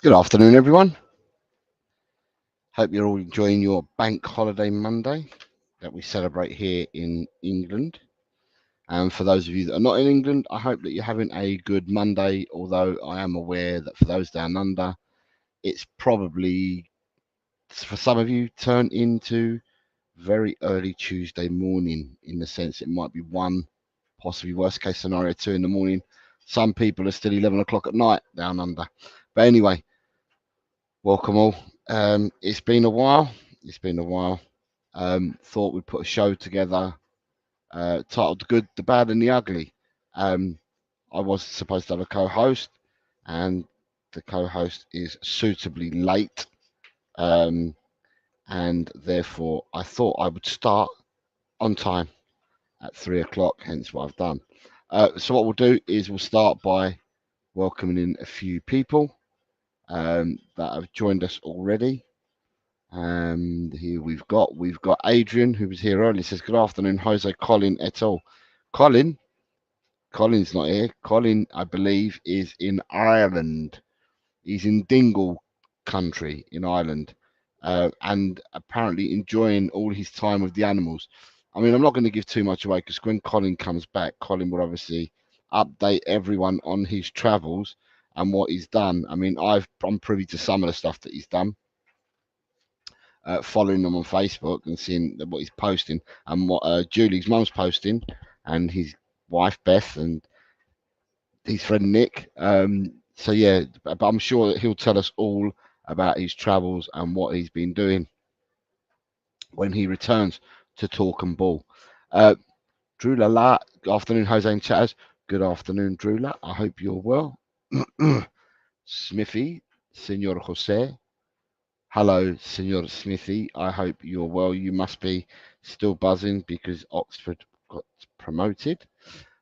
Good afternoon, everyone. Hope you're all enjoying your bank holiday Monday that we celebrate here in England. And for those of you that are not in England, I hope that you're having a good Monday. Although I am aware that for those down under, it's probably, for some of you, turned into very early Tuesday morning, in the sense it might be one, possibly worst case scenario, 2 in the morning. Some people are still 11 o'clock at night down under. But anyway, welcome all. It's been a while. It's been a while. Thought we'd put a show together titled The Good, the Bad, and the Ugly. Um, I was supposed to have a co host, and the co host is suitably late. Um, and therefore, I thought I would start on time at 3 o'clock, hence what I've done. So, what we'll do is we'll start by welcoming in a few people that have joined us already. And here we've got Adrian, who was here earlier. Says good afternoon, Jose, Colin et al. Colin's not here. Colin, I believe, is in Ireland. He's in Dingle country in Ireland, and apparently enjoying all his time with the animals. I mean, I'm not going to give too much away because when Colin comes back, Colin will obviously update everyone on his travels and what he's done. I mean, I'm privy to some of the stuff that he's done, following them on Facebook and seeing what he's posting and what Julie's mum's posting, and his wife Beth and his friend Nick. So yeah, but I'm sure that he'll tell us all about his travels and what he's been doing when he returns to Talk and Ball. Uh, Drew La, good afternoon, Jose and Chatters. Good afternoon, Drew La. I hope you're well. Smithy, Senor Jose. Hello, Senor Smithy. I hope you're well. You must be still buzzing because Oxford got promoted.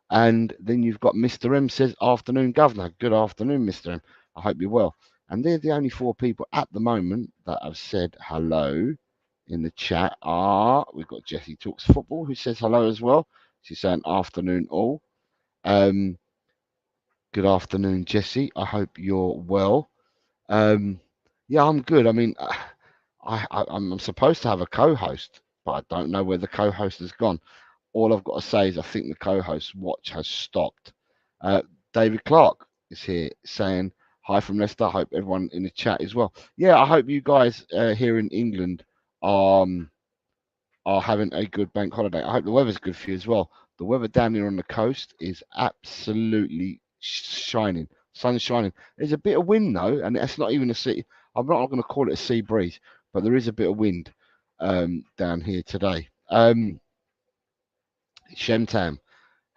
And then you've got Mr. M says, afternoon, Governor. Good afternoon, Mr. M. I hope you're well. And they're the only four people at the moment that have said hello in the chat. We've got Jessie Talks Football who says hello as well. She's saying afternoon all. Um, good afternoon, Jessie. I hope you're well. Um, yeah, I'm good. I mean, I'm supposed to have a co-host, but I don't know where the co-host has gone. All I've got to say is I think the co-host watch has stopped. Uh, David Clark is here saying hi from Leicester. I hope everyone in the chat is well. Yeah, I hope you guys here in England are having a good bank holiday. I hope the weather's good for you as well. The weather down here on the coast is absolutely shining. Sun's shining. There's a bit of wind though, and that's not even a sea. I'm not going to call it a sea breeze, but there is a bit of wind down here today. Shemtam.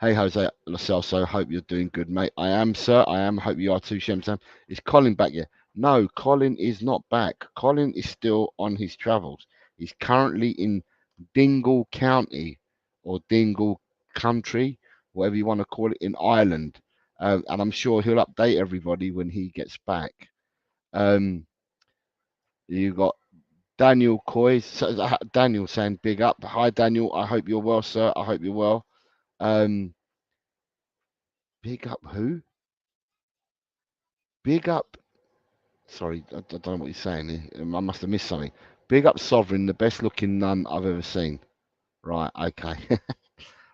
Hey Jose Lacelso, hope you're doing good, mate. I am, sir. I am. Hope you are too, Shemtam. Is Colin back yet? No, Colin is not back. Colin is still on his travels. He's currently in Dingle County or Dingle Country, whatever you want to call it, in Ireland. And I'm sure he'll update everybody when he gets back. Um, you got Daniel Coy. Daniel saying big up. Hi, Daniel. I hope you're well, sir. I hope you're well. Um, big up who? Big up. Sorry, I don't know what he's saying here. I must have missed something. Big up Sovereign, the best looking nun I've ever seen. Right, okay.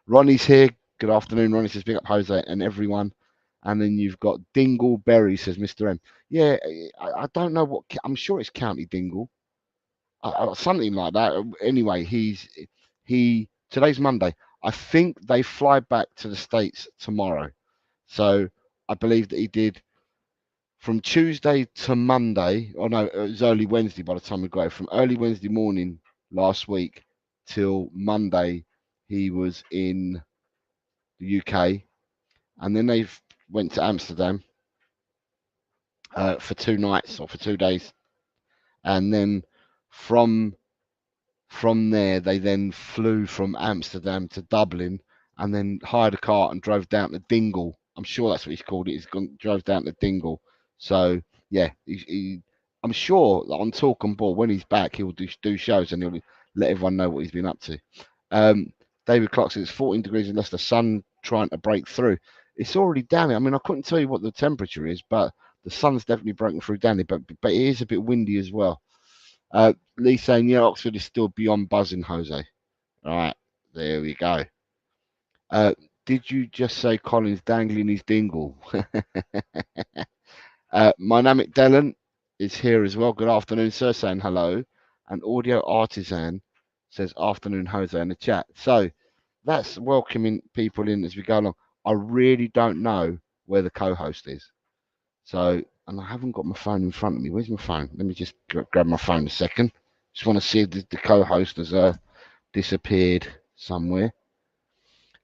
Ronnie's here. Good afternoon. Ronnie says, big up Jose and everyone. And then you've got Dingleberry, says Mr. M. Yeah, I don't know what. I'm sure it's County Dingle. Something like that. Anyway, today's Monday. I think they fly back to the States tomorrow. So I believe that he did from Tuesday to Monday, or no, it was early Wednesday by the time we got it. From early Wednesday morning last week till Monday, he was in the UK, and then they went to Amsterdam for 2 nights or for 2 days, and then from there they then flew from Amsterdam to Dublin, and then hired a car and drove down to Dingle. I'm sure that's what he's called it. Drove down to Dingle. So yeah, I'm sure that on Talk and Ball when he's back, he will do shows and he'll let everyone know what he's been up to. David Clark says it's 14 degrees in Leicester, sun trying to break through. It's already down here. I mean, I couldn't tell you what the temperature is, but The sun's definitely broken through down there, but it is a bit windy as well. Lee saying, yeah, Oxford is still beyond buzzing, Jose. All right, there we go. Did you just say Colin's dangling his dingle? Mynamic Dellen is here as well. Good afternoon, sir, saying hello. And Audio Artisan says afternoon, Jose, in the chat. So that's welcoming people in as we go along. I really don't know where the co-host is. So, and I haven't got my phone in front of me. Where's my phone? Let me just grab my phone a second. Just want to see if the co-host has disappeared somewhere.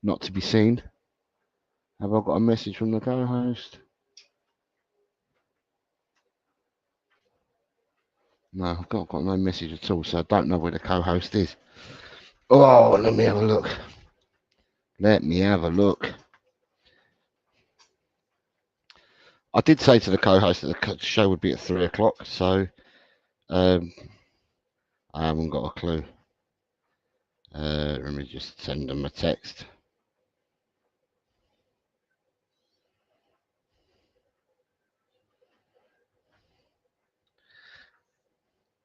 Not to be seen. Have I got a message from the co-host? No, I've got no message at all, so I don't know where the co-host is. Oh, let me have a look. Let me have a look. I did say to the co-host that the show would be at 3 o'clock, so I haven't got a clue. Let me just send them a text.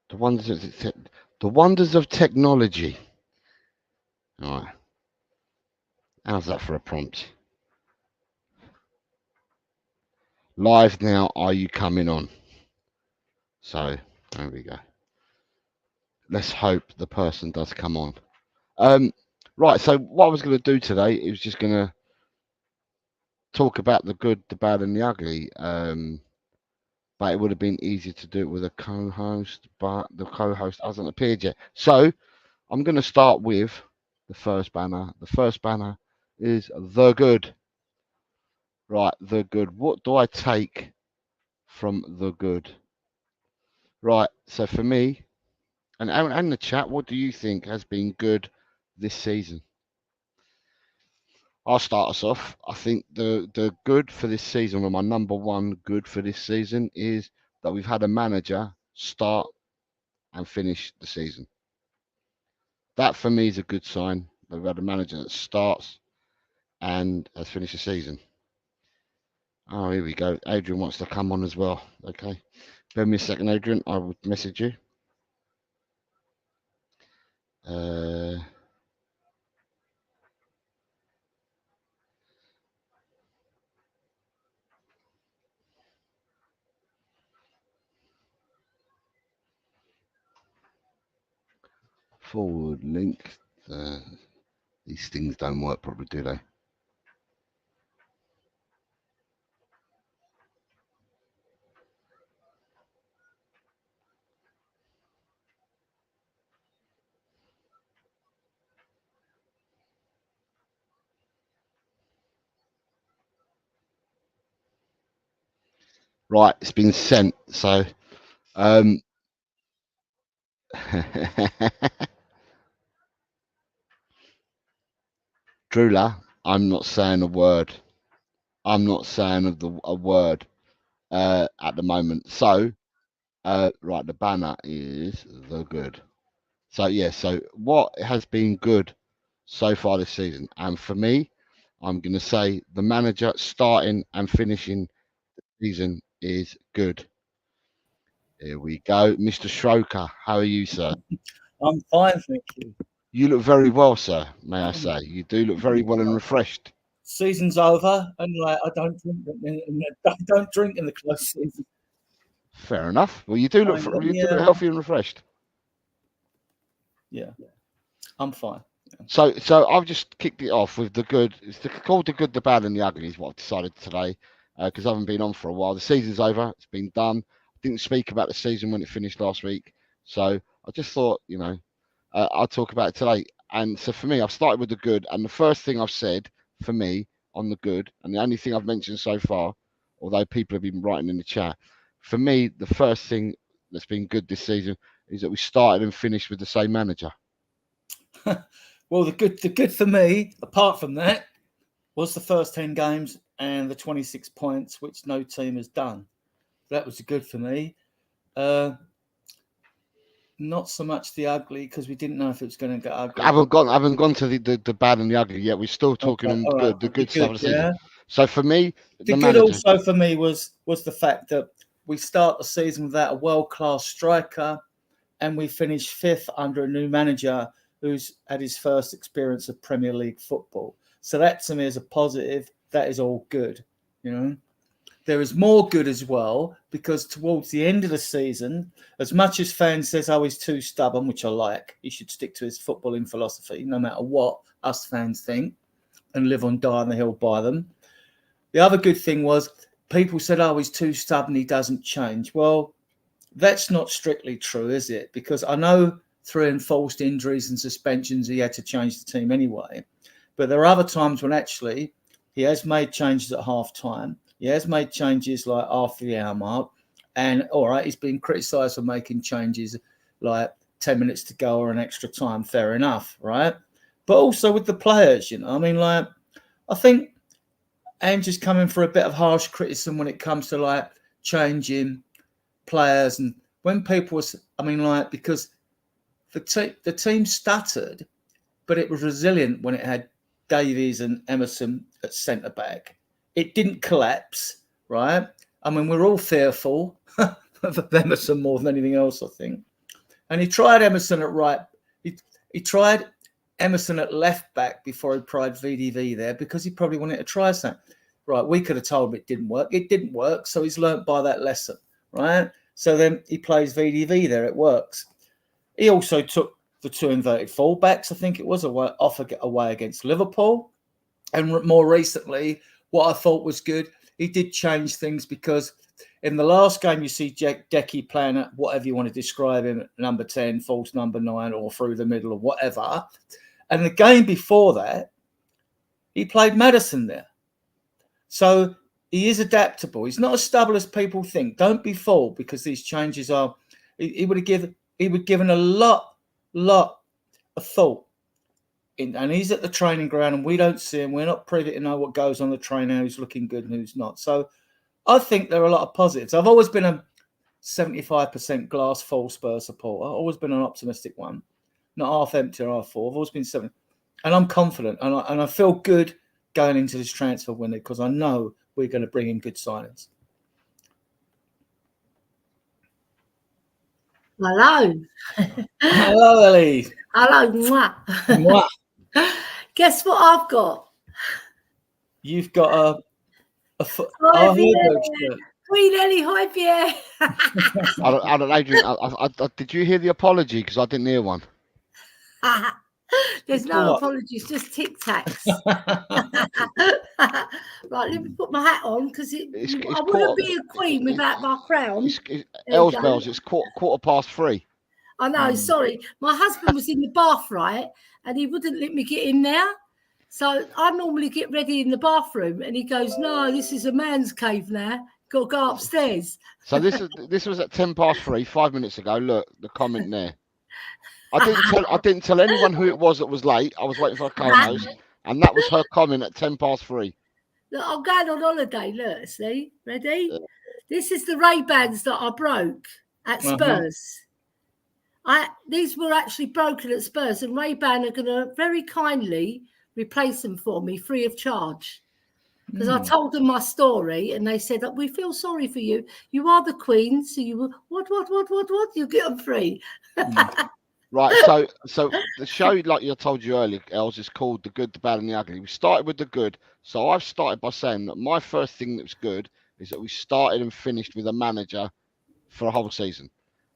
The wonders of technology. All right. How's that for a prompt? Live now, are you coming on? So, there we go. Let's hope the person does come on. Right, so what I was going to do today is just going to talk about the good, the bad, and the ugly. But it would have been easier to do it with a co-host, but the co-host hasn't appeared yet. So I'm going to start with the first banner. The first banner is the good. Right, the good. What do I take from the good? Right, so for me, and the chat, what do you think has been good this season? I'll start us off. I think the good for this season, or my number one good for this season, is that we've had a manager start and finish the season. That for me is a good sign. We've had a manager that starts and has finished the season. Oh, here we go. Adrian wants to come on as well. Okay. Bear me a second, Adrian. I will message you. Forward link. These things don't work properly, do they? Right, it's been sent. So, Drula, I'm not saying a word. I'm not saying a word at the moment. So, right, the banner is the good. So, yeah, so what has been good so far this season? And for me, I'm going to say the manager starting and finishing the season is good. Here we go. Mr. Schroker, how are you, sir? I'm fine, thank you. You look very well, sir, may I say. You do look very well and refreshed. Season's over, and I don't drink in the close season. Fair enough. Well, you do look healthy and refreshed. Yeah, I'm fine. So I've just kicked it off with the good. It's called the good, the bad, and the ugly is what I've decided today, because I haven't been on for a while. The season's over. It's been done. I didn't speak about the season when it finished last week, so I just thought, I'll talk about it today. And so for me, I've started with the good, and the first thing I've said for me on the good, and the only thing I've mentioned so far, although people have been writing in the chat, for me, the first thing that's been good this season is that we started and finished with the same manager. Well, the good for me, apart from that, was the first 10 games and the 26 points, which no team has done. That was the good for me. Not so much the ugly, because we didn't know if it was going to get ugly. I haven't gone to the bad and the ugly yet. We're still talking the good stuff of the season. So for me, the good also for me was the fact that we start the season without a world-class striker, and we finish 5th under a new manager who's had his first experience of Premier League football. So that to me is a positive. That is all good, you know. There is more good as well, because towards the end of the season, as much as fans says, oh, he's too stubborn, which I like, he should stick to his footballing philosophy, no matter what us fans think, and live on die on the hill by them. The other good thing was people said, oh, he's too stubborn, he doesn't change. Well, that's not strictly true, is it? Because I know through enforced injuries and suspensions, he had to change the team anyway. But there are other times when actually he has made changes at half time. He has made changes like after the hour mark. And all right, he's been criticised for making changes like 10 minutes to go or an extra time. Fair enough, right? But also with the players, you know, I mean, like, I think Andrew's coming for a bit of harsh criticism when it comes to like changing players. And when people was, I mean, like, because the team stuttered, but it was resilient when it had Davies and Emerson at centre back. It didn't collapse, right? I mean, we're all fearful of Emerson more than anything else, I think. And he tried Emerson at right. He tried Emerson at left back before he tried VDV there, because he probably wanted to try something. Right, we could have told him it didn't work. It didn't work, so he's learnt by that lesson, right? So then he plays VDV there. It works. He also took the 2 inverted fullbacks, I think it was, away against Liverpool. And more recently, what I thought was good, he did change things, because in the last game you see Decky playing at whatever you want to describe him, at number 10, false number 9, or through the middle or whatever. And the game before that, he played Maddison there. So he is adaptable. He's not as stubborn as people think. Don't be fooled, because these changes are. He would have given a lot of thought. And he's at the training ground, and we don't see him. We're not privy to know what goes on the train, who's looking good and who's not. So I think there are a lot of positives. I've always been a 75% glass full Spurs supporter. I've always been an optimistic one, not half empty or half full. I've always been 70, and I'm confident, and I feel good going into this transfer window, because I know we're going to bring in good signings. Hello. Hello, Ellie. Hello. Mwah. Mwah. Guess what I've got? You've got a Hi, Queen Ellie, hi, Pierre. I don't, Adrian, I, did you hear the apology? Because I didn't hear one. There's no apologies, just tic tacs. Right, let me put my hat on, because I wouldn't be a queen without my crown. Elsbells, it's quarter past 3. I know, sorry. My husband was in the bath, right? And he wouldn't let me get in there. So I normally get ready in the bathroom, and he goes, no, this is a man's cave now. Got to go upstairs. So this was at 10 past 3, 5 minutes ago. Look, the comment there. I didn't tell anyone who it was that was late. I was waiting for a co-host, and that was her comment at 10 past 3. Look, I'm going on holiday. Look, see, ready? Yeah. This is the Ray-Bans that I broke at Spurs. These were actually broken at Spurs, and Ray-Ban are going to very kindly replace them for me free of charge. Because I told them my story, and they said, we feel sorry for you. You are the queen, so you will, what? You get them free. Right, so the show, like I told you earlier, Els, is called The Good, the Bad and the Ugly. We started with the good. So I've started by saying that my first thing that's good is that we started and finished with a manager for a whole season.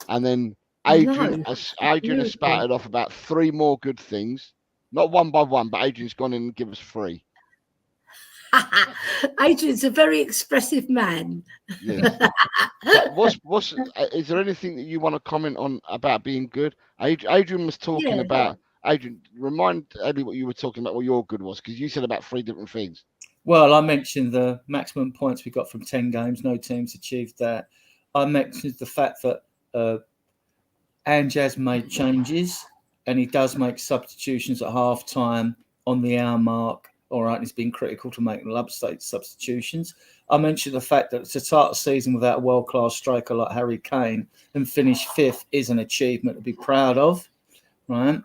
And then Adrian has spouted off about 3 more good things. Not one by one, but Adrian's gone in and given us 3. Adrian's a very expressive man. Yeah. Is there anything that you want to comment on about being good? Adrian was talking about. Adrian, remind Eddie what you were talking about. What your good was, because you said about 3 different things. Well, I mentioned the maximum points we got from 10 games. No teams achieved that. I mentioned the fact that Anjaz made changes, and he does make substitutions at half time on the hour mark. All right, he's been critical to making love-state substitutions. I mentioned the fact that to start a season without a world-class striker like Harry Kane and finish 5th is an achievement to be proud of, right?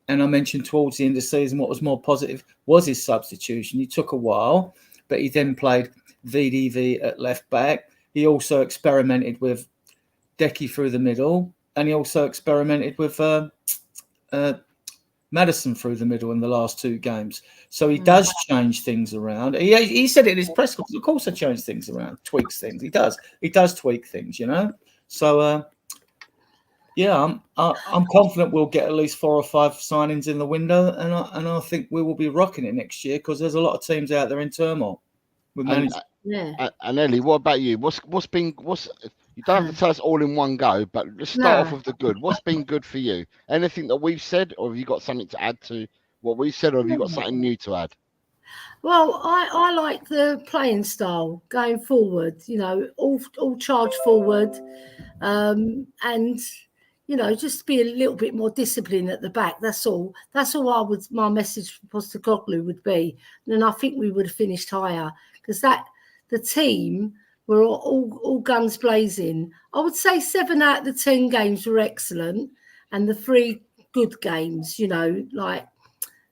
And I mentioned towards the end of the season what was more positive was his substitution. He took a while, but he then played VDV at left back. he also experimented with Decky through the middle, and he also experimented with Maddison through the middle in the last 2 games. So he does change things around. He said it in his press conference. Of course, I change things around, tweaks things. He does tweak things, you know. So yeah, I'm confident we'll get at least 4 or 5 signings in the window, and I think we will be rocking it next year because there's a lot of teams out there in turmoil. And Ellie, what about you? You don't have to tell us all in one go, but let's start off with the good. What's been good for you? Anything that we've said, or have you got something to add to what we've said, or have you got something new to add? Well, I like the playing style going forward, you know, all charge forward, and, you know, just be a little bit more disciplined at the back. That's all. That's all my message for Postecoglou would be. And I think we would have finished higher because the team were all guns blazing. I would say 7 out of the 10 games were excellent, and the 3 good games, you know, like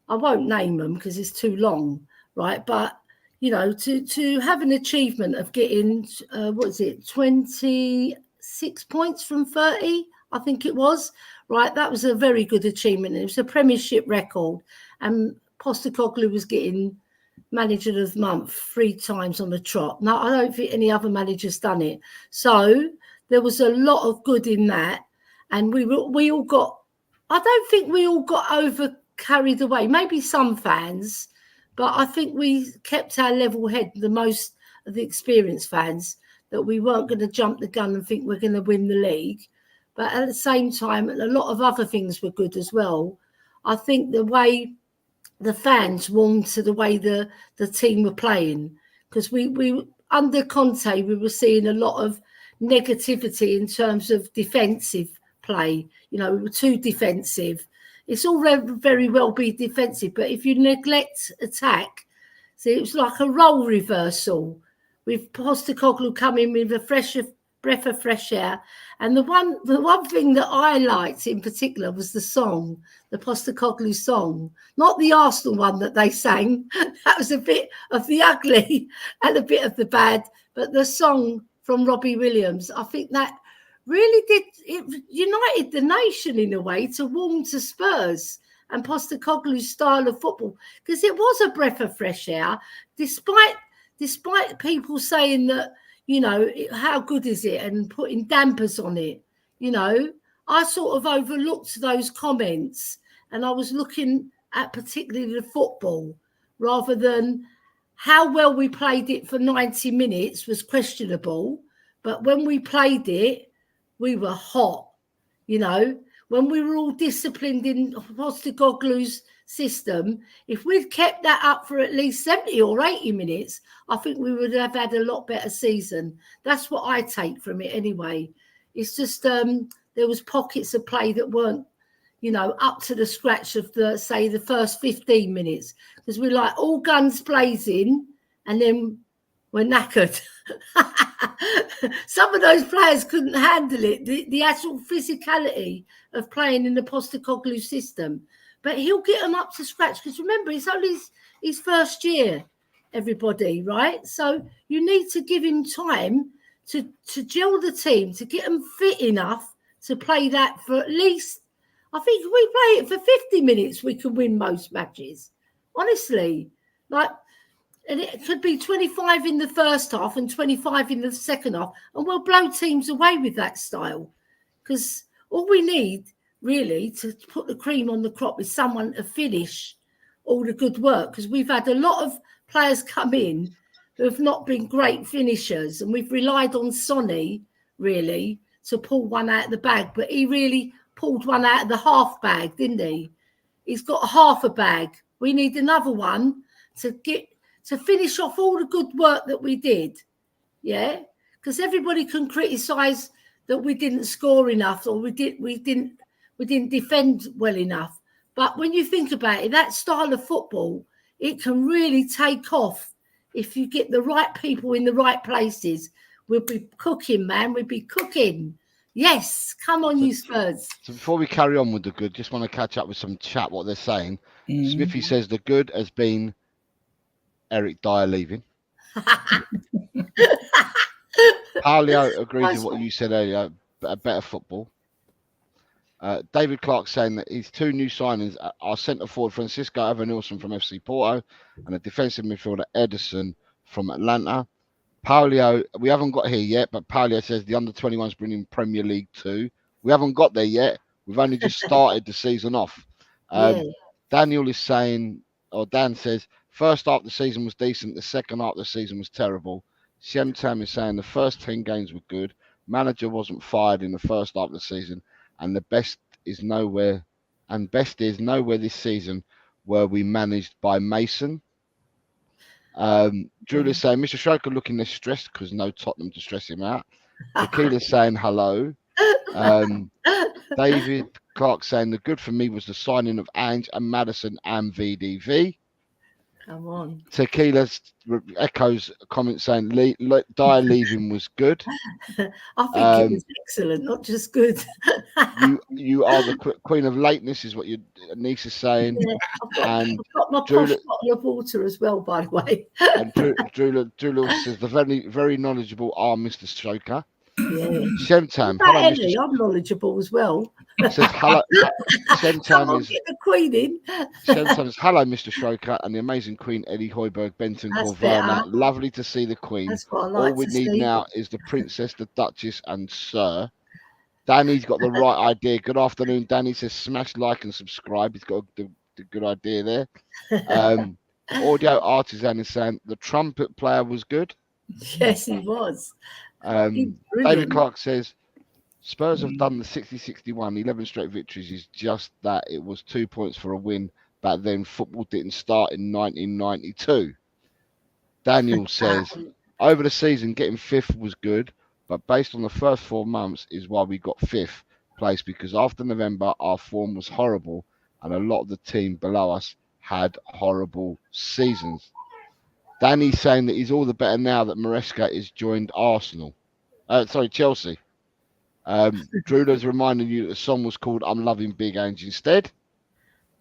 I won't name them because it's too long, right? But you know, to have an achievement of getting 26 points from 30, I think it was, right? That was a very good achievement. It was a Premiership record, and Postecoglou was getting Manager of the Month 3 times on the trot. Now, I don't think any other manager's done it. So there was a lot of good in that, and we all got. I don't think we all got over carried away. Maybe some fans, but I think we kept our level head. The most of the experienced fans, that we weren't going to jump the gun and think we're going to win the league. But at the same time, a lot of other things were good as well. I think the way the fans warmed to the way the team were playing, because we under Conte, we were seeing a lot of negativity in terms of defensive play. You know, we were too defensive. It's all very well be defensive, but if you neglect attack, see, it was like a role reversal with Postecoglou coming with a breath of fresh air. And the one thing that I liked in particular was the song, the Postecoglou song, not the Arsenal one that they sang. That was a bit of the ugly and a bit of the bad, but the song from Robbie Williams, I think that really it united the nation in a way to warm to Spurs and Postecoglou's style of football, because it was a breath of fresh air, despite people saying that, you know, how good is it, and putting dampers on it. You know, I sort of overlooked those comments, and I was looking at particularly the football rather than how well we played it for 90 minutes was questionable. But when we played it, we were hot. You know, when we were all disciplined in Postecoglou's system, if we'd kept that up for at least 70 or 80 minutes, I think we would have had a lot better season. That's what I take from it anyway. It's just there was pockets of play that weren't, you know, up to the scratch of the first 15 minutes, because we're like all guns blazing and then we're knackered. Some of those players couldn't handle it, the actual physicality of playing in the Postecoglou system. But he'll get them up to scratch, because remember, it's only his first year, everybody, right? So you need to give him time to gel the team, to get them fit enough to play that for at least, I think if we play it for 50 minutes, we can win most matches. Honestly, like, and it could be 25 in the first half and 25 in the second half, and we'll blow teams away with that style. Because all we need, really, to put the cream on the crop is someone to finish all the good work, because we've had a lot of players come in who have not been great finishers, and we've relied on Sonny, really, to pull one out of the bag. But he really pulled one out of the half bag, didn't he? He's got half a bag. We need another one to finish off all the good work that we did. Yeah, because everybody can criticise that we didn't score enough, or we didn't defend well enough. But when you think about it, that style of football, it can really take off if you get the right people in the right places. We'll be cooking, man. We'll be cooking. Yes, come on, you Spurs. So before we carry on with the good, just want to catch up with some chat, what they're saying. Mm-hmm. Smithy says the good has been Eric Dyer leaving. Paulio agrees with what you said earlier. Better football. David Clark saying that his 2 new signings are centre forward Francisco Evanilson from FC Porto and a defensive midfielder Ederson from Atlanta. Paulio, we haven't got here yet, but Paulio says the under-21s bringing Premier League 2. We haven't got there yet. We've only just started the season off. Daniel is saying, or Dan says, first half of the season was decent. The second half of the season was terrible. Siem Tam is saying the first 10 games were good. Manager wasn't fired in the first half of the season. And the best is nowhere this season were we managed by Mason. Drew is saying Mr. Schroeder looking less stressed because no Tottenham to stress him out. Tequila's saying hello. David Clark saying the good for me was the signing of Ange and Madison and VDV. Come on. Tequila echoes a comment saying Dyer leaving was good. I think it was excellent, not just good. you are the queen of lateness, is what your niece is saying. Yeah, I've got my posh bottle of water as well, by the way. And Drew says the very, very knowledgeable are Mr. Stroker. Yeah. Shemtam, hello, Ellie, I'm knowledgeable as well. Says hello. Shemtam is get the Queen in. Shemtam is hello, Mr. Stroker, and the amazing Queen Eddie Hoiberg, Benton Gorverna. Lovely to see the Queen. That's what I like. All we need now is the Princess, the Duchess, and Sir. Danny's got the right idea. Good afternoon, Danny says smash like and subscribe. He's got the good idea there. Audio Artisan is saying the trumpet player was good. Yes, he was. David Clark says Spurs have done the 60-61, 11 straight victories is just that. It was 2 points for a win. Back then, football didn't start in 1992. Daniel says over the season, getting 5th was good, but based on the first 4 months is why we got 5th place, because after November, our form was horrible and a lot of the team below us had horrible seasons. Danny's saying that he's all the better now that Maresca is joined Arsenal. Chelsea. Drula's reminding you that the song was called I'm Loving Big Ange instead.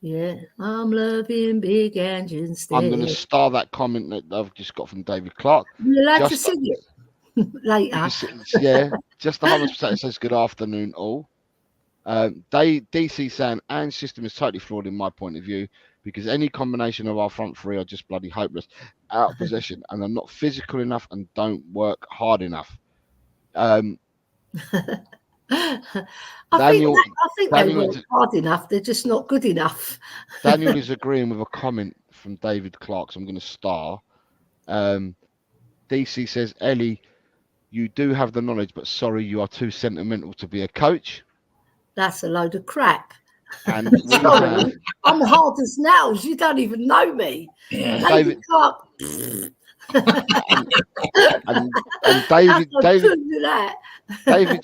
Yeah, I'm loving Big Ange instead. I'm going to star that comment that I've just got from David Clark. You're allowed to sing it later. Yeah, just the 100% says good afternoon all. DC saying Ange's system is totally flawed in my point of view, because any combination of our front three are just bloody hopeless, out of possession, and are not physical enough and don't work hard enough. I think they work hard enough. They're just not good enough. Daniel is agreeing with a comment from David Clark, so I'm going to star. DC says, Ellie, you do have the knowledge, but sorry, you are too sentimental to be a coach. That's a load of crap. And sorry, I'm hard as nails. You don't even know me. David Clark. and David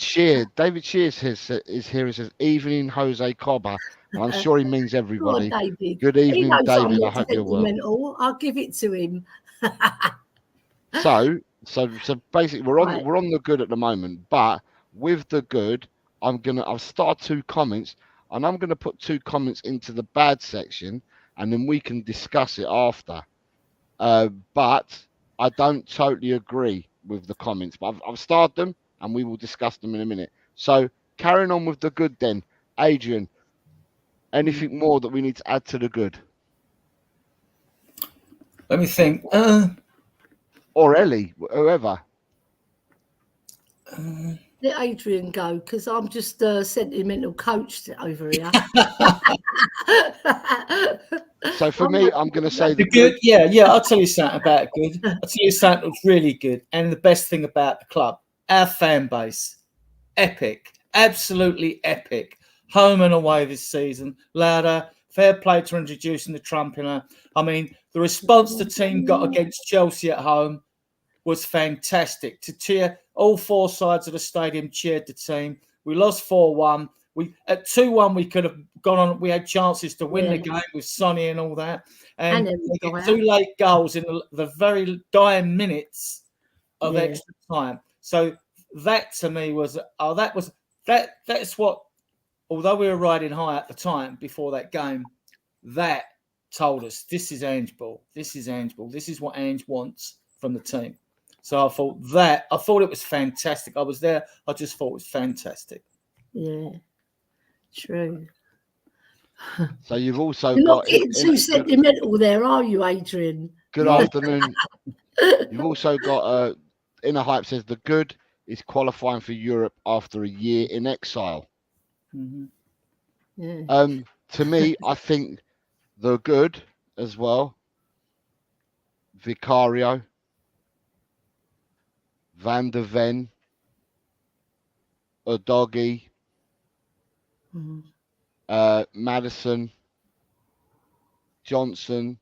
Shear is here and says evening Jose Cobber. I'm sure he means everybody. Good evening, David. I hope you're well. I'll give it to him. So basically we're on the good at the moment, but with the good, I'll start 2 comments and I'm gonna put 2 comments into the bad section and then we can discuss it after. But I don't totally agree with the comments, but I've started them and we will discuss them in a minute. So carrying on with the good then. Adrian, anything more that we need to add to the good? Let me think. Or Ellie, whoever. Let Adrian go, because I'm just a sentimental coach over here. So for me, I'm going to say the good. Yeah. I'll tell you something about good. I'll tell you something that's really good. And the best thing about the club, our fan base, epic, absolutely epic. Home and away this season, louder. Fair play to introducing the trumpeter. I mean, the response the team got against Chelsea at home was fantastic. To cheer, all 4 sides of the stadium cheered the team. We lost 4-1. At 2-1 we could have gone on. We had chances to win the game with Sonny and all that. And we got 2 late goals in the very dying minutes of extra time. So that to me was that's what. Although we were riding high at the time before that game, that told us this is Ange ball. This is Ange ball. This is what Ange wants from the team. So I thought it was fantastic. I was there. I just thought it was fantastic. Yeah, true. So you've also You're got not getting too sentimental there, are you, Adrian? good afternoon. You've also got Inner Hype says the good is qualifying for Europe after a year in exile. Mm-hmm. Yeah. To me, I think the good as well. Vicario, Van der Ven, Udogie, Madison, Johnson,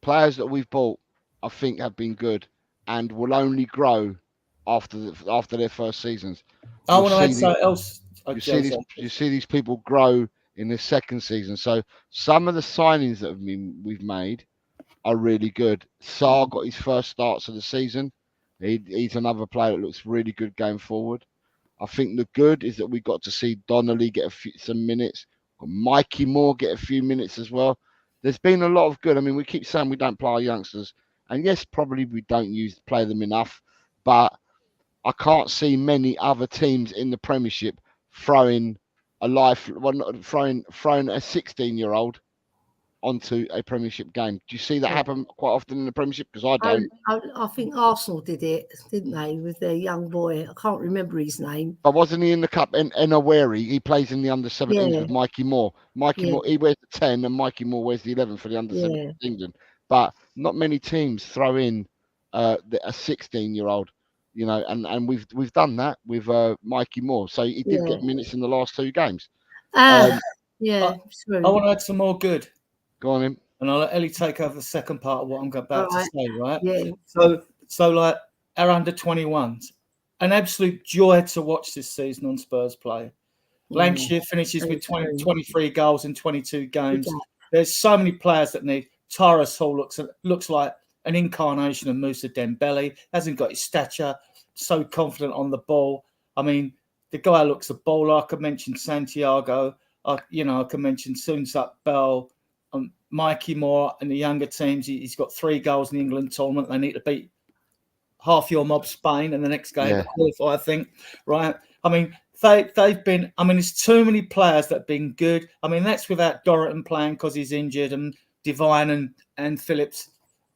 players that we've bought, I think have been good and will only grow after their first seasons. I want to add something else. You see these people grow in the second season. So some of the signings that we've made are really good. Sarr got his first starts of the season. He's another player that looks really good going forward. I think the good is that we got to see Donnelly get some minutes. Mikey Moore get a few minutes as well. There's been a lot of good. I mean, we keep saying we don't play our youngsters. And yes, probably we don't play them enough. But I can't see many other teams in the Premiership throwing a 16-year-old onto a Premiership game. Do you see that happen quite often in the Premiership? Because I don't. I think Arsenal did it, didn't they, with their young boy? I can't remember his name. But wasn't he in the cup? And Enaweri, he plays in the under-17s with Mikey Moore. Moore, he wears the 10, and Mikey Moore wears the 11 for the under-17 England. But not many teams throw in a 16-year-old, you know, and we've done that with Mikey Moore. So he did get minutes in the last 2 games. I want to add some more good. Go on, him. And I'll let Ellie take over the second part of what I'm about to say, right? Yeah. So like our under-21s, an absolute joy to watch this season on Spurs play. Lancashire finishes with 23 goals in 22 games. There's so many players that need. Tyrus Hall looks like an incarnation of Moussa Dembele. Hasn't got his stature. So confident on the ball. I mean, the guy looks a baller. I could mention Santiago. I could mention Sunsup Bell. Mikey Moore and the younger teams. He's got 3 goals in the England tournament. They need to beat half your mob Spain in the next game to qualify, I think. Right? I mean, they've been. I mean, there's too many players that have been good. I mean, that's without Dorothy playing because he's injured, and Devine and Phillips.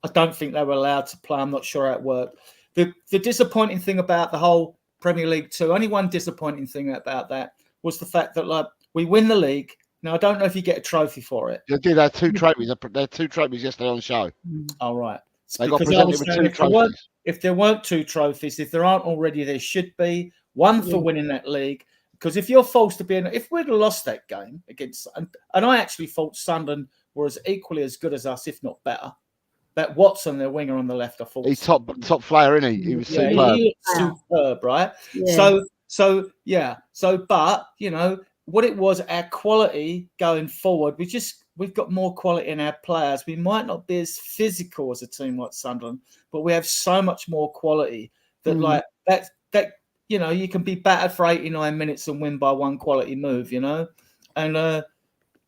I don't think they were allowed to play. I'm not sure how it worked. The disappointing thing about the whole Premier League 2, only one disappointing thing about that was the fact that we win the league. Now, I don't know if you get a trophy for it. They did have 2 trophies. They had 2 trophies yesterday on the show. All right. They got presented with 2 trophies. If there weren't 2 trophies, if there aren't already, there should be. One for winning that league. Because if you're forced to be if we'd have lost that game against, and I actually thought Sunderland were as equally as good as us, if not better. That Watson, their winger on the left, I thought. He's top player, isn't he? He was superb. He looked superb, right? Yeah. But, you know, what it was, our quality going forward, we've got more quality in our players. We might not be as physical as a team like Sunderland, but we have so much more quality that that you know, you can be battered for 89 minutes and win by 1 quality move, you know. And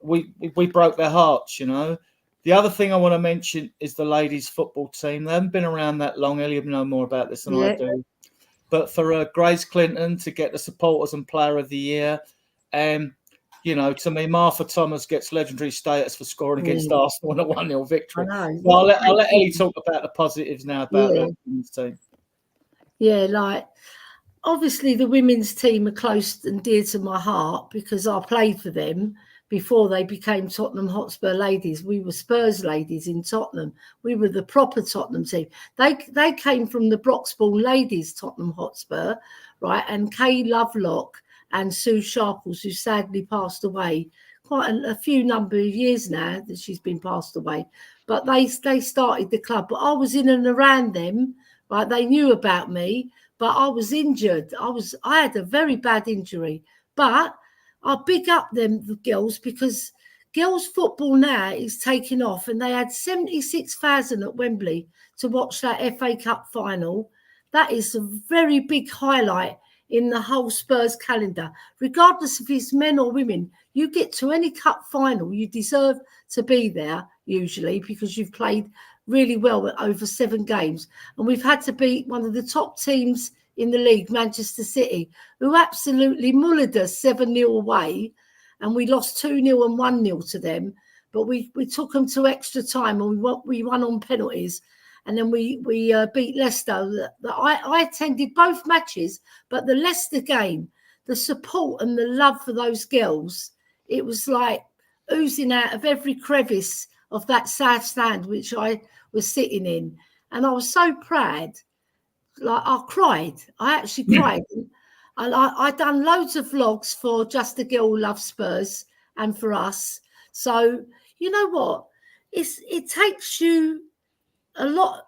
we broke their hearts, you know. The other thing I want to mention is the ladies' football team. They haven't been around that long. Ellie will know more about this than I do. But for Grace Clinton to get the Supporters and Player of the Year, and you know, to me, Martha Thomas gets legendary status for scoring against Arsenal in a 1-0 victory. So I'll let Ellie talk about the positives now about the women's team. Yeah, like obviously the women's team are close and dear to my heart because I played for them before they became Tottenham Hotspur ladies. We were Spurs ladies in Tottenham. We were the proper Tottenham team. They came from the Broxbourne ladies, Tottenham Hotspur, right? And Kay Lovelock and Sue Sharples, who sadly passed away quite a few number of years now that she's been passed away. But they started the club. But I was in and around them, right? They knew about me, but I was injured. I had a very bad injury. But I big up them, the girls, because girls' football now is taking off, and they had 76,000 at Wembley to watch that FA Cup final. That is a very big highlight in the whole Spurs calendar. Regardless if it's men or women, you get to any cup final, you deserve to be there usually because you've played really well over 7 games. And we've had to beat one of the top teams in the league, Manchester City, who absolutely mullered us 7-0 away. And we lost 2-0 and 1-0 to them. But we took them to extra time and we won on penalties. And then we beat Leicester. I attended both matches, but the Leicester game, the support and the love for those girls, it was like oozing out of every crevice of that south stand which I was sitting in. And I was so proud. Like, I cried. I actually cried. And I done loads of vlogs for Just a Girl Who Loves Spurs and for us. So you know what? It takes you a lot.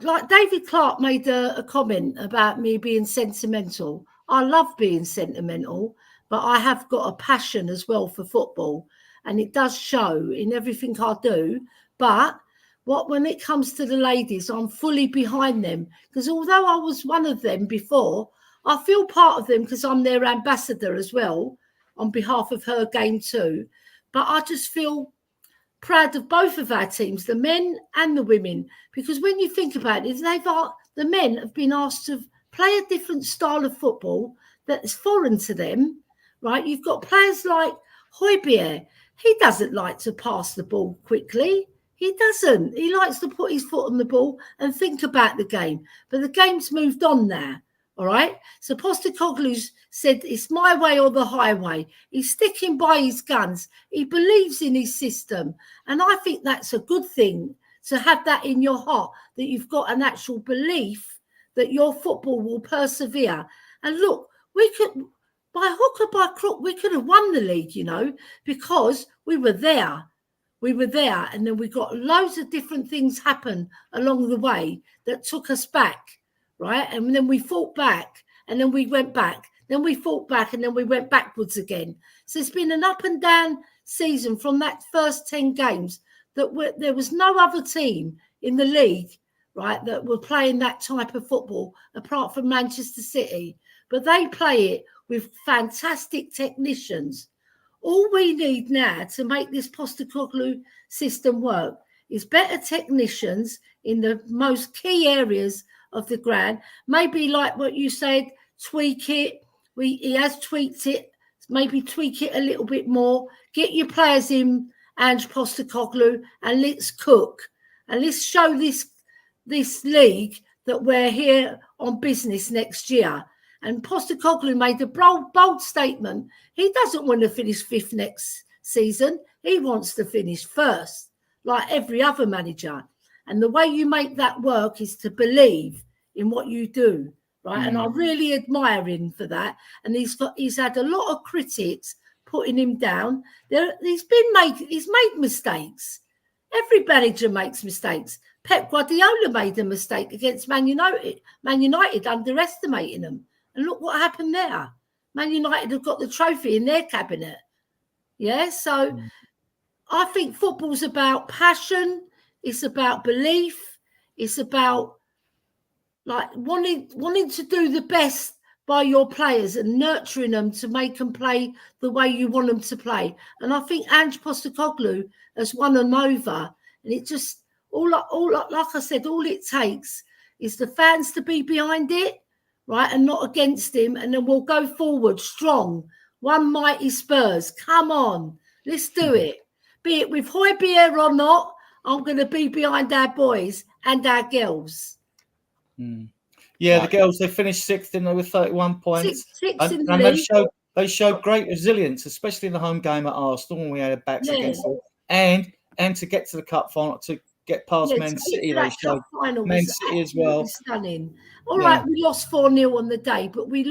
Like David Clark made a comment about me being sentimental. I love being sentimental, but I have got a passion as well for football, and it does show in everything I do. But when it comes to the ladies, I'm fully behind them, because although I was one of them before, I feel part of them because I'm their ambassador as well on behalf of Her Game too. But I just feel proud of both of our teams, the men and the women, because when you think about it, the men have been asked to play a different style of football that is foreign to them, right? You've got players like Højbjerg. He doesn't like to pass the ball quickly. He doesn't. He likes to put his foot on the ball and think about the game. But the game's moved on now, all right? So Postecoglou's said it's my way or the highway. He's sticking by his guns. He believes in his system. And I think that's a good thing, to have that in your heart, that you've got an actual belief that your football will persevere. And look, we could, by hook or by crook, we could have won the league, you know, because we were there. We were there, and then we got loads of different things happen along the way that took us back, right? And then we fought back, and then we went back. Then we fought back, and then we went backwards again. So it's been an up and down season from that first 10 games that there was no other team in the league, right, that were playing that type of football apart from Manchester City. But they play it with fantastic technicians. All we need now to make this Postecoglou system work is better technicians in the most key areas of the ground. Maybe like what you said, tweak it. He has tweaked it. Maybe tweak it a little bit more. Get your players in, Ange Postecoglou, and let's cook. And let's show this league that we're here on business next year. And Postecoglou made a bold statement. He doesn't want to finish 5th next season. He wants to finish 1st, like every other manager. And the way you make that work is to believe in what you do, right? And I really admire him for that. And he's had a lot of critics putting him down. He's made mistakes. Every manager makes mistakes. Pep Guardiola made a mistake against Man United. Man United underestimating them. And look what happened there. Man United have got the trophy in their cabinet. Yeah, so I think football's about passion. It's about belief. It's about like wanting to do the best by your players and nurturing them to make them play the way you want them to play. And I think Ange Postecoglou has won them over. And it just, like I said, all it takes is the fans to be behind it, right, and not against him, and then we'll go forward strong. One mighty Spurs. Come on, let's do it. Be it with Højbjerg or not, I'm going to be behind our boys and our girls. Yeah, the girls, they finished 6th and they were 31 points. Sixth in the league. They showed great resilience, especially in the home game at Arsenal when we had our backs against them. And to get to the cup final, to get past Man City, they showed Man City as well. Stunning. All right, we lost 4-0 on the day, but we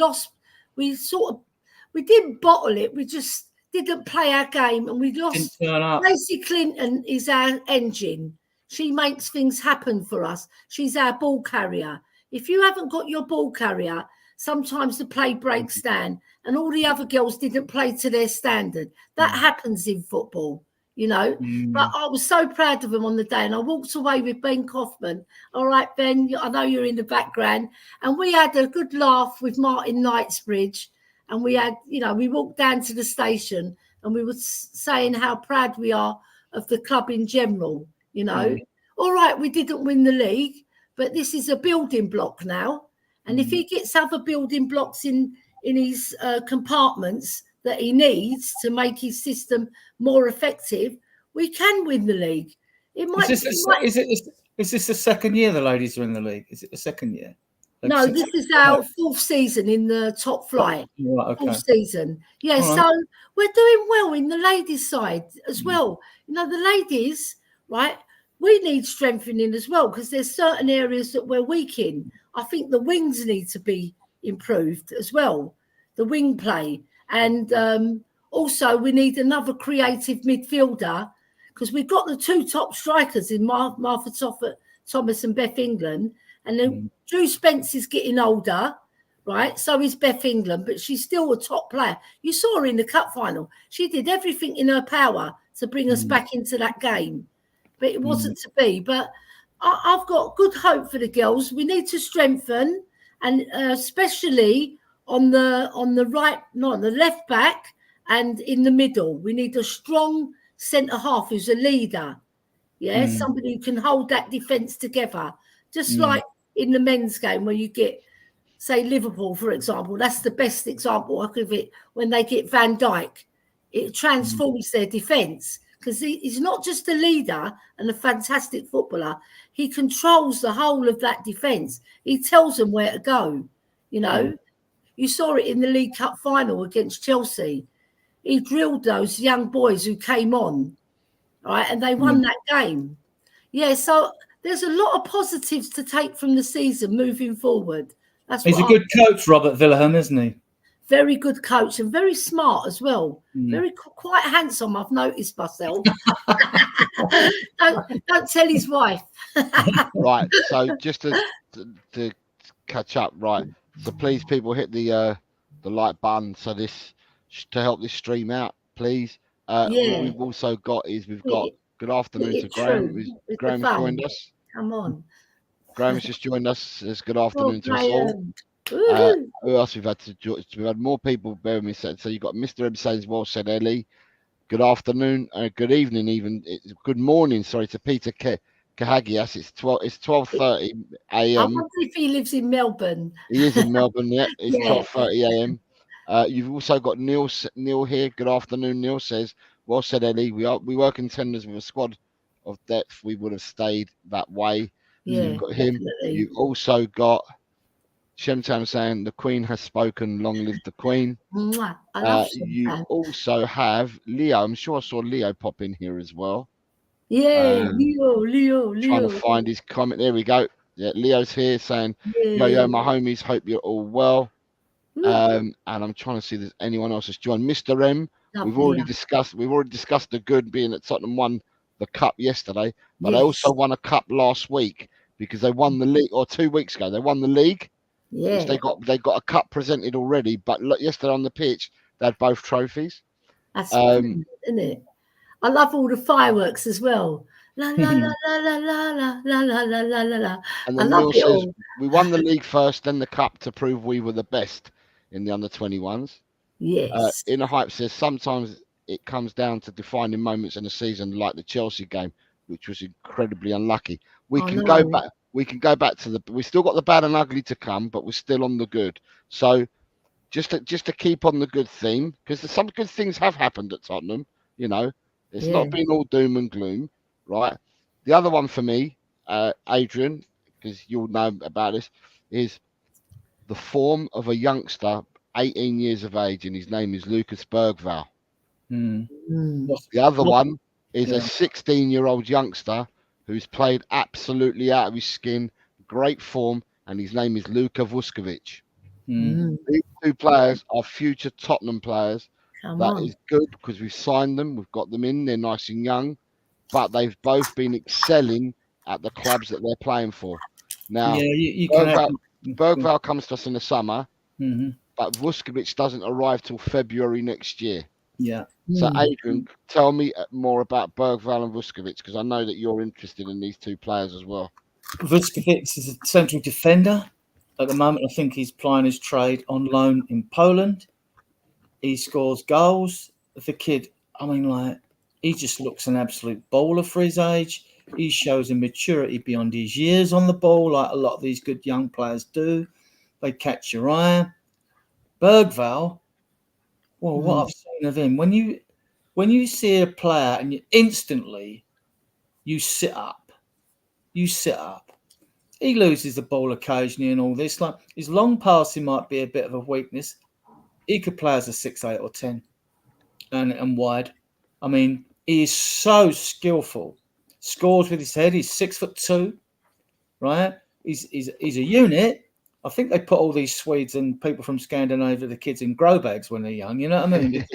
didn't bottle it. We just didn't play our game, and we lost. Lacey Clinton is our engine. She makes things happen for us. She's our ball carrier. If you haven't got your ball carrier, sometimes the play breaks down, and all the other girls didn't play to their standard. That happens in football. You know, but I was so proud of him on the day, and I walked away with Ben Kaufman. All right, Ben, I know you're in the background, and we had a good laugh with Martin Knightsbridge, and we had, you know, we walked down to the station, and we were saying how proud we are of the club in general. You know, all right, we didn't win the league, but this is a building block now. And if he gets other building blocks in his compartments that he needs to make his system more effective, we can win the league. It might. Is this the second year the ladies are in the league? Is it the second year? No, this is our 4th season in the top flight. Right, okay. 4th season. Yeah, All right. so we're doing well in the ladies' side as well. You know, the ladies, right, we need strengthening as well because there's certain areas that we're weak in. I think the wings need to be improved as well, the wing play. And also we need another creative midfielder because we've got the 2 top strikers in Martha Thomas and Beth England. And then Drew Spence is getting older, right? So is Beth England, but she's still a top player. You saw her in the cup final. She did everything in her power to bring us back into that game, but it wasn't to be. But I've got good hope for the girls. We need to strengthen, and especially on the right, not on the left back, and in the middle. We need a strong centre half who's a leader. Yeah, somebody who can hold that defence together, just like in the men's game where you get, say, Liverpool, for example. That's the best example I could give it. When they get Van Dijk, it transforms their defence because he's not just a leader and a fantastic footballer. He controls the whole of that defence. He tells them where to go. You know, you saw it in the League Cup final against Chelsea. He drilled those young boys who came on, right, and they won that game. Yeah, so there's a lot of positives to take from the season moving forward. He's a good coach, Robert Villahan, isn't he? Very good coach and very smart as well. Quite handsome, I've noticed myself. don't tell his wife. Right, so just to catch up, right. So please, people, hit the like button so this to help this stream out, please. What we've also got is we've got good afternoon to Graham. Graham's joined us. Come on. Graham's just joined us. Says good afternoon to us all. Who else we've had we've had more people. Bear with me a second. So you've got Mr. M says, well said, Ellie. Good afternoon, good evening, even. Good morning, sorry, to Peter Kahagias. It's 12:30 a.m. I wonder if he lives in Melbourne. He is in Melbourne, yeah. It's 12:30 a.m. You've also got Neil here. Good afternoon, Neil says, well said, Ellie. We work in tenders with a squad of depth. We would have stayed that way. Yeah, you've got him. Definitely. You've also got Shemtam saying the Queen has spoken. Long live the Queen. I love you also have Leo. I'm sure I saw Leo pop in here as well. Yeah, Leo. Trying to find his comment. There we go. Yeah, Leo's here saying, yo, my homies, hope you're all well. And I'm trying to see if there's anyone else that's joined. Mr. M, we've already discussed the good being that Tottenham won the cup yesterday, but they also won a cup last week because they won the league, or 2 weeks ago. They won the league. Yeah. They got a cup presented already, but look, yesterday on the pitch they had both trophies. That's brilliant, isn't it? I love all the fireworks as well. La la la la la la la la la la la. And then Neil says we won the league first, then the cup to prove we were the best in the under-21s. Yes. Inner Hype says sometimes it comes down to defining moments in a season like the Chelsea game, which was incredibly unlucky. We can go back. We can go back to we still got the bad and ugly to come, but we're still on the good. So just to keep on the good theme, because some good things have happened at Tottenham, you know, it's not been all doom and gloom, right? The other one for me, Adrian, because you'll know about this, is the form of a youngster, 18 years of age, and his name is Lucas Bergvall. The other one is a 16-year-old youngster who's played absolutely out of his skin, great form, and his name is Luka Vuskovic. These two players are future Tottenham players. That is good because we've signed them, we've got them in, they're nice and young, but they've both been excelling at the clubs that they're playing for. Now, Bergvall comes to us in the summer, but Vuskovic doesn't arrive till February next year. Yeah. So, Adrian, tell me more about Bergvall and Vuskovic, because I know that you're interested in these two players as well. Vuskovic is a central defender. At the moment, I think he's plying his trade on loan in Poland. He scores goals. The kid, I mean, like, he just looks an absolute bowler for his age. He shows a maturity beyond his years on the ball, like a lot of these good young players do. They catch your eye. Bergvall, well, what I've seen of him, when you see a player and you instantly you sit up. He loses the ball occasionally and all this. Like his long passing might be a bit of a weakness. He could play as a 6, 8, or 10 and wide. I mean, he is so skillful. Scores with his head. He's 6'2", right? He's a unit. I think they put all these Swedes and people from Scandinavia, the kids, in grow bags when they're young. You know what I mean?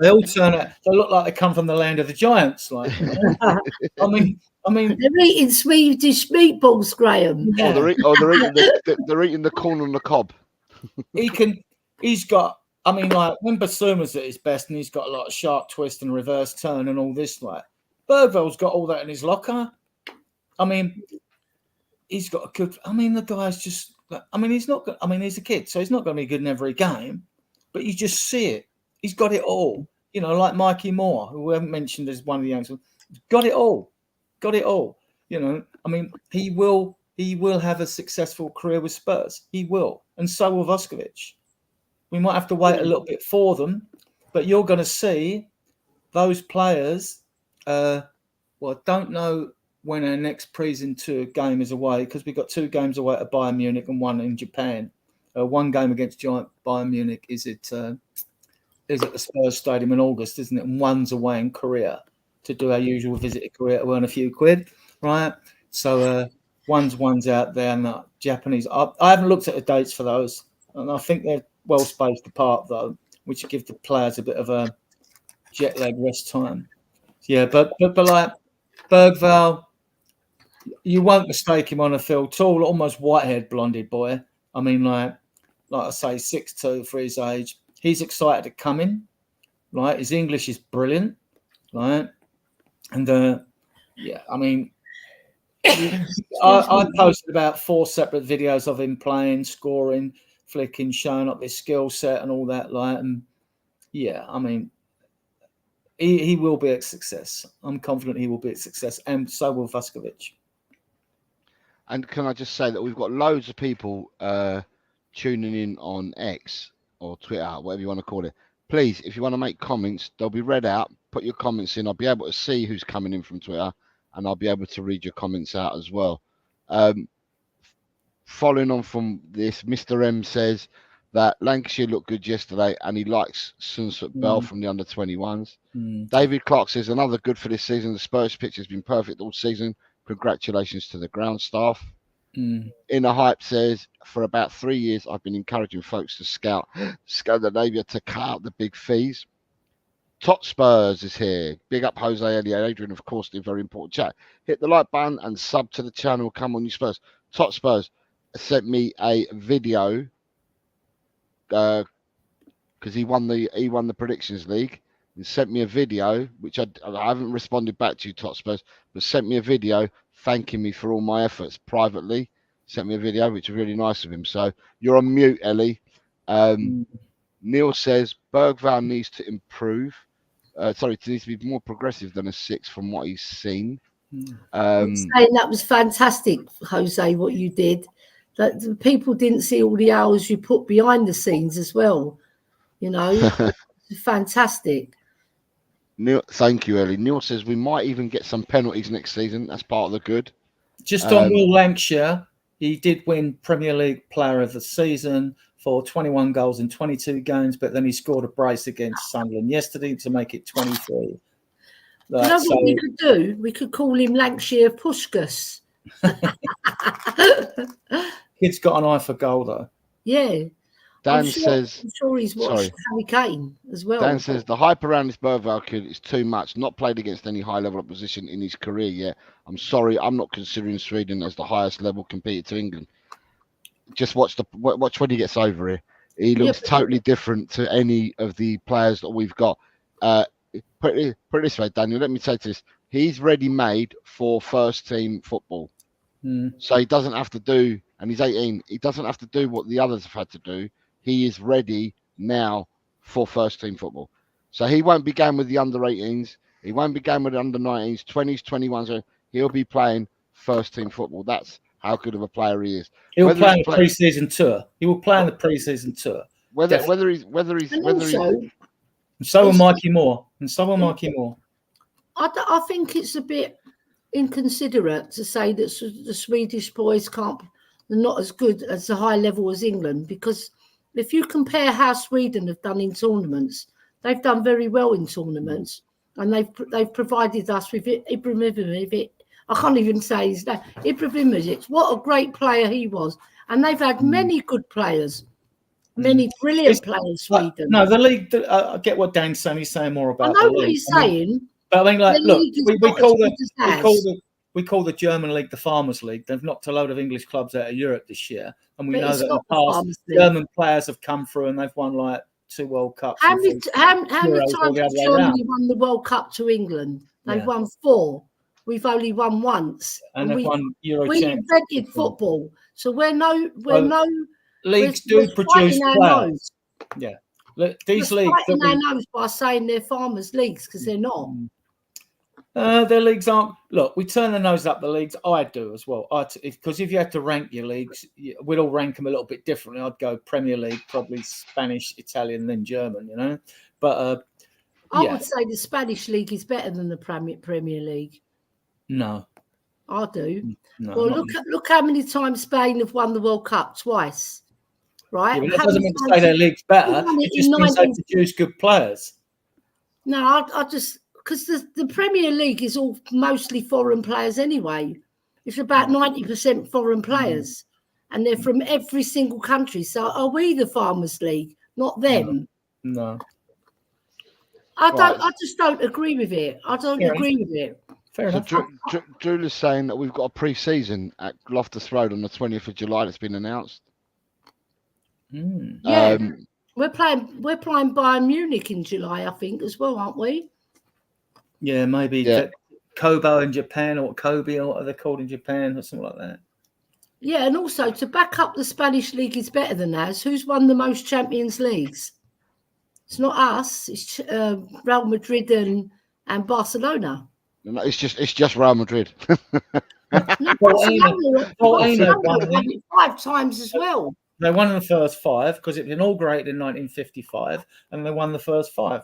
They all turn out. They look like they come from the land of the giants. Like, you know? I mean, they're eating Swedish meatballs, Graham. Yeah. They're eating the corn on the cob. He's got. I mean, like when Basuma's at his best, and he's got a lot of sharp twist and reverse turn and all this. Like Bergvall's got all that in his locker. I mean, he's got a good. I mean, the guy's just. I mean, he's not. I mean, he's a kid, so he's not going to be good in every game. But you just see it. He's got it all. You know, like Mikey Moore, who we haven't mentioned as one of the youngsters. Got it all. You know, I mean, he will have a successful career with Spurs. He will, and so will Vuskovic. We might have to wait a little bit for them, but you're going to see those players. Well, I don't know when our next Prison Tour game is away, because we've got 2 games away at Bayern Munich and 1 in Japan. 1 game against giant Bayern Munich is at the Spurs Stadium in August, isn't it? And 1's away in Korea to do our usual visit to Korea to earn a few quid, right? So one's out there, and the Japanese. I haven't looked at the dates for those, and I think they're well spaced apart though, which give the players a bit of a jet lag rest time. Yeah, but like Bergvall, you won't mistake him on a field. Tall, almost white-haired, blonded boy. I mean, like I say, 6'2" for his age. He's excited to come in, right? His English is brilliant, right? And yeah, I mean, I posted about 4 separate videos of him playing, scoring, flicking, showing up his skill set and all that. Like, and yeah, I mean, he will be a success. I'm confident he will be a success, and so will Vuskovic. And can I just say that we've got loads of people tuning in on X or Twitter, whatever you want to call it. Please, if you want to make comments, they'll be read out. Put your comments in. I'll be able to see who's coming in from Twitter, and I'll be able to read your comments out as well. Following on from this, Mr. M says that Lancashire looked good yesterday, and he likes Sunsut Bell from the under-21s. David Clark says another good for this season. The Spurs pitch has been perfect all season. Congratulations to the ground staff. Inner Hype says, for about 3 years, I've been encouraging folks to scout Scandinavia to cut out the big fees. Tot Spurs is here. Big up Jose, Elliot, Adrian, of course, the very important chat. Hit the like button and sub to the channel. Come on, you Spurs. Tot Spurs sent me a video because he won the predictions league. He sent me a video, which I haven't responded back to you, Tot Spurs, but sent me a video thanking me for all my efforts privately. Sent me a video, which was really nice of him. So you're on mute, Ellie. Neil says Bergvall needs to improve. Needs to be more progressive than a 6 from what he's seen. I'm saying that was fantastic, Jose, what you did. That the people didn't see all the hours you put behind the scenes as well. You know, fantastic. Neil, thank you, Ellie. Neil says we might even get some penalties next season. That's part of the good. Just on Will Lancashire, he did win Premier League Player of the Season for 21 goals in 22 games, but then he scored a brace against Sunderland yesterday to make it 23. You know what we could do? We could call him Lancashire Pushkas. Kid's got an eye for goal, though. Yeah. Dan says... I'm sure he's watched Harry Kane as well. Dan says the hype around this Bergvall kid is too much. Not played against any high-level opposition in his career yet. I'm sorry, I'm not considering Sweden as the highest level compared to England. Just watch when he gets over here. He looks totally different to any of the players that we've got. Put it this way, Daniel, let me say this. He's ready-made for first-team football. So he doesn't have to do, and he's 18, he doesn't have to do what the others have had to do. He is ready now for first-team football. So he won't be going with the under-18s. He won't be going with the under-19s, 20s, 21s. he'll be playing first-team football. That's how good of a player he is. He'll play on the pre-season tour. He will play on the pre-season tour. Whether he's so will Mikey Moore. And so will Mikey Moore. I think it's a bit inconsiderate to say that the Swedish boys they're not as good as the high level as England, because if you compare how Sweden have done in tournaments, they've done very well in tournaments, and they've provided us with Ibrahimovic. I can't even say his name. Ibrahimovic, what a great player he was, and they've had many good players, many brilliant players. Sweden. No, the league. I get what Dan's saying. He's saying more about. I know what he's saying. But I mean, like, look, we call the German league the Farmers' League. They've knocked a load of English clubs out of Europe this year, and we know that in the past German players have come through and they've won like 2 World Cups. How many times have Germany won the World Cup to England? They've won 4. We've only won once, and they've won Euro. We invented football, so leagues do produce players. Yeah, look, these leagues fighting our nose by saying they're farmers' leagues because they're not. Their leagues aren't. Look, we turn the nose up the leagues. I do as well. Because if you had to rank your leagues, we'd all rank them a little bit differently. I'd go Premier League, probably Spanish, Italian, then German. You know, but I would say the Spanish league is better than the Premier League. No, I do. No, well, look how many times Spain have won the World Cup twice, right? Yeah, that doesn't mean to say their league's better. It just means they produce good players. No, I just. Because the Premier League is all mostly foreign players anyway. It's about 90% foreign players, and they're from every single country. So are we the Farmers' League, not them? No. I just don't agree with it. I don't agree with it. Fair enough. Julie's saying that we've got a pre-season at Loftus Road on the 20th of July that's been announced. Yeah, we're playing Bayern Munich in July, I think, as well, aren't we? Yeah, maybe Kobo in Japan, or Kobe, or what they're called in Japan, or something like that. Yeah, and also to back up the Spanish league is better than ours. Who's won the most Champions Leagues? It's not us. It's Real Madrid and Barcelona. No, it's just Real Madrid. Barcelona won it 5 times as well. They won the first 5 because it was inaugurated in 1955, and they won the first 5.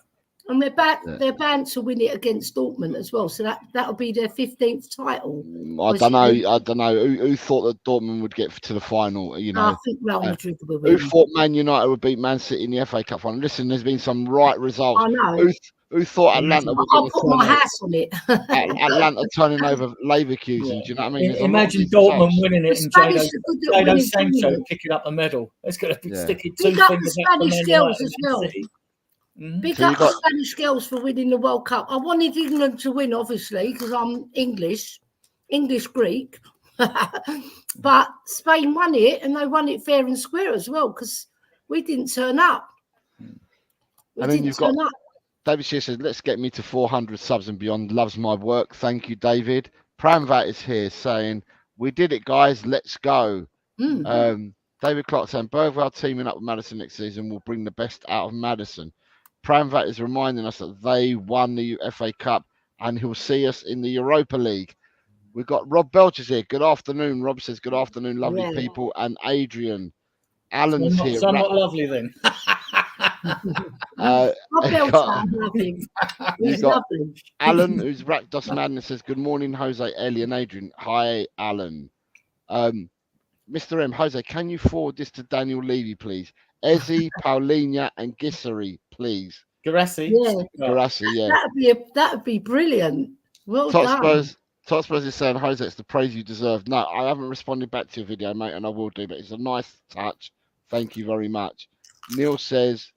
And they're bound to win it against Dortmund as well. So that'll be their 15th title. I don't know. Who thought that Dortmund would get to the final? You know, I think Real Madrid will win. Who thought Man United would beat Man City in the FA Cup final? Listen, there's been some right results. I know. Who thought Atlanta would? I'll put my house on it. Atlanta turning over Leverkusen. Do you know what I mean? Imagine Dortmund winning it and Jadon Sancho picking up the medal. It's going to be sticking 2 fingers up the Spanish girls as well. Big up the Spanish girls for winning the World Cup. I wanted England to win, obviously, because I'm English Greek. But Spain won it, and they won it fair and square as well, because we didn't turn up. And then you've got David Shear says, let's get me to 400 subs and beyond. Loves my work. Thank you, David. Pramvat is here saying, we did it, guys. Let's go. David Clark saying, Bergwall teaming up with Maddison next season will bring the best out of Maddison. Pramvat is reminding us that they won the FA Cup and he'll see us in the Europa League. We've got Rob Belcher's here. Good afternoon. Rob says, good afternoon, lovely people. And Adrian. Alan's here. Somewhat lovely then. He's lovely. Alan, who's Racked Dust Madness, says, good morning, Jose, Ellie and Adrian. Hi, Alan. Mr. M, Jose, can you forward this to Daniel Levy, please? Ezzy, Paulinha, and Gisseri, please. Garassi. Yeah. That'd be brilliant. Well done. Top Spurs is saying, Jose, it's the praise you deserve. No, I haven't responded back to your video, mate, and I will do, but it's a nice touch. Thank you very much. Neil says,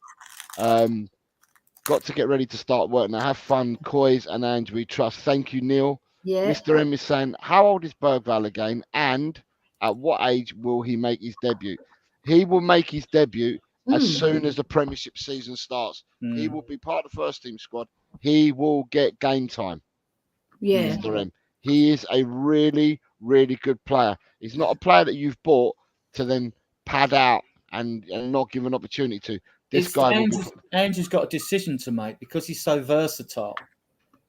got to get ready to start work now. Have fun, Coys and Ange, we trust. Thank you, Neil. Yeah. Mr. M is saying, how old is Bergwall again, and at what age will he make his debut? He will make his debut as soon as the Premiership season starts. He will be part of the first team squad. He will get game time. Yeah. Mr. M. He is a really, really good player. He's not a player that you've bought to then pad out and not give an opportunity to. Andrew's got a decision to make because he's so versatile.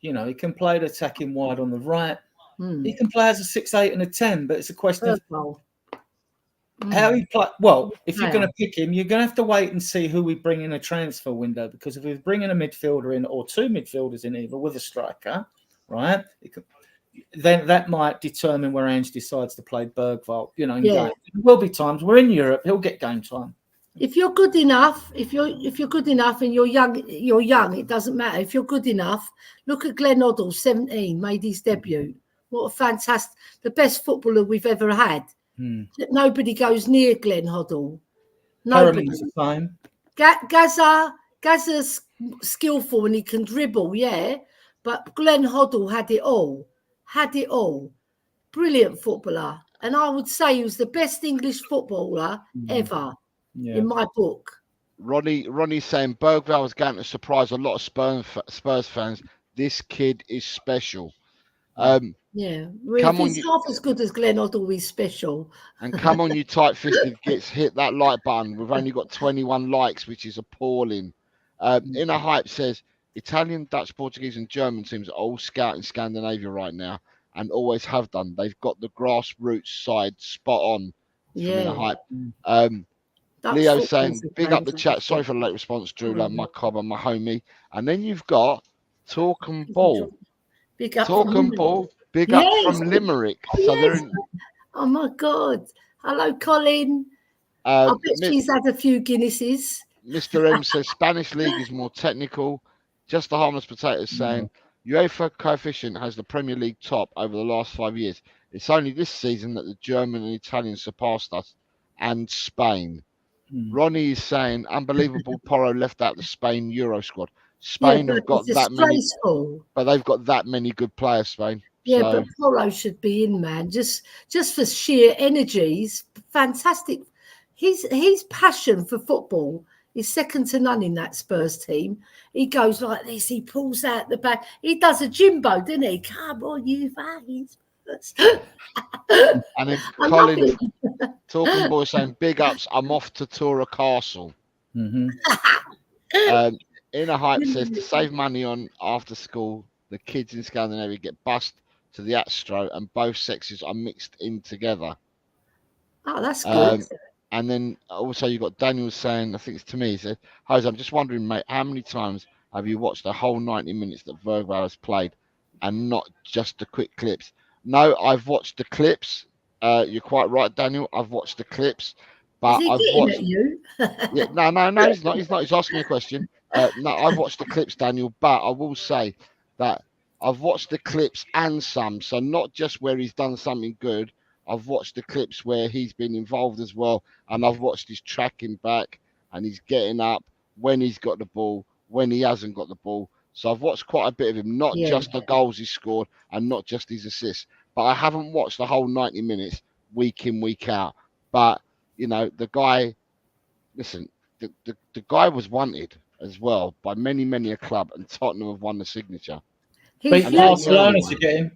You know, he can play the attacking wide on the right. He can play as a 6, 8 and a 10, but it's a question of Bergwall. how he play. Well, if you're going to pick him, you're going to have to wait and see who we bring in a transfer window, because if we bring in a midfielder in or two midfielders in either with a striker, right, then that might determine where Ange decides to play Bergwall. You know, there will be times we're in Europe, he'll get game time. If you're good enough, if you're good enough and you're young, it doesn't matter. If you're good enough, look at Glenn Hoddle, 17, made his debut. What a fantastic, the best footballer we've ever had. Nobody goes near Glenn Hoddle. Nobody. Gaza's skillful and he can dribble, yeah, but Glenn Hoddle had it all. Brilliant footballer. And I would say he was the best English footballer ever. In my book. Ronnie's saying Bergwall is going to surprise a lot of Spurs fans. This kid is special. Really. If he's half as good as Glenn Hoddle, he's special. And come on, you tight-fisted gits, hit that like button. We've only got 21 likes, which is appalling. Inner Hype says Italian, Dutch, Portuguese, and German teams are all scouting Scandinavia right now and always have done. They've got the grassroots side spot on. Inner Hype. Leo saying, big up the chat. Sorry for the late response, Drew, like my cob and my homie. And then you've got Talk and Ball. Big up Talk and Ball, big up from Limerick. So they're in... Oh my God. Hello, Colin. I bet she's had a few Guinnesses. Mr. M says Spanish league is more technical. Just the harmless potatoes saying UEFA coefficient has the Premier League top over the last 5 years. It's only this season that the German and Italian surpassed us and Spain. Ronnie is saying unbelievable Porro left out the Spain Euro squad. Spain have got that many, but they've got that many good players, Spain. Yeah, but Porro should be in, man. Just for sheer energy. He's fantastic. His passion for football is second to none in that Spurs team. He goes like this, he pulls out the back. He does a Jimbo, doesn't he? Come on, you fucking Spurs. And then Colin Talking Boy saying big ups, I'm off to tour a castle. Inner Hype says to save money on after school, the kids in Scandinavia get bused to the Astro and both sexes are mixed in together. Oh, that's good. And then also you got Daniel saying, I think it's to me, he said, Jose, I'm just wondering, mate, how many times have you watched the whole 90 minutes that Bergwall has played and not just the quick clips? No, I've watched the clips. You're quite right, Daniel. I've watched the clips, but Is he I've watched. At you? No, he's not. He's not. He's asking me a question. No, I've watched the clips, Daniel, but I will say that I've watched the clips and some. So not just where he's done something good. I've watched the clips where he's been involved as well, and I've watched his tracking back and he's getting up when he's got the ball, when he hasn't got the ball. So I've watched quite a bit of him, not just the goals he scored and not just his assists. But I haven't watched the whole 90 minutes week in, week out. But, you know, the guy, listen, the guy was wanted as well by many a club, and Tottenham have won the signature. Beat Barcelona to get him.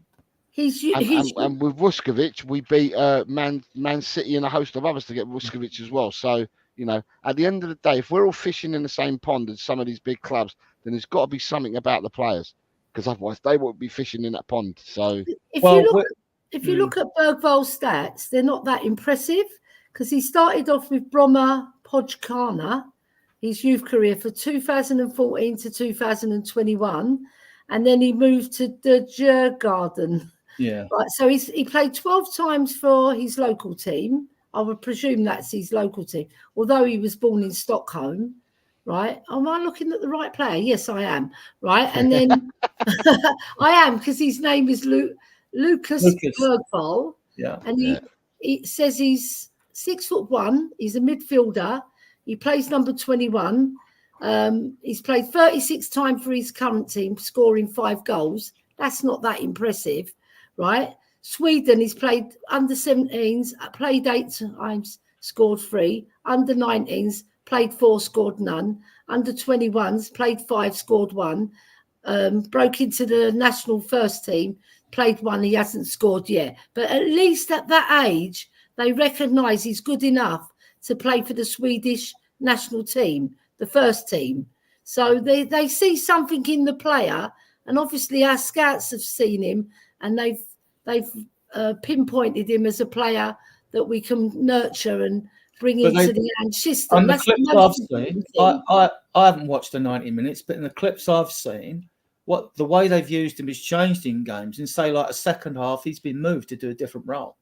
And with Vuskovic, we beat Man City and a host of others to get Vuskovic as well. So, you know, at the end of the day, if we're all fishing in the same pond as some of these big clubs, then there's got to be something about the players, because otherwise they won't be fishing in that pond. So, if you look at Bergwall's stats, they're not that impressive, because he started off with Broma Podgorna, his youth career for 2014 to 2021, and then he moved to the Djurgården. Yeah. Right. So he played 12 times for his local team. I would presume that's his local team, although he was born in Stockholm. Right. Am I looking at the right player? Yes, I am. Right. And then I am, because his name is Lucas Bergwall. Yeah. And he says he's 6'1". He's a midfielder. He plays number 21. He's played 36 times for his current team, scoring 5 goals. That's not that impressive, right? Sweden, he's played under 17s, played 8 times, scored 3. Under 19s, played 4, scored none. Under 21s, played 5, scored 1. Broke into the national first team, played 1. He hasn't scored yet. But at least at that age, they recognise he's good enough to play for the Swedish national team, the first team. So they see something in the player, and obviously our scouts have seen him, and they've they've pinpointed him as a player that we can nurture and bring into the Ange system. And the That's clips the I've most seen, important thing. I haven't watched the 90 minutes, but in the clips I've seen, the way they've used him has changed in games. And say like a second half, he's been moved to do a different role,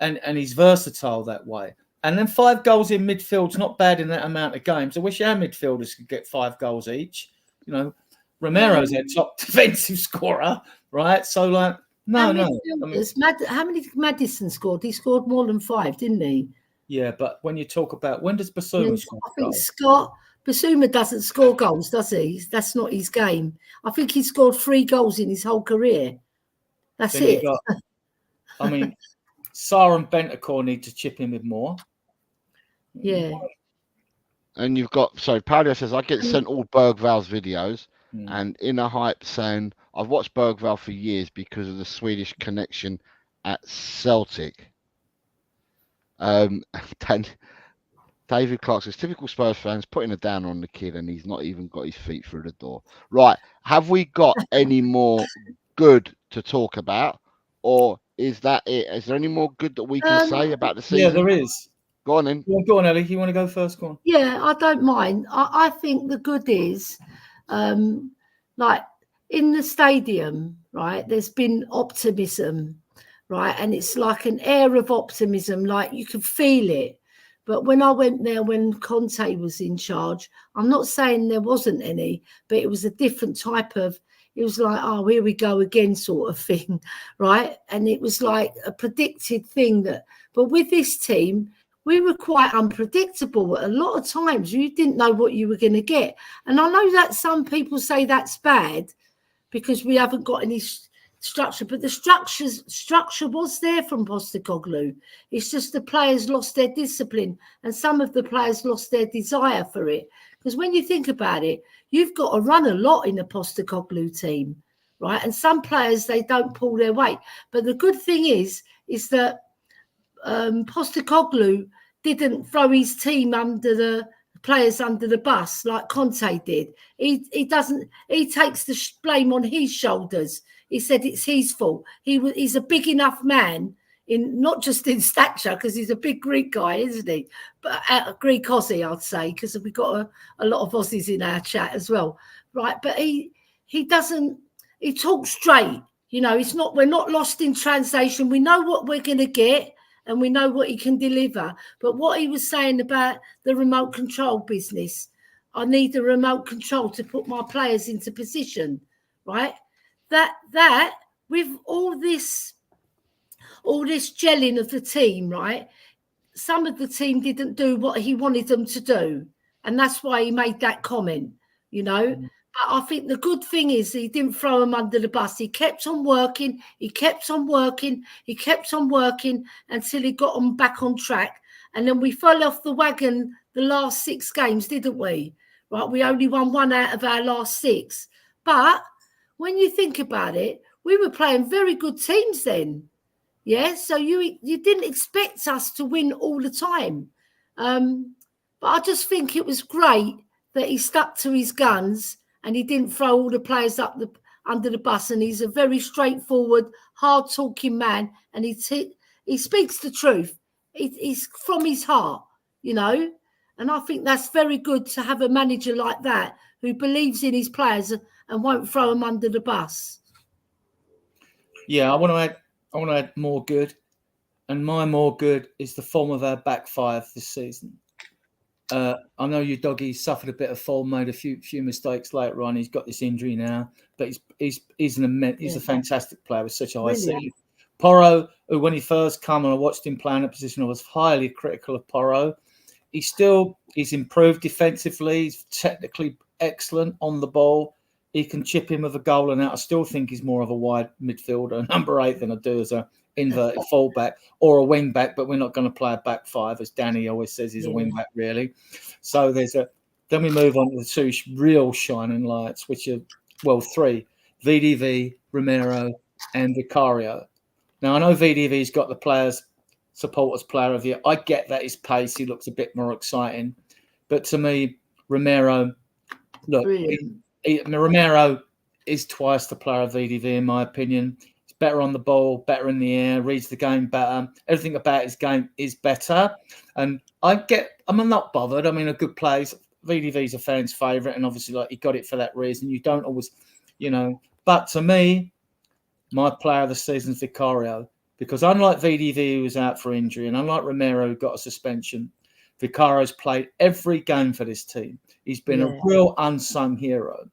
and he's versatile that way. And then 5 goals in midfield's not bad in that amount of games. I wish our midfielders could get 5 goals each. You know, Romero's our top defensive scorer, right? So like, no. How many did Maddison scored? He scored more than 5, didn't he? Yeah, but when you talk about when does Basuma score? I think Basuma doesn't score goals, does he? That's not his game. I think he scored 3 goals in his whole career. That's it. I mean, Sarr and Bentancur need to chip in with more. Yeah. And you've got, so Paulo says, I get sent all Bergval's videos, and Inner Hype saying, I've watched Bergval for years because of the Swedish connection at Celtic. David Clark says, typical Spurs fans putting a downer on the kid, and he's not even got his feet through the door. Right. Have we got any more good to talk about? Or is that it? Is there any more good that we can say about the season? Yeah, there is. Go on then. Go on, Ellie. You want to go first? Go on. Yeah, I don't mind. I think the good is, like in the stadium, right, there's been optimism, right? And it's like an air of optimism, like you can feel it. But when I went there when Conte was in charge, I'm not saying there wasn't any, but it was a different type of, it was like, oh, here we go again sort of thing, right? And it was like a predicted thing but with this team, we were quite unpredictable. A lot of times you didn't know what you were going to get. And I know that some people say that's bad because we haven't got any structure, but the structure was there from Postecoglou. It's just the players lost their discipline and some of the players lost their desire for it. Because when you think about it, you've got to run a lot in a Postecoglou team, right? And some players, they don't pull their weight. But the good thing is that Postecoglou didn't throw his team players under the bus like Conte did. He takes the blame on his shoulders. He said it's his fault. He's a big enough man, not just in stature, because he's a big Greek guy, isn't he? But Greek Aussie, I'd say, because we've got a lot of Aussies in our chat as well, right? But he talks straight. You know, we're not lost in translation. We know what we're going to get. And we know what he can deliver. But what he was saying about the remote control business, I need the remote control to put my players into position, right? That with all this gelling of the team, right? Some of the team didn't do what he wanted them to do. And that's why he made that comment, you know. But I think the good thing is he didn't throw him under the bus. He kept on working. He kept on working until he got them back on track. And then we fell off the wagon the last 6 games, didn't we? Right? We only won 1 out of our last 6. But when you think about it, we were playing very good teams then. Yeah, so you didn't expect us to win all the time. But I just think it was great that he stuck to his guns and he didn't throw all the players under the bus. And he's a very straightforward, hard-talking man. And he speaks the truth. He's from his heart, you know. And I think that's very good to have a manager like that who believes in his players and won't throw them under the bus. Yeah, I want to add more good. And my more good is the form of our back 5 this season. I know you, Doggy, suffered a bit of form, made a few mistakes later on. He's got this injury now, but he's a fantastic player with such a high ceiling. Porro, who when he first came and I watched him play in a position, I was highly critical of Porro. He's improved defensively. He's technically excellent on the ball. He can chip in with a goal and out. I still think he's more of a wide midfielder, number 8, than I do as a inverted fullback or a wing back, but we're not going to play a back 5, as Danny always says he's a wing back, really. So then we move on to the 2 real shining lights, which are, 3, VDV, Romero, and Vicario. Now, I know VDV's got the supporters player of the year. I get that his pace, he looks a bit more exciting. But to me, Romero, look, Romero is twice the player of VDV, in my opinion. He's better on the ball, better in the air, reads the game better. Everything about his game is better. And I'm not bothered. I mean, a good plays. VDV's a fan's favourite, and obviously, like, he got it for that reason. You don't always, But to me, my player of the season is Vicario, because unlike VDV, who was out for injury, and unlike Romero, who got a suspension, Vicario's played every game for this team. He's been a real unsung hero.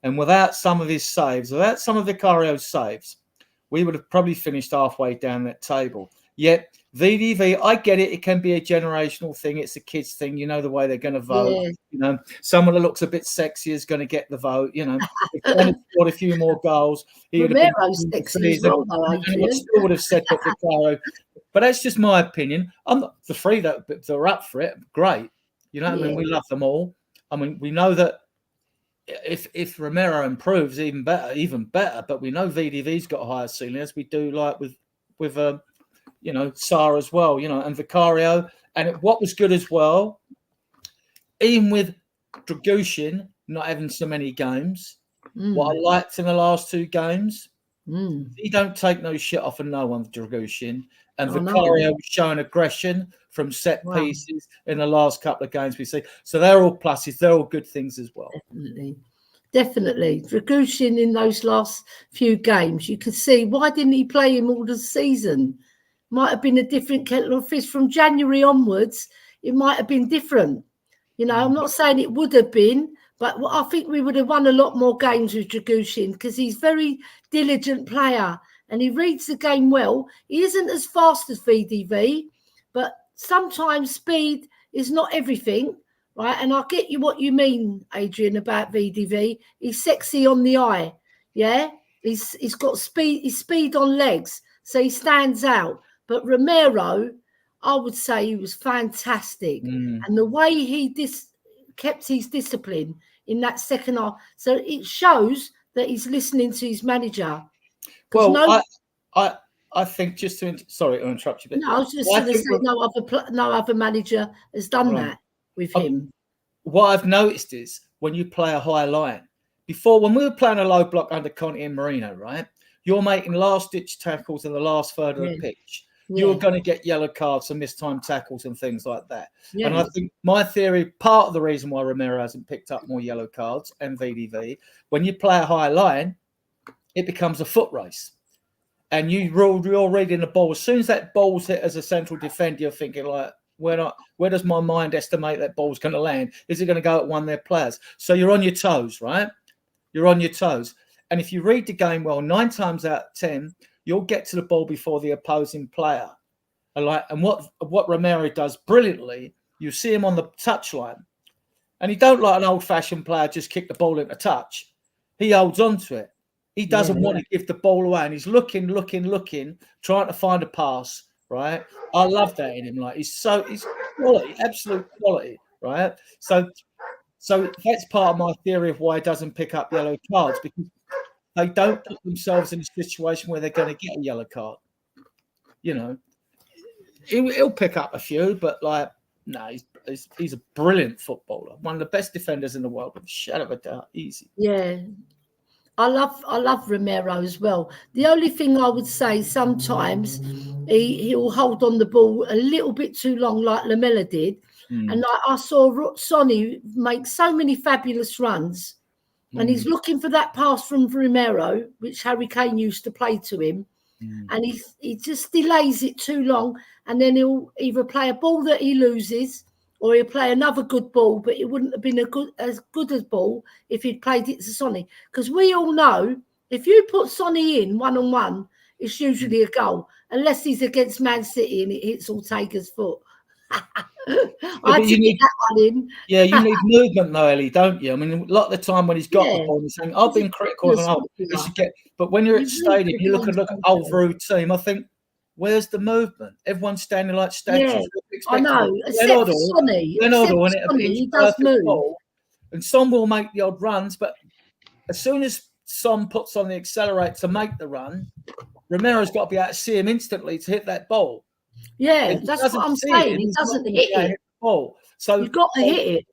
And without some of his saves, without some of Vicario's saves, we would have probably finished halfway down that table. Yet VDV, I get it. It can be a generational thing. It's a kids thing. You know the way they're going to vote. Yeah. Someone that looks a bit sexy is going to get the vote. If he had scored a few more goals, he would have been sexy as well, though, I still would have said that Vicario. But that's just my opinion. I'm not the three that are up for it. Great. I mean, we love them all. I mean, we know that if Romero improves, even better. But we know VDV's got a higher ceiling, as we do like with Sarr as well, and Vicario. And what was good as well, even with Dragushin not having so many games, what I liked in the last 2 games, he don't take no shit off of no one, Dragushin. And Vicario was showing aggression from set pieces in the last couple of games we see. So they're all pluses. They're all good things as well. Definitely. Dragushin in those last few games, you could see, why didn't he play him all the season? Might have been a different kettle of fish. From January onwards, it might have been different. I'm not saying it would have been, but I think we would have won a lot more games with Dragushin, because he's a very diligent player and he reads the game well. He isn't as fast as VDV, but sometimes speed is not everything, right? And I get you what you mean, Adrian, about VDV. He's sexy on the eye, yeah? He's got speed. He's speed on legs, so he stands out. But Romero, I would say he was fantastic. And the way he kept his discipline in that second half, so it shows that he's listening to his manager. Well, I think, just to sorry to interrupt you, but no, I was just going to say no other manager has done that with him. What I've noticed is when you play a high line, before, when we were playing a low block under Conte and Marino, right? You're making last-ditch tackles in the last third of the pitch. You're going to get yellow cards and mistimed tackles and things like that. And I think my theory, part of the reason why Romero hasn't picked up more yellow cards and VDV, when you play a high line, it becomes a foot race. And you're reading the ball. As soon as that ball's hit as a central defender, you're thinking, like, where does my mind estimate that ball's going to land? Is it going to go at one of their players? So you're on your toes, right? You're on your toes. And if you read the game well, 9 times out of 10, you'll get to the ball before the opposing player. And what Romero does brilliantly, you see him on the touchline, and he don't, like an old-fashioned player, just kick the ball into touch. He holds on to it. He doesn't want to give the ball away, and he's looking, trying to find a pass, right? I love that in him. Like, he's quality, absolute quality, right? So that's part of my theory of why he doesn't pick up yellow cards, because they don't put themselves in a situation where they're going to get a yellow card. He'll pick up a few, but no, he's a brilliant footballer, one of the best defenders in the world, with a shadow of a doubt. Easy. Yeah. I love Romero as well. The only thing I would say, sometimes he'll hold on the ball a little bit too long, like Lamela did. And I saw Sonny make so many fabulous runs, and he's looking for that pass from Romero, which Harry Kane used to play to him, and he just delays it too long, and then he'll either play a ball that he loses, or he'll play another good ball, but it wouldn't have been as good as ball if he'd played it to Sonny. Because we all know, if you put Sonny in one-on-one, it's usually a goal, unless he's against Man City and it hits Ortega's foot. I had to get that one in. Yeah, you need movement though, Ellie, don't you? I mean, a lot of the time when he's got the ball, he's saying, I've been critical of him. But when you're at the stadium, you look at old Rude team, I think, where's the movement? Everyone's standing like statues. Yeah, I know. Except Sonny. He does move. Ball, and Son will make the odd runs, but as soon as Son puts on the accelerator to make the run, Romero's got to be able to see him instantly to hit that ball. Yeah, that's what I'm saying. He doesn't hit it. The ball. So you've got to hit it.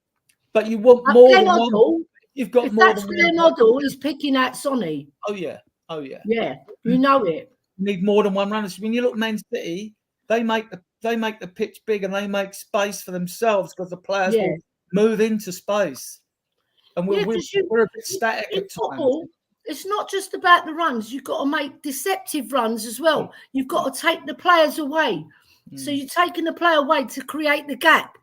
But you want more than one. You've got more than one. If that's Glenn Hoddle, he's picking out Sonny. Oh, yeah. Oh yeah. Yeah, you know it. You need more than one runner. When you look at Man City, they make the pitch big and they make space for themselves because the players will move into space. And we're a bit static in at times. football, it's not just about the runs. You've got to make deceptive runs as well. You've got to take the players away. So you're taking the player away to create the gap.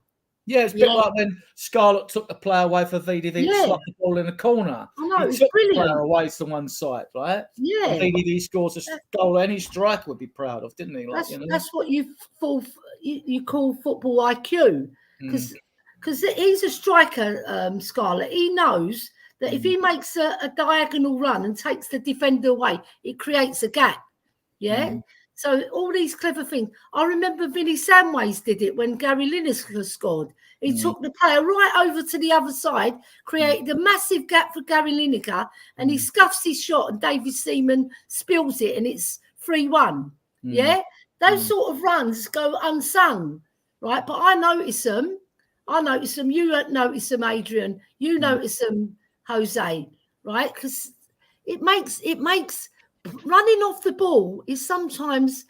Yeah, it's a bit like when Scarlett took the player away for VDD, slapped the ball in the corner. I know, he took the player away to one side, right? Yeah. And VDD scores a goal any striker would be proud of, didn't he? Like, that's what you call football IQ. Because he's a striker, Scarlett. He knows that if he makes a diagonal run and takes the defender away, it creates a gap. Yeah. So all these clever things. I remember Vinnie Samways did it when Gary Lineker scored. He took the player right over to the other side, created a massive gap for Gary Lineker, and he scuffs his shot, and David Seaman spills it, and it's 3-1. Yeah, those sort of runs go unsung, right? But I notice them. You notice them, Adrian. You notice them, Jose, right? Because it makes running off the ball is sometimes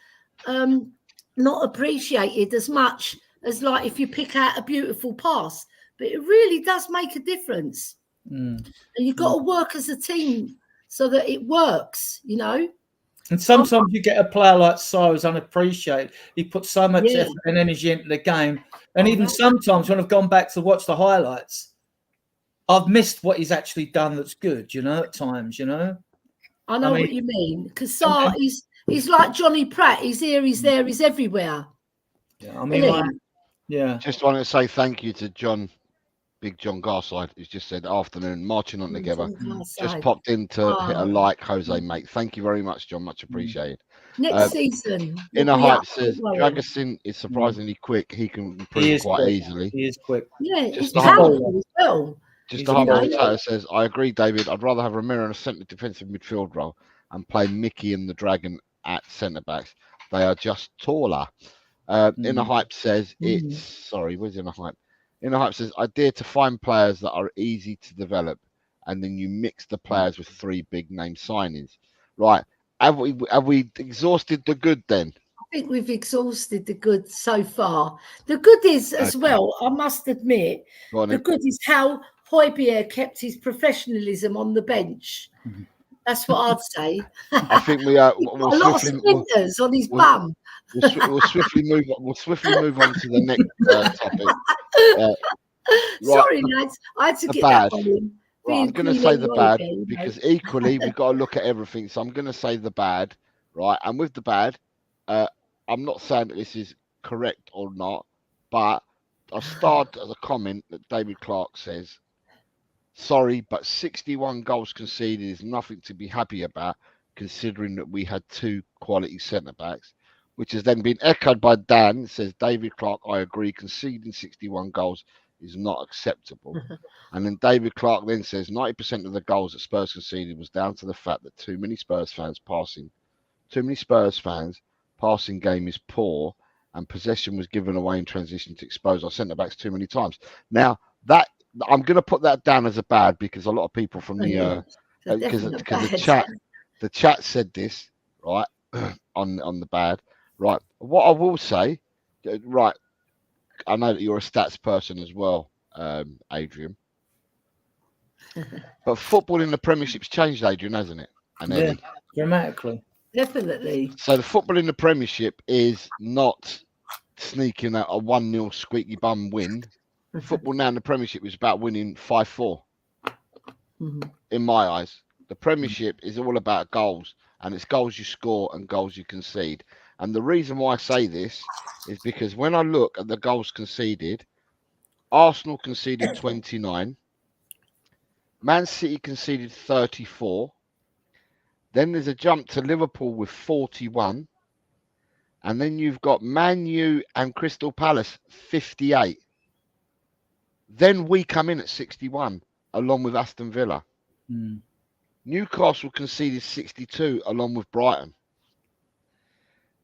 not appreciated as much as like if you pick out a beautiful pass, but it really does make a difference. And you've got to work as a team so that it works, you know. And sometimes you get a player like Cyrus unappreciated. He puts so much effort and energy into the game. And even sometimes when I've gone back to watch the highlights, I've missed what he's actually done that's good, you know, at times, you know. I know what you mean. Because he's like Johnny Pratt. He's here, he's there, he's everywhere. Yeah, I mean, Just wanted to say thank you to Big John Garside, who's just said afternoon, marching on together. Just popped in to hit a like, Jose, mate. Thank you very much, John. Much appreciated. Next season. Inner Hype says Dragosin is surprisingly quick. He can improve quite easily. He is quick. Yeah, he's powerful as well. Just a humble potato says, I agree, David. I'd rather have Ramiro in a centre defensive midfield role and play Mickey and the Dragon at centre backs. They are just taller. Inner Hype says where's Inner Hype? Inner Hype says, I dare to find players that are easy to develop, and then you mix the players with 3 big name signings. Right. Have we exhausted the good then? I think we've exhausted the good so far. The good is as well, I must admit, the good is how Højbjerg kept his professionalism on the bench. That's what I'd say. I think we are. A lot of splinters on his bum. We'll swiftly move on. We'll swiftly move on to the next topic. Right. Sorry, lads. I had to get that one in. Right, I'm going to say the bad because equally we've got to look at everything. So I'm going to say the bad, right? And with the bad, I'm not saying that this is correct or not, but I'll start as a comment that David Clark says. Sorry, but 61 goals conceded is nothing to be happy about, considering that we had 2 quality centre-backs, which has then been echoed by Dan. It says, David Clark, I agree, conceding 61 goals is not acceptable. And then David Clark then says, 90% of the goals that Spurs conceded was down to the fact that too many Spurs fans passing game is poor, and possession was given away in transition to expose our centre-backs too many times. Now, that I'm going to put that down as a bad because a lot of people from the the chat said this, right, on the bad, right. What I will say, right, I know that you're a stats person as well, Adrian, but football in the Premiership's changed, Adrian, hasn't it? And dramatically. Definitely. So the football in the Premiership is not sneaking out a 1-0 squeaky bum win. Football now in the Premiership is about winning 5-4. In my eyes, the Premiership is all about goals, and it's goals you score and goals you concede. And the reason why I say this is because when I look at the goals conceded, Arsenal conceded 29, Man City conceded 34. Then there's a jump to Liverpool with 41, and then you've got Man U and Crystal Palace 58. Then we come in at 61, along with Aston Villa. Newcastle conceded 62, along with Brighton.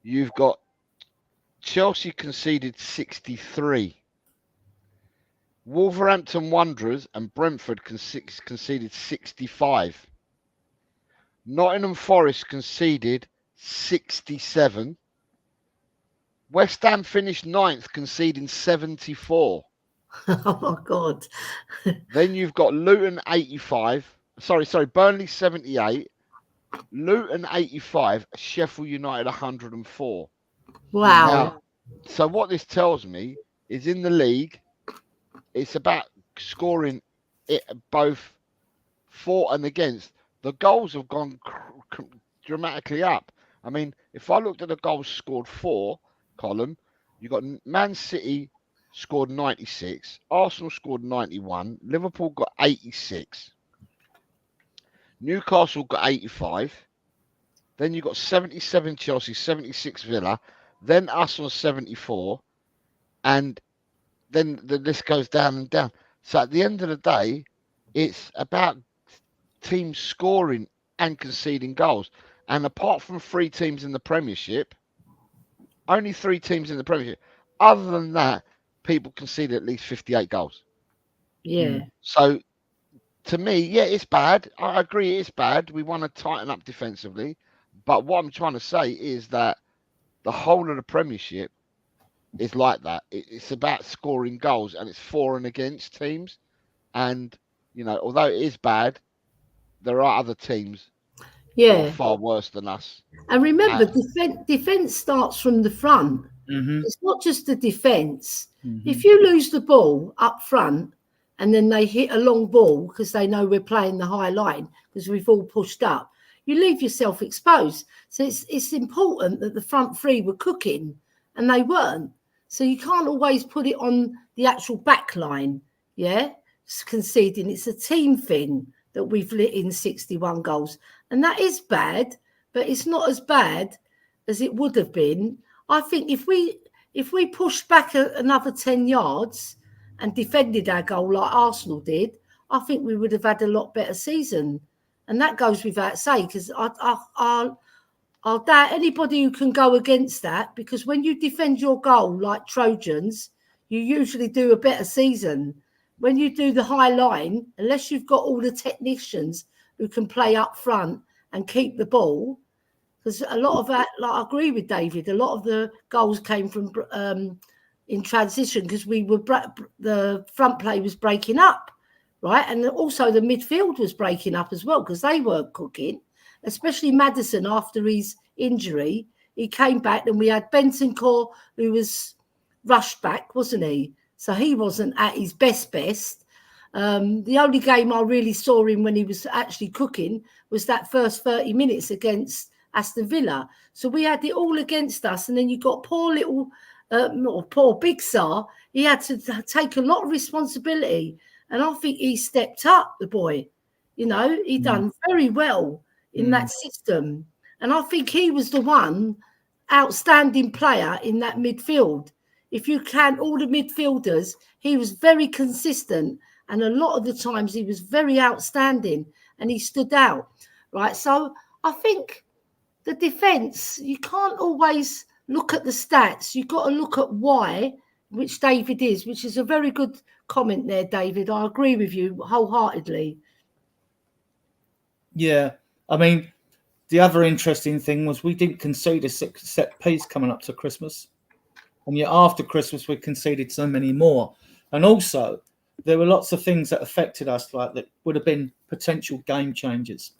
You've got Chelsea conceded 63. Wolverhampton Wanderers and Brentford conceded 65. Nottingham Forest conceded 67. West Ham finished 9th, conceding 74. Oh my God. Then you've got Luton 85. Sorry, Burnley 78. Luton 85. Sheffield United 104. Wow. Now, so what this tells me is in the league, it's about scoring it both for and against. The goals have gone dramatically up. I mean, if I looked at the goals scored for column, you got Man City scored 96, Arsenal scored 91, Liverpool got 86, Newcastle got 85, then you got 77 Chelsea, 76 Villa, then us on 74, and then the list goes down and down. So at the end of the day, it's about teams scoring and conceding goals. And apart from 3 teams in the Premiership, only 3 teams in the Premiership. Other than that, people conceded at least 58 goals. Yeah. So to me, yeah, it's bad. I agree it's bad. We want to tighten up defensively. But what I'm trying to say is that the whole of the Premiership is like that. It's about scoring goals, and it's for and against teams. And, you know, although it is bad, there are other teams who are far worse than us. And remember, defence starts from the front. Mm-hmm. It's not just the defence. Mm-hmm. If you lose the ball up front and then they hit a long ball because they know we're playing the high line because we've all pushed up, you leave yourself exposed. So it's important that the front 3 were cooking, and they weren't. So you can't always put it on the actual back line, it's conceding. It's a team thing that we've lit in 61 goals. And that is bad, but it's not as bad as it would have been. I think if we pushed back another 10 yards and defended our goal like Arsenal did, I think we would have had a lot better season. And that goes without saying, because I'll doubt anybody who can go against that, because when you defend your goal like Trojans, you usually do a better season. When you do the high line, unless you've got all the technicians who can play up front and keep the ball, because a lot of that, like I agree with David, a lot of the goals came from in transition because the front play was breaking up, right? And also the midfield was breaking up as well because they weren't cooking, especially Maddison after his injury. He came back and we had Bentancur, who was rushed back, wasn't he? So he wasn't at his best. The only game I really saw him when he was actually cooking was that first 30 minutes against Aston Villa. So we had it all against us. And then you got poor Big Sar. He had to take a lot of responsibility. And I think he stepped up, the boy. You know, he done very well in that system. And I think he was the one outstanding player in that midfield. If you count all the midfielders, he was very consistent. And a lot of the times he was very outstanding and he stood out, right? So I think the defence, you can't always look at the stats. You've got to look at why, which David is, which is a very good comment there, David. I agree with you wholeheartedly. Yeah. I mean, the other interesting thing was we didn't concede a set piece coming up to Christmas. And yet after Christmas, we conceded so many more. And also, there were lots of things that affected us, like that would have been potential game changers.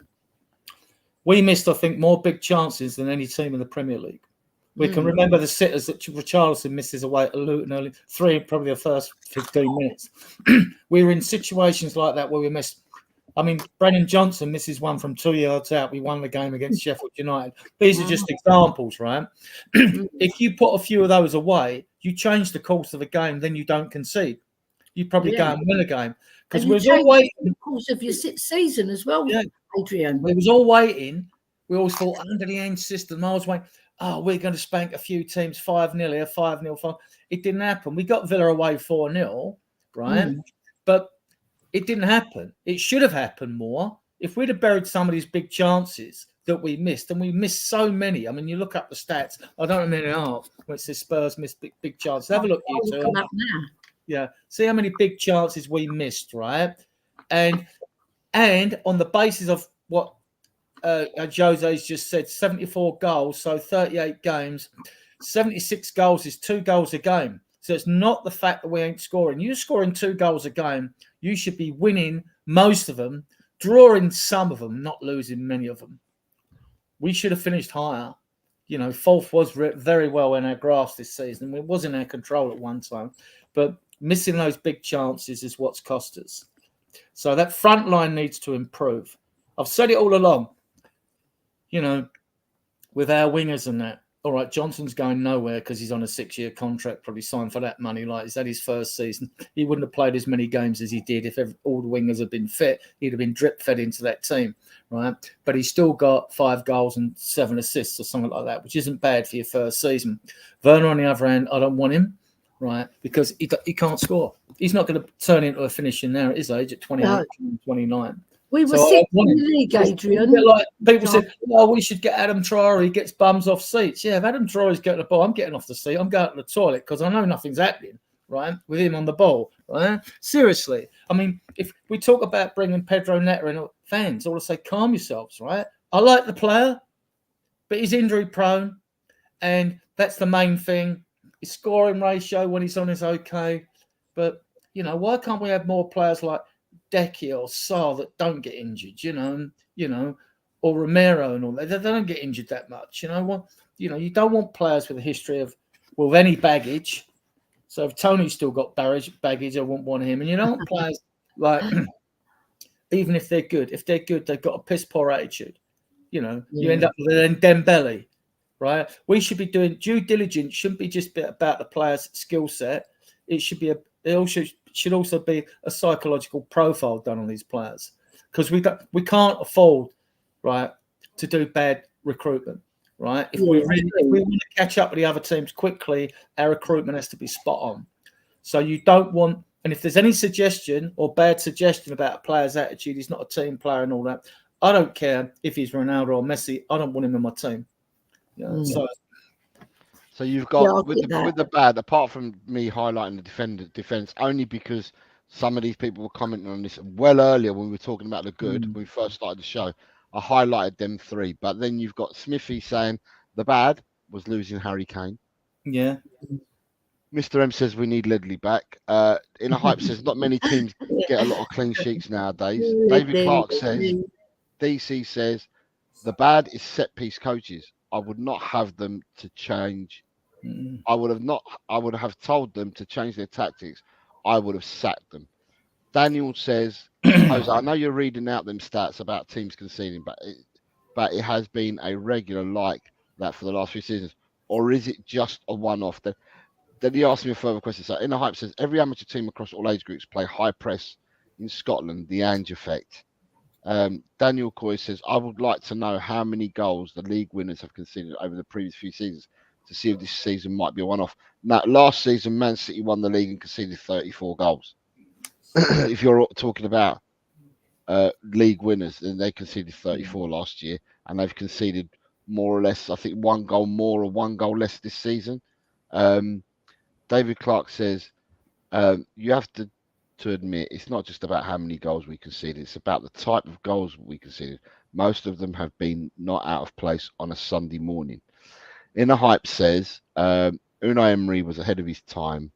We missed, I think, more big chances than any team in the Premier League. We can remember the sitters that Richarlison misses away at Luton early, 3 probably the first 15 minutes. We were in situations like that where we missed. I mean, Brennan Johnson misses one from 2 yards out. We won the game against Sheffield United. These are just examples, right? If you put a few of those away, you change the course of the game, then you don't concede. You probably go and win a game. Because we was all waiting. The course of your season as well, Adrian. We was all waiting. We always thought under the end system, I was waiting, we're going to spank a few teams 5-0 here, 5-0, 5. It didn't happen. We got Villa away 4-0, right? But it didn't happen. It should have happened more. If we'd have buried some of these big chances that we missed, and we missed so many. I mean, you look up the stats. I don't know how many are when it says Spurs missed big chances. Have a look, you two. Yeah, see how many big chances we missed, right? And on the basis of what Jose's just said 74 goals, so 38 games. 76 goals is 2 goals a game. So it's not the fact that we ain't scoring. You're scoring 2 goals a game. You should be winning most of them, drawing some of them, not losing many of them. We should have finished higher. You know, fourth was very well in our grasp this season. It was in our control at one time. But missing those big chances is what's cost us. So that front line needs to improve. I've said it all along. You know, with our wingers and that. All right, Johnson's going nowhere because he's on a 6-year contract, probably signed for that money. Like, he's had his first season. He wouldn't have played as many games as he did if all the wingers had been fit. He'd have been drip-fed into that team, right? But he's still got 5 goals and 7 assists or something like that, which isn't bad for your first season. Werner, on the other hand, I don't want him, right, because he can't score. He's not going to turn into a finisher now at his age, at 28, 29. We were 6th in the league, Adrian. Like people said, "Oh, we should get Adam Traore. He gets bums off seats." Yeah, if Adam Traore's getting the ball, I'm getting off the seat. I'm going to the toilet because I know nothing's happening, right, with him on the ball, right? Seriously. I mean, if we talk about bringing Pedro Neto in, fans all to say, calm yourselves, right? I like the player, but he's injury prone, and that's the main thing. His scoring ratio when he's on is okay, but, you know, why can't we have more players like Decky or Sarr that don't get injured, you know, or Romero and all that. They don't get injured that much, you know. Well, you know, you don't want players with a history of any baggage. So if Tony's still got baggage, I wouldn't want him. And you don't want players like, even if they're good, they've got a piss poor attitude. You know, you end up with an Dembele, right? We should be doing due diligence. Shouldn't be just about the player's skill set. It should be should also be a psychological profile done on these players, because we can't afford, right, to do bad recruitment, right? If we want to catch up with the other teams quickly, our recruitment has to be spot on. So you don't want, and if there's any suggestion or bad suggestion about a player's attitude, he's not a team player and all that, I don't care if he's Ronaldo or Messi. I don't want him in my team. You know, So you've got with the bad, apart from me highlighting the defense, only because some of these people were commenting on this well earlier when we were talking about the good when we first started the show. I highlighted them 3, but then you've got Smithy saying the bad was losing Harry Kane. Yeah. Mr. M says we need Ledley back. In a Hype says not many teams get a lot of clean sheets nowadays. David Clark says, DC says the bad is set piece coaches. I would not have them to change. I would have told them to change their tactics. I would have sacked them. Daniel says, Jose, I know you're reading out them stats about teams conceding, but it has been a regular like that for the last few seasons. Or is it just a one-off? Then he asked me a further question. So In the Hype says, every amateur team across all age groups play high press in Scotland, the Ange effect. Daniel Coy says, I would like to know how many goals the league winners have conceded over the previous few seasons to see if this season might be a one-off. Now, last season, Man City won the league and conceded 34 goals. If you're talking about league winners, then they conceded 34 last year, and they've conceded more or less, I think, 1 goal more or 1 goal less this season. David Clark says, you have to admit, it's not just about how many goals we conceded, it's about the type of goals we conceded. Most of them have been not out of place on a Sunday morning. In a Hype says, Unai Emery was ahead of his time.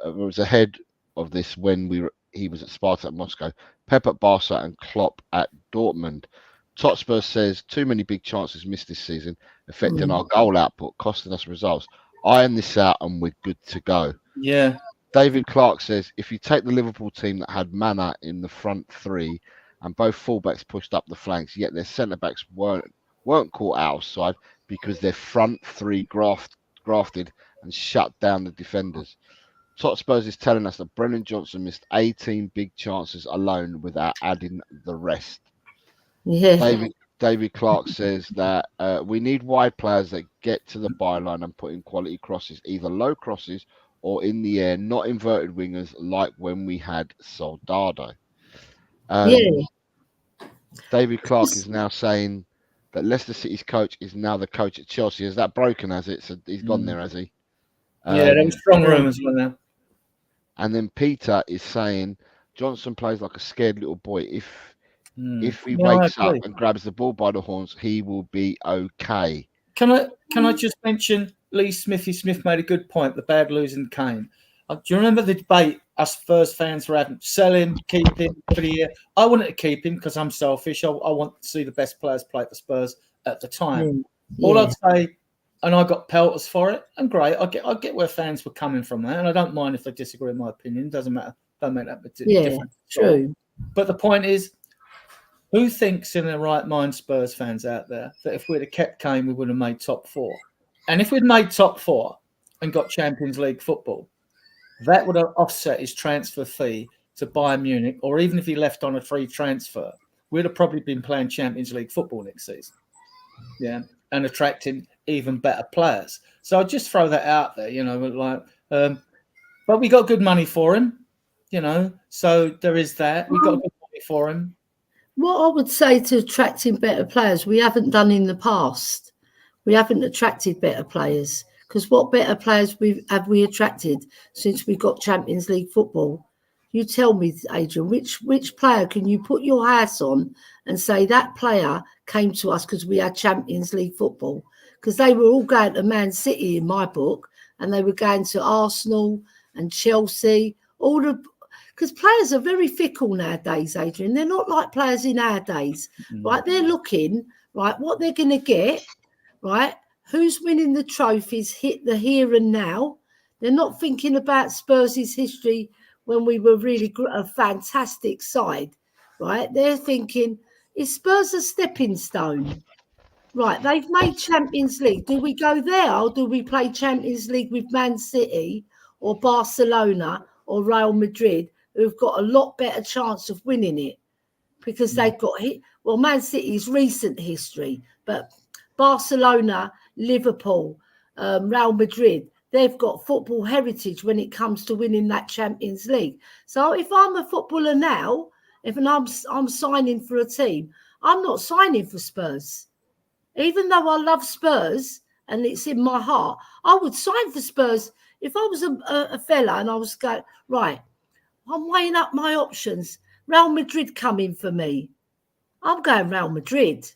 Was ahead of this when he was at Sparta at Moscow, Pep at Barca and Klopp at Dortmund. Totspur says, too many big chances missed this season, affecting our goal output, costing us results. Iron this out and we're good to go. Yeah. David Clark says, if you take the Liverpool team that had Mana in the front 3 and both fullbacks pushed up the flanks, yet their centre-backs weren't caught outside because their front 3 grafted and shut down the defenders. Top Spurs is telling us that Brennan Johnson missed 18 big chances alone without adding the rest. Yeah. David Clark says that we need wide players that get to the byline and put in quality crosses, either low crosses or in the air, not inverted wingers like when we had Soldado. David Clark is now saying that Leicester City's coach is now the coach at Chelsea. Is that broken, has it? So he's gone there, has he? Yeah, there was strong rumours on that. And then Peter is saying Johnson plays like a scared little boy. If If he Yeah, I wakes up agree. and grabs the ball by the horns, he will be okay. Can I just mention Lee Smithy Smith made a good point, the bad losing Kane. Do you remember the debate us Spurs fans were having? Sell him, keep him for the year. I wanted to keep him because I'm selfish. I want to see the best players play for Spurs at the time. All I'd say, and I got pelters for it, and great. I get where fans were coming from that, and I don't mind if they disagree with my opinion. Doesn't matter. Don't make that difference. True. But the point is, who thinks in their right mind, Spurs fans out there, that if we'd have kept Kane, we would have made top 4? And if we'd made top 4 and got Champions League football, that would have offset his transfer fee to Bayern Munich, or even if he left on a free transfer, we'd have probably been playing Champions League football next season. Yeah, and attracting even better players. So I'll just throw that out there, but we got good money for him, so there is that. We got good money for him. What I would say to attracting better players, we haven't done in the past. We haven't attracted better players, because what better players have we attracted since we got Champions League football? You tell me, Adrian, which player can you put your house on and say that player came to us because we had Champions League football? Because they were all going to Man City in my book, and they were going to Arsenal and Chelsea, because players are very fickle nowadays, Adrian. They're not like players in our days, right? They're looking, right, what they're going to get, right? Who's winning the trophies, hit the here and now. They're not thinking about Spurs' history when we were really a fantastic side, right? They're thinking, is Spurs a stepping stone? Right, they've made Champions League. Do we go there, or do we play Champions League with Man City or Barcelona or Real Madrid, who've got a lot better chance of winning it? Because they've got hit. Well, Man City's recent history, but Barcelona, Liverpool, Real Madrid, they've got football heritage when it comes to winning that Champions League. So if I'm a footballer now, I'm signing for a team, I'm not signing for Spurs. Even though I love Spurs and it's in my heart, I would sign for Spurs if I was a fella and I was going, right, I'm weighing up my options. Real Madrid coming for me. I'm going Real Madrid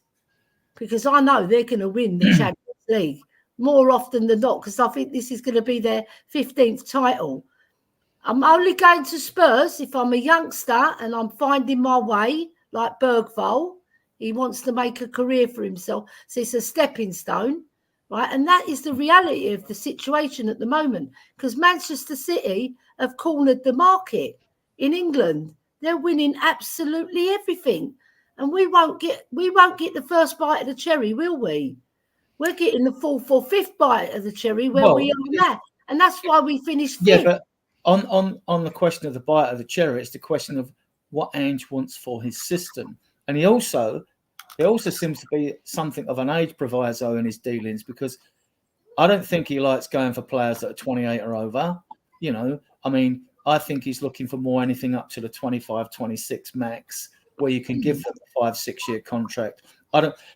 because I know they're going to win the Champions League more often than not, because I think this is going to be their 15th title. I'm only going to Spurs if I'm a youngster and I'm finding my way, like Bergvall. He wants to make a career for himself. So it's a stepping stone, right? And that is the reality of the situation at the moment, because Manchester City have cornered the market in England. They're winning absolutely everything. And we won't get the first bite of the cherry, will we? We're getting the fourth or fifth bite of the cherry where we are now. And that's why we finished fifth. Yeah, but on the question of the bite of the cherry, it's the question of what Ange wants for his system. And he also seems to be something of an age proviso in his dealings, because I don't think he likes going for players that are 28 or over. I think he's looking for more anything up to the 25, 26 max, where you can give them a 5-6 year contract.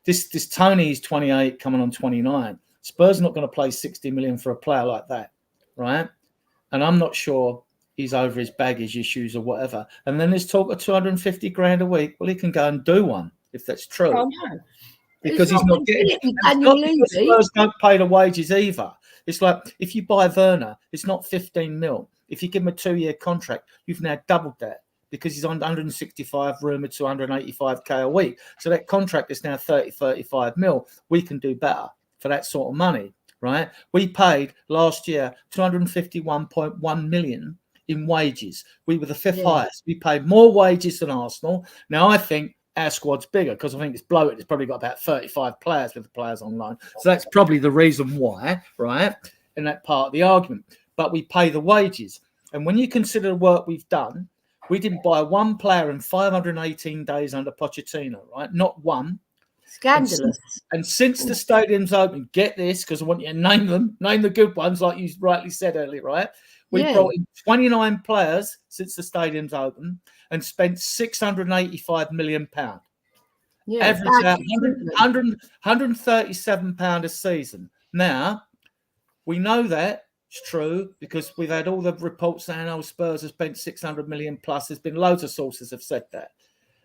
This Tony's 28 coming on 29. Spurs not going to play 60 million for a player like that, right? And I'm not sure he's over his baggage issues or whatever. And then there's talk of 250 grand a week. Well, he can go and do one if that's true. Oh, no. Because he's not getting. Spurs don't pay the wages either. It's like if you buy Werner, it's not 15 mil. If you give him a 2-year contract, you've now doubled that, because he's on 165, rumoured to 185k a week. So that contract is now 35 mil. We can do better for that sort of money, right? We paid last year 251.1 million in wages. We were the fifth highest. We paid more wages than Arsenal. Now, I think our squad's bigger because I think it's bloated. It's probably got about 35 players with the players on loan. So that's probably the reason why, right? In that part of the argument. But we pay the wages. And when you consider the work we've done, we didn't buy one player in 518 days under Pochettino, right? Not one. Scandalous. And since the stadium's open, get this, because I want you to name the good ones, like you rightly said earlier, right? We brought in 29 players since the stadium's open and spent £685 million. Yeah, average out £137 a season. Now, we know that it's true because we've had all the reports saying, Spurs have spent 600 million plus. There's been loads of sources have said that.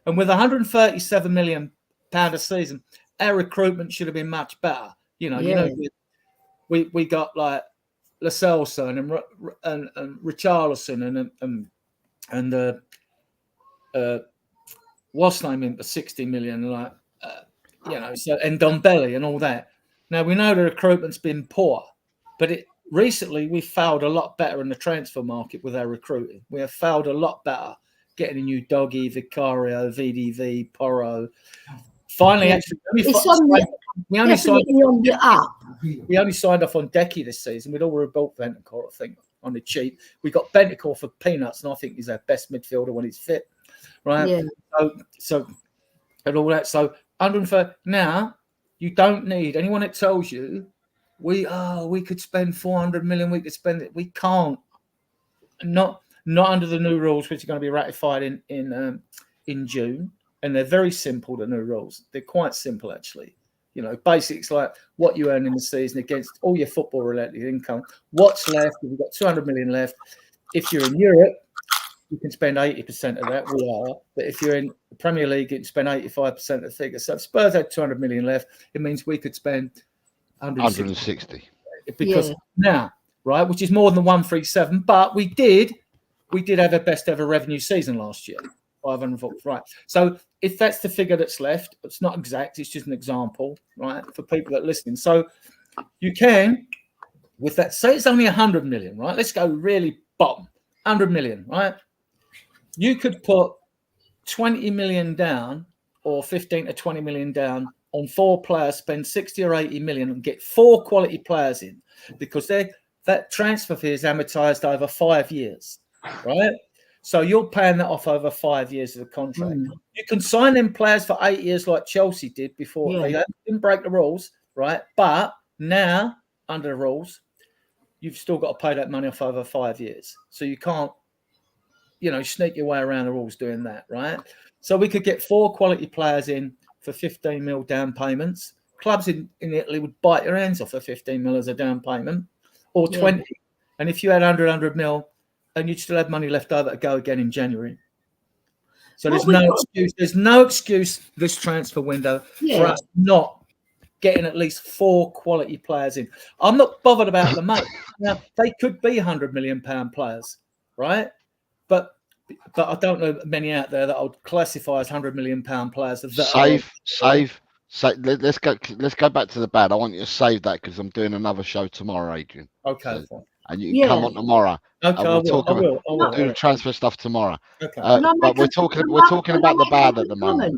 And with 137 million pound a season, our recruitment should have been much better. You know, we got like Lascelles and Richarlison and what's name in for 60 million, like so, and Dombelli and all that. Now we know the recruitment's been poor, but recently we failed a lot better in the transfer market with our recruiting. We have failed a lot better getting a new Doggy, Vicario, VDV, Porro. Finally, actually, we only signed off on Decky this season. We'd already bought Bentancur, I think, on the cheap. We got Bentancur for peanuts, and I think he's our best midfielder when he's fit, right? Yeah. So and all that. So 130. Now you don't need anyone that tells you we could spend 400 million. We could spend it. We can't. Not under the new rules, which are going to be ratified in June. And they're very simple, the new rules. They're quite simple, actually. You know, basics like what you earn in the season against all your football-related income. What's left? We've got 200 million left. If you're in Europe, you can spend 80% of that. We are. But if you're in the Premier League, you can spend 85% of the figure. So if Spurs had 200 million left, it means we could spend 160. Because now, right, which is more than the 137. But we did have our best ever revenue season last year. 500, right? So if that's the figure that's left, it's not exact. It's just an example, right? For people that are listening. So you can, with that, say it's only 100 million, right? Let's go really bottom, 100 million, right? You could put 20 million down or 15 to 20 million down on 4 players, spend 60 or 80 million and get 4 quality players in because that transfer fee is amortized over 5 years, right? So you're paying that off over 5 years of the contract. You can sign them players for 8 years like Chelsea did before. They didn't break the rules, right? But now, under the rules, you've still got to pay that money off over 5 years. So you can't, sneak your way around the rules doing that, right? So we could get 4 quality players in for 15 mil down payments. Clubs in Italy would bite your hands off for 15 mil as a down payment or 20. And if you had 100 mil, and you'd still have money left over to go again in January. So there's no excuse. There's no excuse this transfer window for us not getting at least 4 quality players in. I'm not bothered about the money. Now they could be £100 million players, right? But I don't know many out there that I would classify as £100 million players. Save. Let's go back to the bad. I want you to save that because I'm doing another show tomorrow, Adrian. Okay. So, and you can come on tomorrow. Okay, I will. We'll do the transfer stuff tomorrow. Okay. But we're talking about the bad at the moment.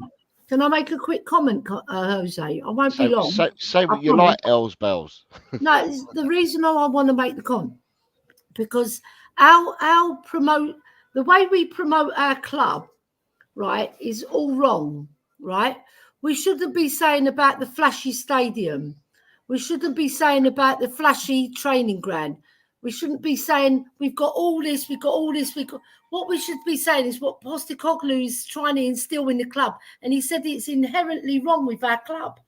Can I make a quick comment, Jose? I won't be long. Say what you like, Els Bells. No, the reason I want to make the comment because our promote the way we promote our club, right, is all wrong, right? We shouldn't be saying about the flashy stadium. We shouldn't be saying about the flashy training ground. We shouldn't be saying we've got all this, what we should be saying is what Postecoglou is trying to instill in the club. And he said it's inherently wrong with our club.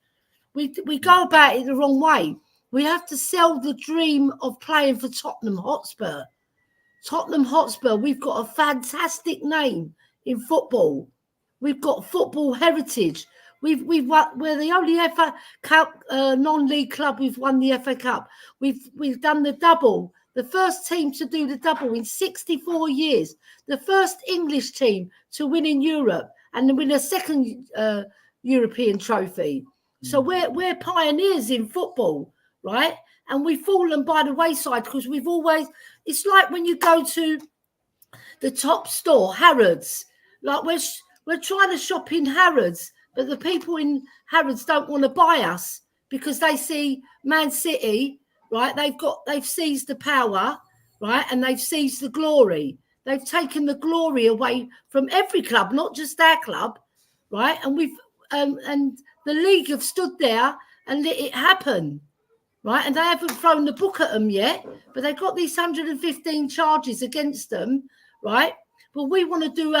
We go about it the wrong way. We have to sell the dream of playing for Tottenham Hotspur. Tottenham Hotspur, we've got a fantastic name in football. We've got football heritage. We're the only FA Cup non-league club we've won the FA Cup. We've done the double. The first team to do the double in 64 years. The first English team to win in Europe and to win a second European trophy. So we're pioneers in football, right? And we've fallen by the wayside because it's like when you go to the top store, Harrods. Like we're trying to shop in Harrods, but the people in Harrods don't want to buy us because they see Man City, right? They've seized the power, right? And they've seized the glory. They've taken the glory away from every club, not just our club, right? And and the league have stood there and let it happen, right? And they haven't thrown the book at them yet, but they've got these 115 charges against them, right? But we want to do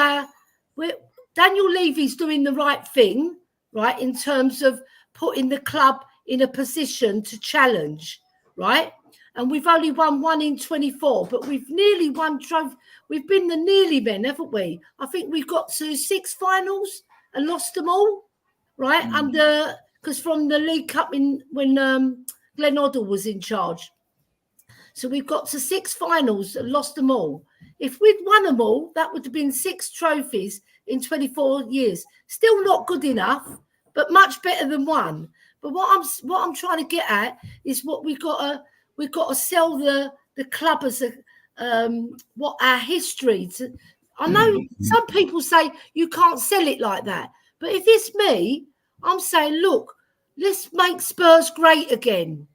Daniel Levy's doing the right thing, right, in terms of putting the club in a position to challenge, right? And we've only won 1 in 24, but we've nearly won trophy. We've been the nearly men, haven't we? I think we've got to 6 finals and lost them all, right? Because from the League Cup when Glenn Hoddle was in charge. So we've got to 6 finals and lost them all. If we'd won them all, that would have been 6 trophies in 24 years. Still not good enough, but much better than 1. But what I'm trying to get at is what we've got to sell the club as what our history. I know some people say you can't sell it like that, but if it's me, I'm saying, look, let's make Spurs great again.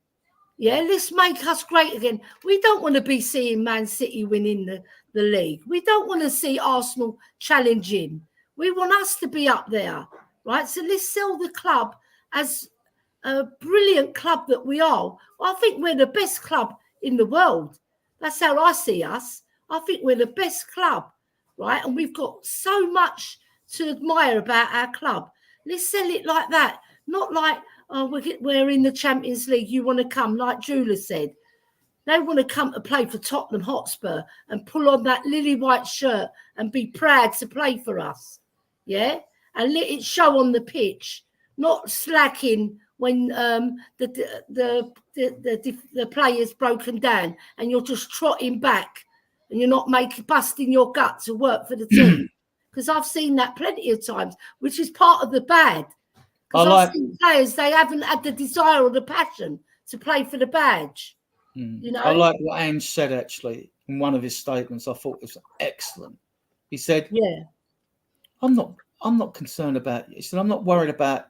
Yeah, let's make us great again. We don't want to be seeing Man City winning the league. We don't want to see Arsenal challenging. We want us to be up there, right? So let's sell the club as a brilliant club that we are. I think we're the best club in the world. That's how I see us. I think we're the best club, right? And we've got so much to admire about our club. Let's sell it like that, not like, oh, we're in the Champions League. You want to come, like Julia said. They want to come to play for Tottenham Hotspur and pull on that lily white shirt and be proud to play for us. Yeah, and let it show on the pitch, not slacking when the player's broken down and you're just trotting back and you're not busting your gut to work for the team. Because I've seen that plenty of times, which is part of the bad. Because I've seen players, they haven't had the desire or the passion to play for the badge. You know? I like what Ange said, actually, in one of his statements. I thought it was excellent. He said, yeah, I'm not concerned about it. He said, I'm not worried about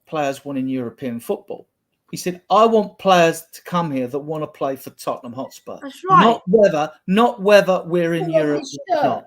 players wanting European football. He said, I want players to come here that want to play for Tottenham Hotspur. That's right. Not whether we're in Europe or not.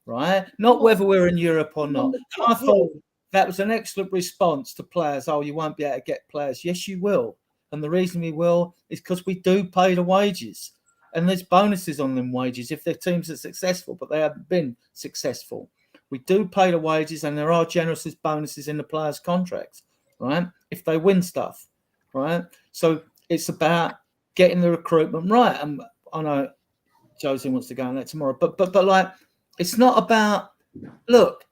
Right? Not whether we're in Europe or not. And I thought that was an excellent response to players. Oh, you won't be able to get players. Yes, you will. And the reason we will is because we do pay the wages. And there's bonuses on them wages if their teams are successful, but they haven't been successful. We do pay the wages, and there are generous bonuses in the players' contracts, right? If they win stuff, right? So it's about getting the recruitment right. And I know Josie wants to go on that tomorrow, but like, it's not about, look,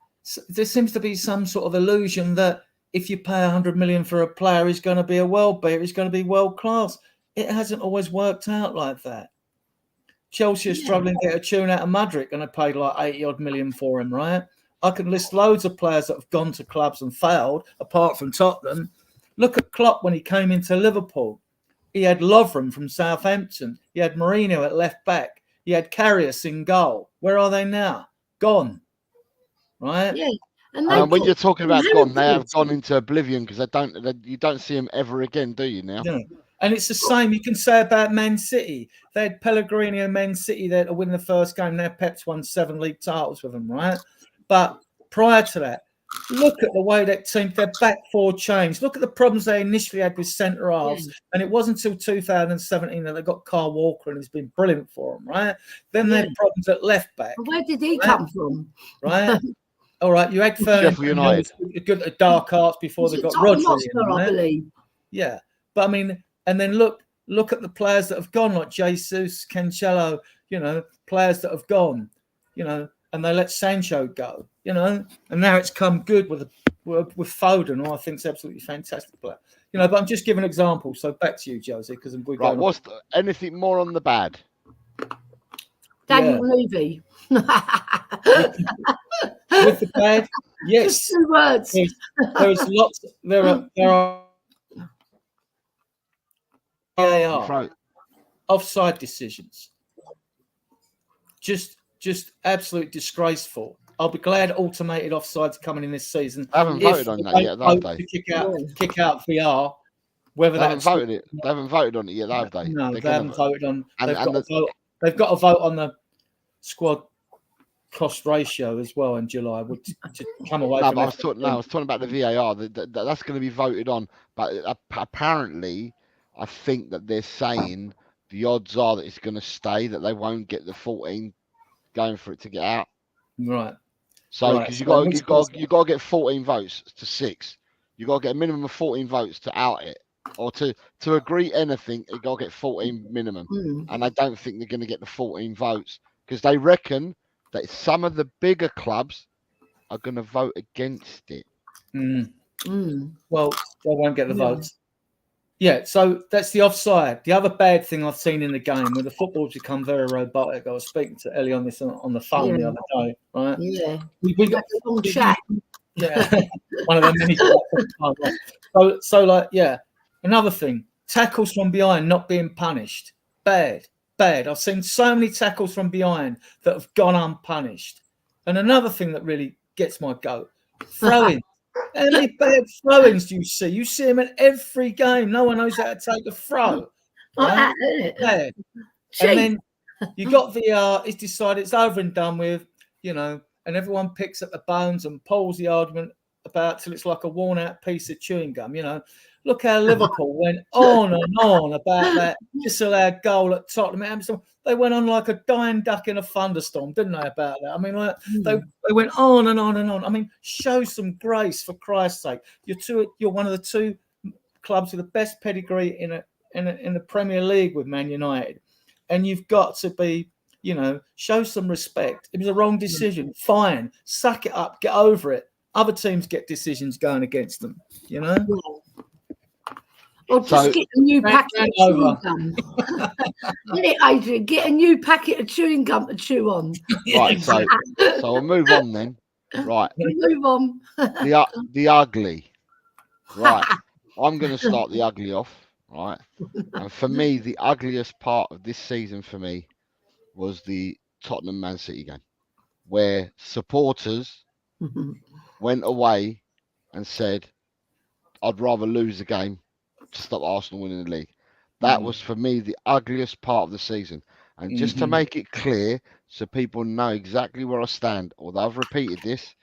there seems to be some sort of illusion that if you pay 100 million for a player, he's going to be a world beater, he's going to be world class. It hasn't always worked out like that. Chelsea are struggling to get a tune out of Mudryk, and I paid like 80 odd million for him, right? I can list loads of players that have gone to clubs and failed, apart from Tottenham. Look at Klopp when he came into Liverpool. He had Lovren from Southampton. He had Mourinho at left back. He had Karius in goal. Where are they now? Gone. Right? Yeah. And when you're talking about gone, they have gone into oblivion because you don't see them ever again, do you now? No. And it's the same you can say about Man City. They had Pellegrini and Man City there to win the first game. Now Pep's won 7 league titles with them, right? But prior to that, look at the way that team, their back four changed. Look at the problems they initially had with centre halves. Yeah. And it wasn't until 2017 that they got Kyle Walker, and it's been brilliant for them, right? Then they had problems at left back. Where did he come from? Right? All right, you had Sheffield United. Good at dark arts before they got Rodri. I believe. Yeah. But I mean, and then look at the players that have gone, like Jesus, Cancelo, players that have gone, and they let Sancho go, and now it's come good with Foden, who I think is absolutely fantastic player. But I'm just giving an example. So back to you, Josie, because we're right. What's anything more on the bad? Daniel Levy. With the bad, yes. Just 2 words. There's lots. There are offside decisions. Just absolute disgraceful. I'll be glad automated offsides coming in this season. I haven't voted on that yet, have they? Kick out VR. Whether they haven't voted it. They haven't voted on it yet, have they? No, they haven't voted on. They've got to vote on the squad cost ratio as well in July to come away from I was talking about the VAR. That's going to be voted on. But apparently, I think that they're saying the odds are that it's going to stay, that they won't get the 14 going for it to get out. Right. So because you got to get 14 votes to 6. You got to get a minimum of 14 votes to out it, or to agree anything. You got to get 14 minimum, and I don't think they're going to get the 14 votes because they reckon that some of the bigger clubs are going to vote against it. Well, they won't get the votes. Yeah, so that's the offside. The other bad thing I've seen in the game where the football's become very robotic. I was speaking to Ellie on this on the phone the other day, right? Yeah. We got a long chat. Yeah, one of them many. So like, yeah. Another thing, tackles from behind not being punished. Bad. I've seen so many tackles from behind that have gone unpunished. And another thing that really gets my goat, throwing. How many bad throw-ins do you see? You see them in every game. No one knows how to take a throw. Right? Bad. And then you got VR. It's decided it's over and done with, and everyone picks up the bones and pulls the argument about till it's like a worn-out piece of chewing gum. Look how Liverpool went on and on about that disallowed goal at Tottenham. They went on like a dying duck in a thunderstorm, didn't they, about that? I mean, like they went on and on and on. I mean, show some grace, for Christ's sake. You're one of the two clubs with the best pedigree in the Premier League with Man United. And you've got to be, show some respect. It was a wrong decision. Fine. Suck it up. Get over it. Other teams get decisions going against them, Or just get a new packet of chewing gum. Adrian, get a new packet of chewing gum to chew on. Right, so we'll move on then. Right. Move on. The ugly. Right. I'm going to start the ugly off. Right. And for me, the ugliest part of this season for me was the Tottenham Man City game, where supporters went away and said, I'd rather lose the game to stop Arsenal winning the league. That was for me the ugliest part of the season. And just to make it clear so people know exactly where I stand, although I've repeated this,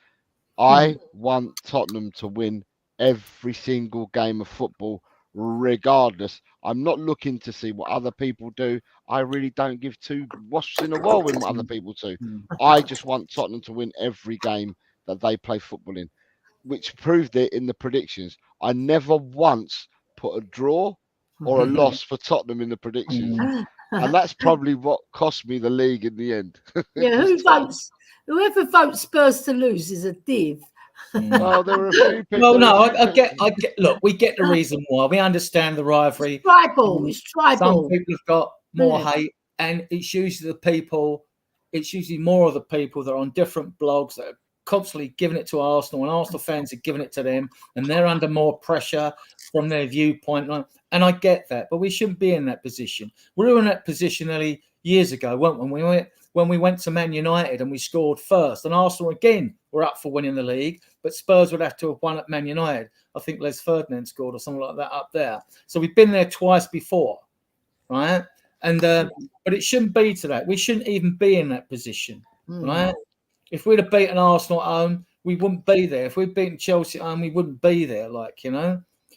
I want Tottenham to win every single game of football regardless. I'm not looking to see what other people do. I really don't give two wasps in a whirlwind what other people do. I just want Tottenham to win every game that they play football in, which proved it in the predictions. I never once put a draw or a loss for Tottenham in the predictions. And that's probably what cost me the league in the end. Yeah, whoever votes Spurs to lose is a div. Well, there were a few people. Well, no, I get. Look, we get the reason why. We understand the rivalry. It's tribal. It's tribal. Some people have got more hate, and it's usually the people. It's usually more of the people that are on different blogs that are constantly giving it to Arsenal, and Arsenal fans are giving it to them, and they're under more pressure from their viewpoint. And I get that, but we shouldn't be in that position. We were in that position nearly years ago, weren't we? When we went to Man United and we scored first, and Arsenal again were up for winning the league, but Spurs would have to have won at Man United. I think Les Ferdinand scored or something like that up there. So we've been there twice before, right? And but it shouldn't be to that. We shouldn't even be in that position, right? If we'd have beaten Arsenal at home, we wouldn't be there. If we'd beaten Chelsea at home, we wouldn't be there.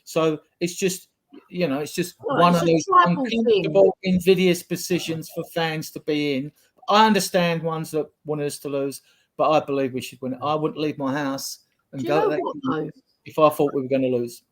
So it's just. It's just one of those uncomfortable, invidious positions for fans to be in. I understand ones that want us to lose, but I believe we should win it. I wouldn't leave my house and go to that if I thought we were going to lose.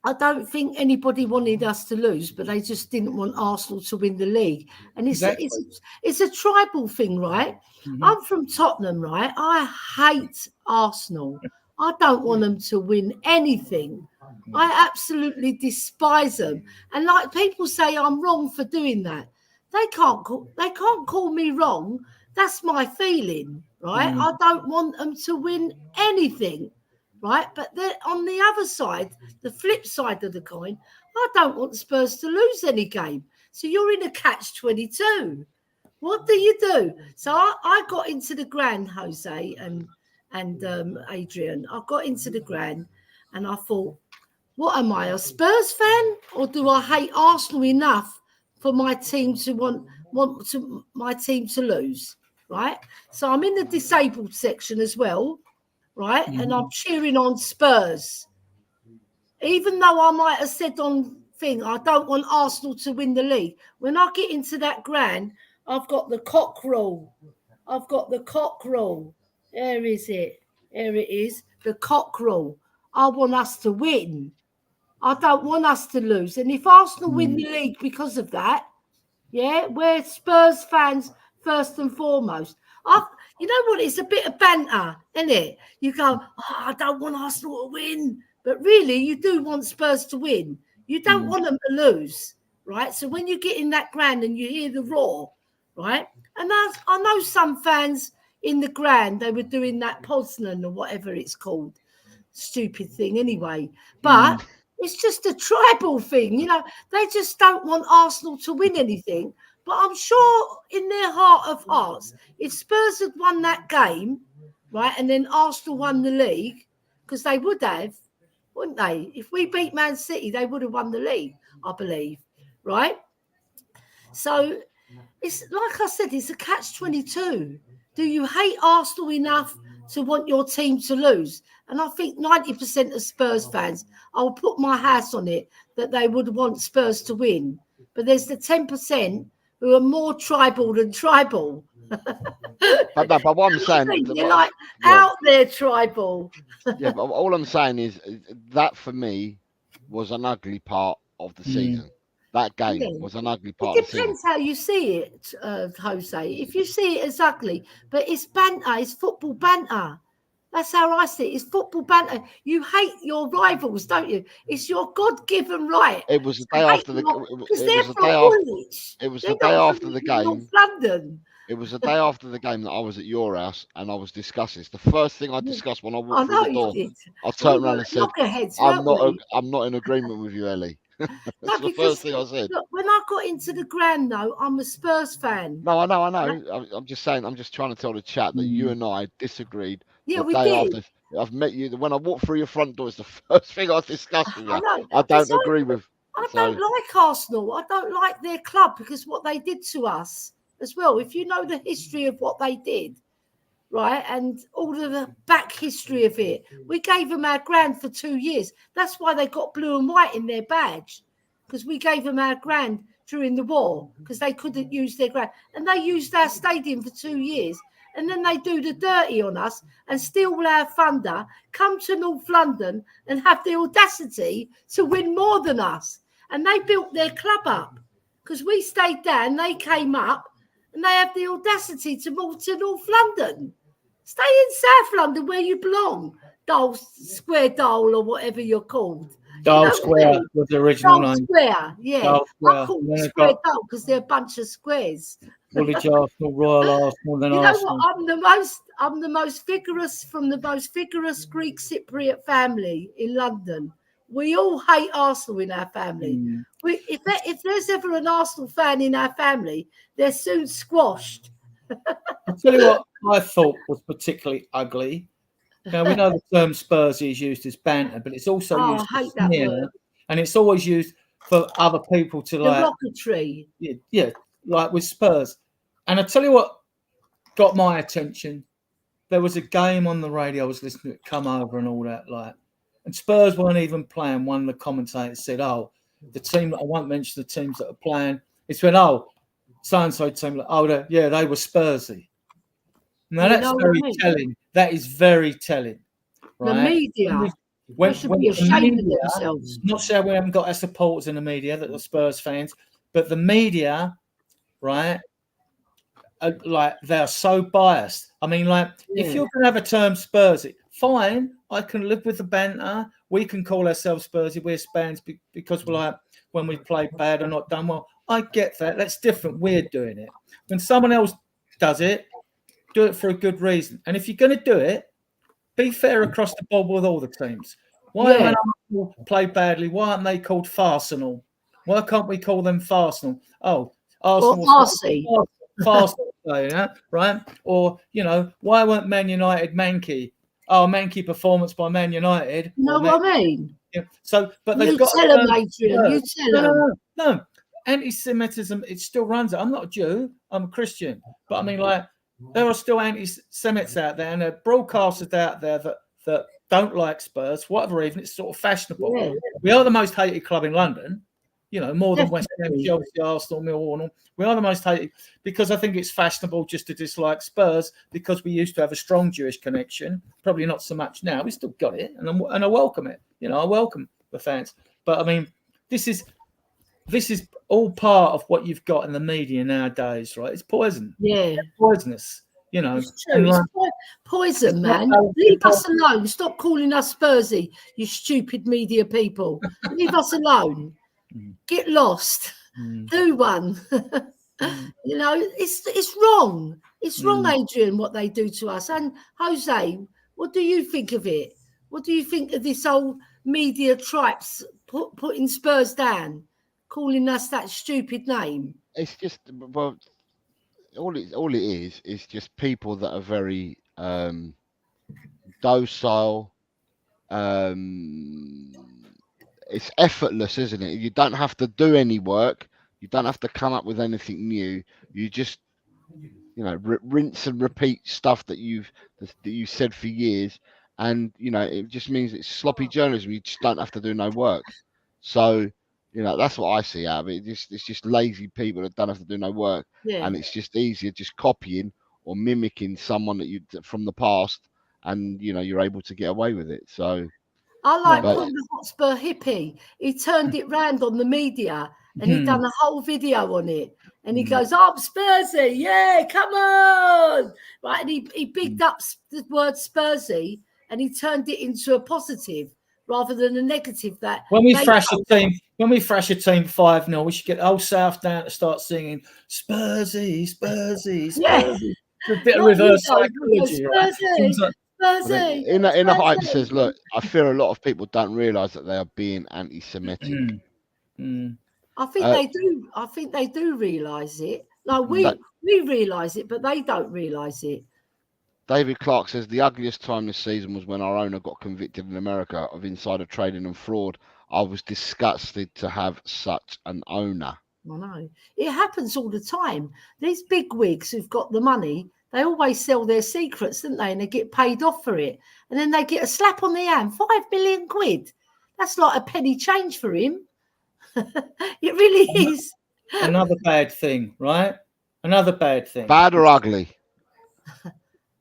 I don't think anybody wanted us to lose, but they just didn't want Arsenal to win the league. And it's a tribal thing, right? I'm from Tottenham, right? I hate Arsenal. I don't want them to win anything. I absolutely despise them. And like people say I'm wrong for doing that. They can't call me wrong. That's my feeling, right? I don't want them to win anything, right? But then on the other side, the flip side of the coin, I don't want Spurs to lose any game. So you're in a catch-22. What do you do? So I got into the ground, Jose and Adrian. I got into the ground and I thought, what am I, a Spurs fan, or do I hate Arsenal enough for my team to want my team to lose? Right. So I'm in the disabled section as well, right? And I'm cheering on Spurs, even though I might have said on thing I don't want Arsenal to win the league. When I get into that ground, I've got the cock rule. There is it. There it is. The cock rule. I want us to win. I don't want us to lose. And if Arsenal win the league because of that, yeah, we're Spurs fans first and foremost. you know what? It's a bit of banter, isn't it? You go, I don't want Arsenal to win, but really, you do want Spurs to win. You don't want them to lose, right? So when you get in that ground and you hear the roar, right? And I know some fans in the ground, they were doing that Poznan or whatever it's called, stupid thing anyway. But it's just a tribal thing, you know. They just don't want Arsenal to win anything. But I'm sure in their heart of hearts, if Spurs had won that game, right, and then Arsenal won the league, because they would have, wouldn't they? If we beat Man City, they would have won the league, I believe, right? So it's like I said, it's a catch-22. Do you hate Arsenal enough to want your team to lose? And I think 90% of Spurs fans, I will put my house on it, that they would want Spurs to win. But there's the 10% who are more tribal than tribal. But what I'm saying, They're like out there tribal. Yeah, but all I'm saying is that for me was an ugly part of the season. That game was an ugly part of the season. It depends how you see it, Jose. If you see it as ugly, but it's banter, it's football banter. That's how I see it. It's football banter. You hate your rivals, don't you? It's your God-given right. It was the day after the because they're from Woolwich. It was the day after the game. North London. It was the day after the game that I was at your house and I was discussing. It's the first thing I discussed when I walked through the door. I turned around and said, I'm not in agreement with you, Ellie. That's the first thing I said. Look, when I got into the ground, though, I'm a Spurs fan. No, I know. I'm just saying, I'm just trying to tell the chat that you and I disagreed. Yeah, we did. I've met you. When I walked through your front door, it's the first thing I discussed with you. I don't agree with. I don't like Arsenal. I don't like their club because what they did to us as well. If you know the history of what they did, right, and all of the back history of it, we gave them our ground for 2 years. That's why they got blue and white in their badge, because we gave them our ground during the war because they couldn't use their ground. And they used our stadium for 2 years. And then they do the dirty on us and steal our thunder, come to North London and have the audacity to win more than us. And they built their club up because we stayed down, they came up, and they have the audacity to move to North London. Stay in South London where you belong, Square Dole or whatever you're called. Dole Square was the original name. Square, yeah. Dole Square. I call them Square Dole because they're a bunch of squares. Woolwich Arsenal, Royal Arsenal, then Arsenal. You know what? I'm the most vigorous from the most vigorous Greek Cypriot family in London. We all hate Arsenal in our family. If there's ever an Arsenal fan in our family, they're soon squashed. I'll tell you what I thought was particularly ugly. Now, we know the term Spursy is used as banter, but it's also used as sneer, and it's always used for other people to like derogatory. Yeah, like with Spurs. And I tell you what got my attention. There was a game on the radio I was listening to it come over and all that, like, and Spurs weren't even playing. One of the commentators said, "Oh, the team that I won't mention the teams that are playing." It's when so and so team, they were Spursy. Now that's very telling. That is very telling. Right? The media. They should be ashamed of themselves. Not sure we haven't got our supporters in the media that are Spurs fans, but the media, right? Like they're so biased. I mean, like if you're going to have a term Spursy, fine, I can live with the banter. We can call ourselves Spursy. We're Spans because we're like when we play bad or not done well. I get that. That's different. We're doing it. When someone else does it, do it for a good reason. And if you're going to do it, be fair across the board with all the teams. Why when Arsenal play badly, why aren't they called Farsenal? Why can't we call them Farsenal? Oh, Arsenal. Farsenal, right? Or, why weren't Man United Manky? Oh, Manky performance by Man United. You know what I mean? Yeah. So, but they've got tell them, Adrian. You tell them. No. Anti-Semitism, it still runs it. I'm not a Jew. I'm a Christian. But I mean, like, there are still anti-Semites out there, and there are broadcasters out there that don't like Spurs, whatever reason. It's sort of fashionable. Yeah. We are the most hated club in London, more than West Ham, Chelsea, Arsenal, Millwall. We are the most hated because I think it's fashionable just to dislike Spurs because we used to have a strong Jewish connection. Probably not so much now. We still got it, and I welcome it. I welcome the fans. But I mean, this is all part of what you've got in the media nowadays, right? It's poison. Yeah. It's poisonous. You know, it's true. It's poison, man. Leave us alone. Stop calling us Spursy, you stupid media people. Leave us alone. Get lost. Do one. You know, it's wrong. It's wrong, Adrian, what they do to us. And Jose, what do you think of it? What do you think of this old media tribes putting Spurs down, calling us that stupid name? It's just, well, all it is just people that are very docile. It's effortless, isn't it? You don't have to do any work. You don't have to come up with anything new. You just, you know, rinse and repeat stuff that you've said for years, and you know, it just means it's sloppy journalism. You just don't have to do no work. So, you know, that's what I see out of it. It's just lazy people that don't have to do no work, and it's just easier just copying or mimicking someone that you from the past, and you know, you're able to get away with it. So I like the Hotspur hippie. He turned it round on the media and he done a whole video on it. And he goes, I'm Spursy, yeah, come on. Right. And he bigged up the word Spursy and he turned it into a positive rather than a negative. That when we thrash a team 5-0, we should get the whole South down to start singing Spursy, Spursy, Spursy. Yeah. A bit of reverse psychology. Spursy. In a hype says, look, I fear a lot of people don't realise that they are being anti-Semitic. I think they do. I think they do realise it. Like we realise it, but they don't realise it. David Clark says the ugliest time this season was when our owner got convicted in America of insider trading and fraud. I was disgusted to have such an owner. I know. It happens all the time. These big wigs who've got the money, they always sell their secrets, don't they? And they get paid off for it. And then they get a slap on the hand, 5 million quid. That's like a penny change for him. It really is. Another bad thing, right? Another bad thing. Bad or ugly?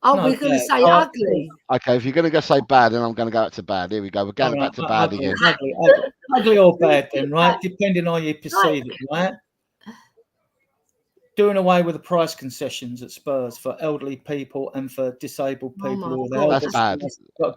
Oh, we're going to say ugly. Okay, if you're going to go say bad, then I'm going to go back to bad. Here we go. We're going back to bad again. Ugly or bad then, right? Depending on how you perceive it, right? Doing away with the price concessions at Spurs for elderly people and for disabled people. That's bad.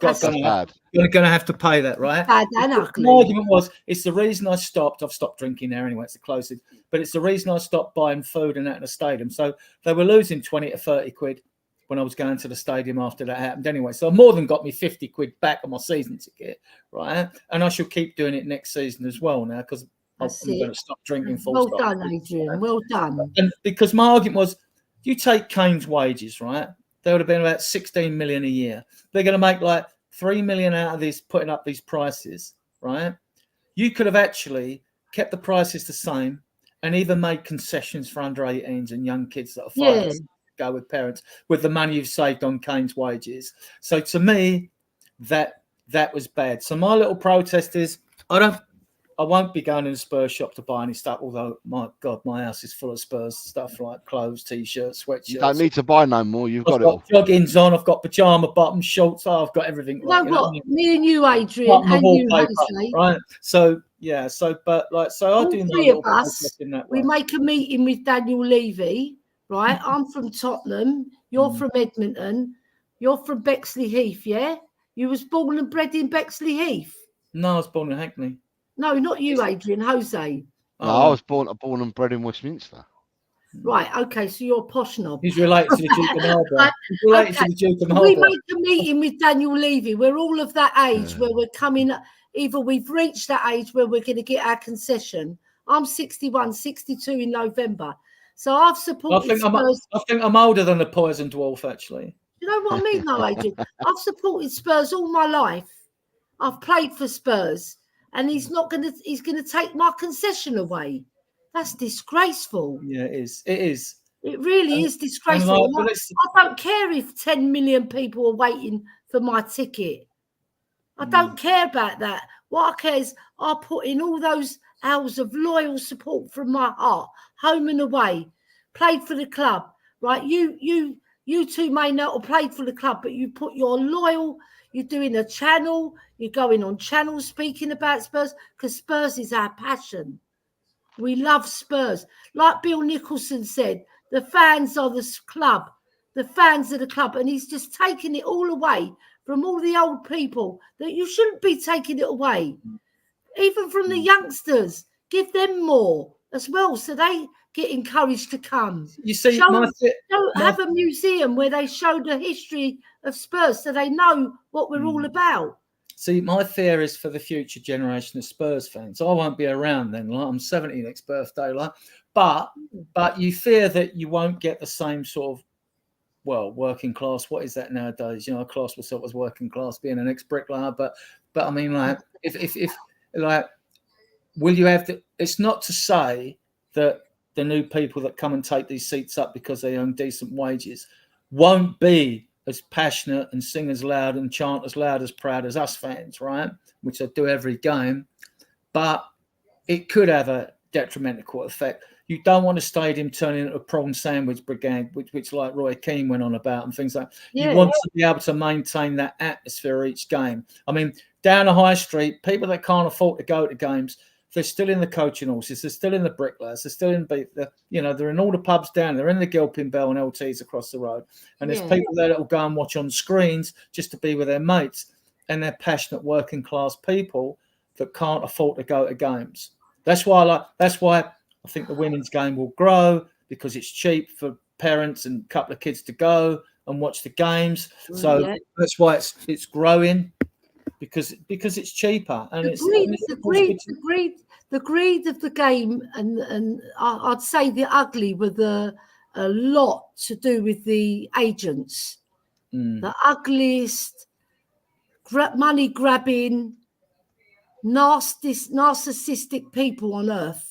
That's bad. You're going to have to pay that, right? Bad and ugly. My argument was, it's the reason I stopped. I've stopped drinking now anyway. It's the closest. But it's the reason I stopped buying food and that in the stadium. So they were losing 20 to 30 quid when I was going to the stadium after that happened anyway. So I more than got me 50 quid back on my season ticket, right? And I shall keep doing it next season as well now because I'm going to stop drinking. Well done, Adrian. Well done. And because my argument was, you take Kane's wages, right? They would have been about 16 million a year. They're going to make like 3 million out of this, putting up these prices, right? You could have actually kept the prices the same and even made concessions for under 18s and young kids that are fighting to go with parents with the money you've saved on Kane's wages. So to me, that was bad. So my little protest is, I won't be going in the Spurs shop to buy any stuff, although, my God, my house is full of Spurs stuff like clothes, T-shirts, sweatshirts. You don't need to buy no more. You've got it all. Joggings on. I've got pyjama bottoms, shorts. I've got everything. You know what? Me and you, Adrian, and you, Jose. Right. So, yeah. So I do three of us, we make a meeting with Daniel Levy, right? I'm from Tottenham. You're from Edmonton. You're from Bexley Heath, yeah? You was born and bred in Bexley Heath? No, I was born in Hackney. No, not you, Adrian. Jose. No, I was born and bred in Westminster. Right. Okay. So you're a posh knob. He's related to the Duke of Marlborough. He's related to the Duke of Marlborough. We make a meeting with Daniel Levy. We're all of that age where we're coming. Either we've reached that age where we're going to get our concession. I'm 61, 62 in November. So I've supported Spurs. I think I'm older than the Poison Dwarf, actually. You know what I mean, though, Adrian? I've supported Spurs all my life. I've played for Spurs. And he's going to take my concession away. That's disgraceful. Yeah, it is. It is. It really is disgraceful. I don't care if 10 million people are waiting for my ticket. I don't care about that. What I care is I put in all those hours of loyal support from my heart, home and away, played for the club, right? You two may not have played for the club, but you put your loyal. You're doing a channel. You're going on channels speaking about Spurs because Spurs is our passion. We love Spurs. Like Bill Nicholson said, the fans are the club. the fans of the club, and he's just taking it all away from all the old people that you shouldn't be taking it away. Even from the youngsters, give them more as well, so they get encouraged to come. You see, have a museum where they show the history of Spurs, so they know what we're all about. See, my fear is for the future generation of Spurs fans. I won't be around then. Like, I'm 70 next birthday, like, but you fear that you won't get the same sort of, well, working class. What is that nowadays? You know, I class myself as working class, being an ex-bricklayer, but I mean, like, if like, will you have to? It's not to say that the new people that come and take these seats up because they earn decent wages won't be as passionate and sing as loud and chant as loud as proud as us fans, right? Which I do every game, but it could have a detrimental effect. You don't want a stadium turning into a prawn sandwich brigade, which like Roy Keane went on about and things like that. Yeah. You want to be able to maintain that atmosphere each game. I mean, down the high street, people that can't afford to go to games, they're still in the coaching horses, they're still in the bricklayers, they're still in, they're in all the pubs down, they're in the Gilpin Bell and LTs across the road. And there's people there that will go and watch on screens just to be with their mates. And they're passionate working class people that can't afford to go to games. That's why I think the women's game will grow, because it's cheap for parents and a couple of kids to go and watch the games. So that's why it's growing, because it's cheaper. And the greed of the game, and I'd say the ugly with a lot to do with the agents. The ugliest, money grabbing, narcissistic people on earth.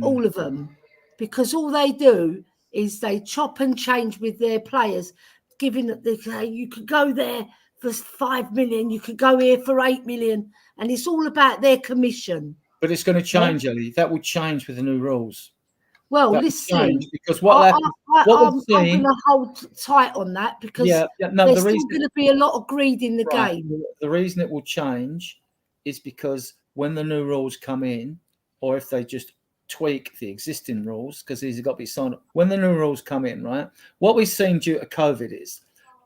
All of them, because all they do is they chop and change with their players, giving that they say you could go there for 5 million, you could go here for 8 million, and it's all about their commission. But it's going to change, Ellie. That will change with the new rules. Well, listen, because I'm going to hold tight on that, because there's still going to be a lot of greed in the game. The reason it will change is because when the new rules come in, or if they just tweak the existing rules, because these have got to be signed up. When the new rules come in, right, what we've seen due to COVID is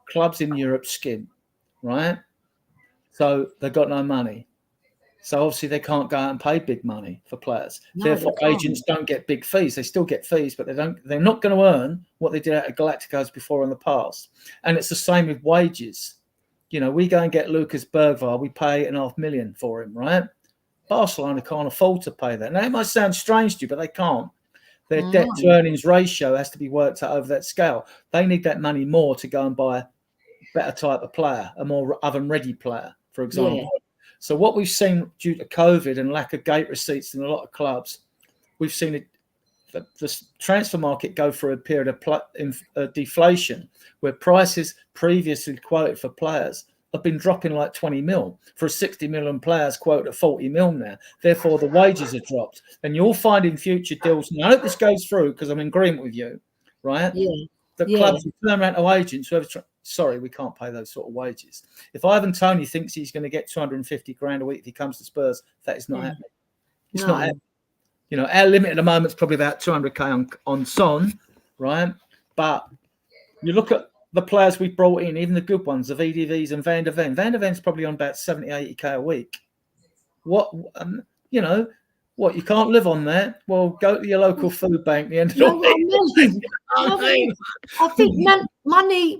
clubs in Europe skim, right? So they've got no money. So obviously they can't go out and pay big money for players. No, therefore, agents don't get big fees. They still get fees, but they're not going to earn what they did out of Galacticos before in the past. And it's the same with wages. You know, we go and get Lucas Bergvall, we pay $8.5 million for him, right? Barcelona can't afford to pay that. Now, it might sound strange to you, but they can't. Their debt to earnings ratio has to be worked out over that scale. They need that money more to go and buy a better type of player, a more oven-ready player, for example. Yeah. So what we've seen due to COVID and lack of gate receipts in a lot of clubs, we've seen the transfer market go through a period of deflation, where prices previously quoted for players have been dropping like 20 mil for a 60 million players quote at 40 mil now. Therefore, the wages are dropped. And you'll find in future deals, and I hope this goes through because I'm in agreement with you, right? Yeah. The clubs will turn around to agents, sorry, we can't pay those sort of wages. If Ivan Toney thinks he's going to get 250 grand a week if he comes to Spurs, that is not happening. It's not happening. You know, our limit at the moment is probably about 200k on Son, right? But you look at the players we've brought in, even the good ones, the VDVs and Van der Ven. Van der Ven's probably on about 70, 80k a week. What, you can't live on that? Well, go to your local food bank at the end of the week. I think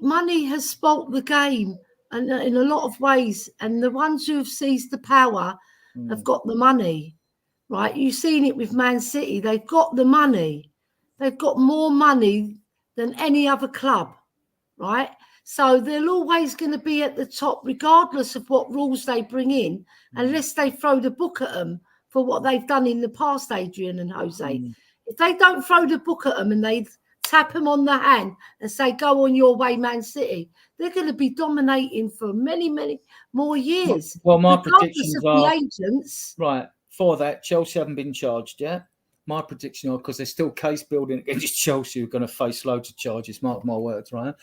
money has spoilt the game and in a lot of ways. And the ones who have seized the power have got the money, right? You've seen it with Man City. They've got the money. They've got more money than any other club. Right, so they're always going to be at the top, regardless of what rules they bring in, unless they throw the book at them for what they've done in the past, Adrian and Jose. If they don't throw the book at them and they tap them on the hand and say, "Go on your way, Man City," they're going to be dominating for many, many more years. Well, my predictions are agents. Right for that. Chelsea haven't been charged yet. My prediction, because they're still case building against Chelsea, who are going to face loads of charges. Mark my words, right?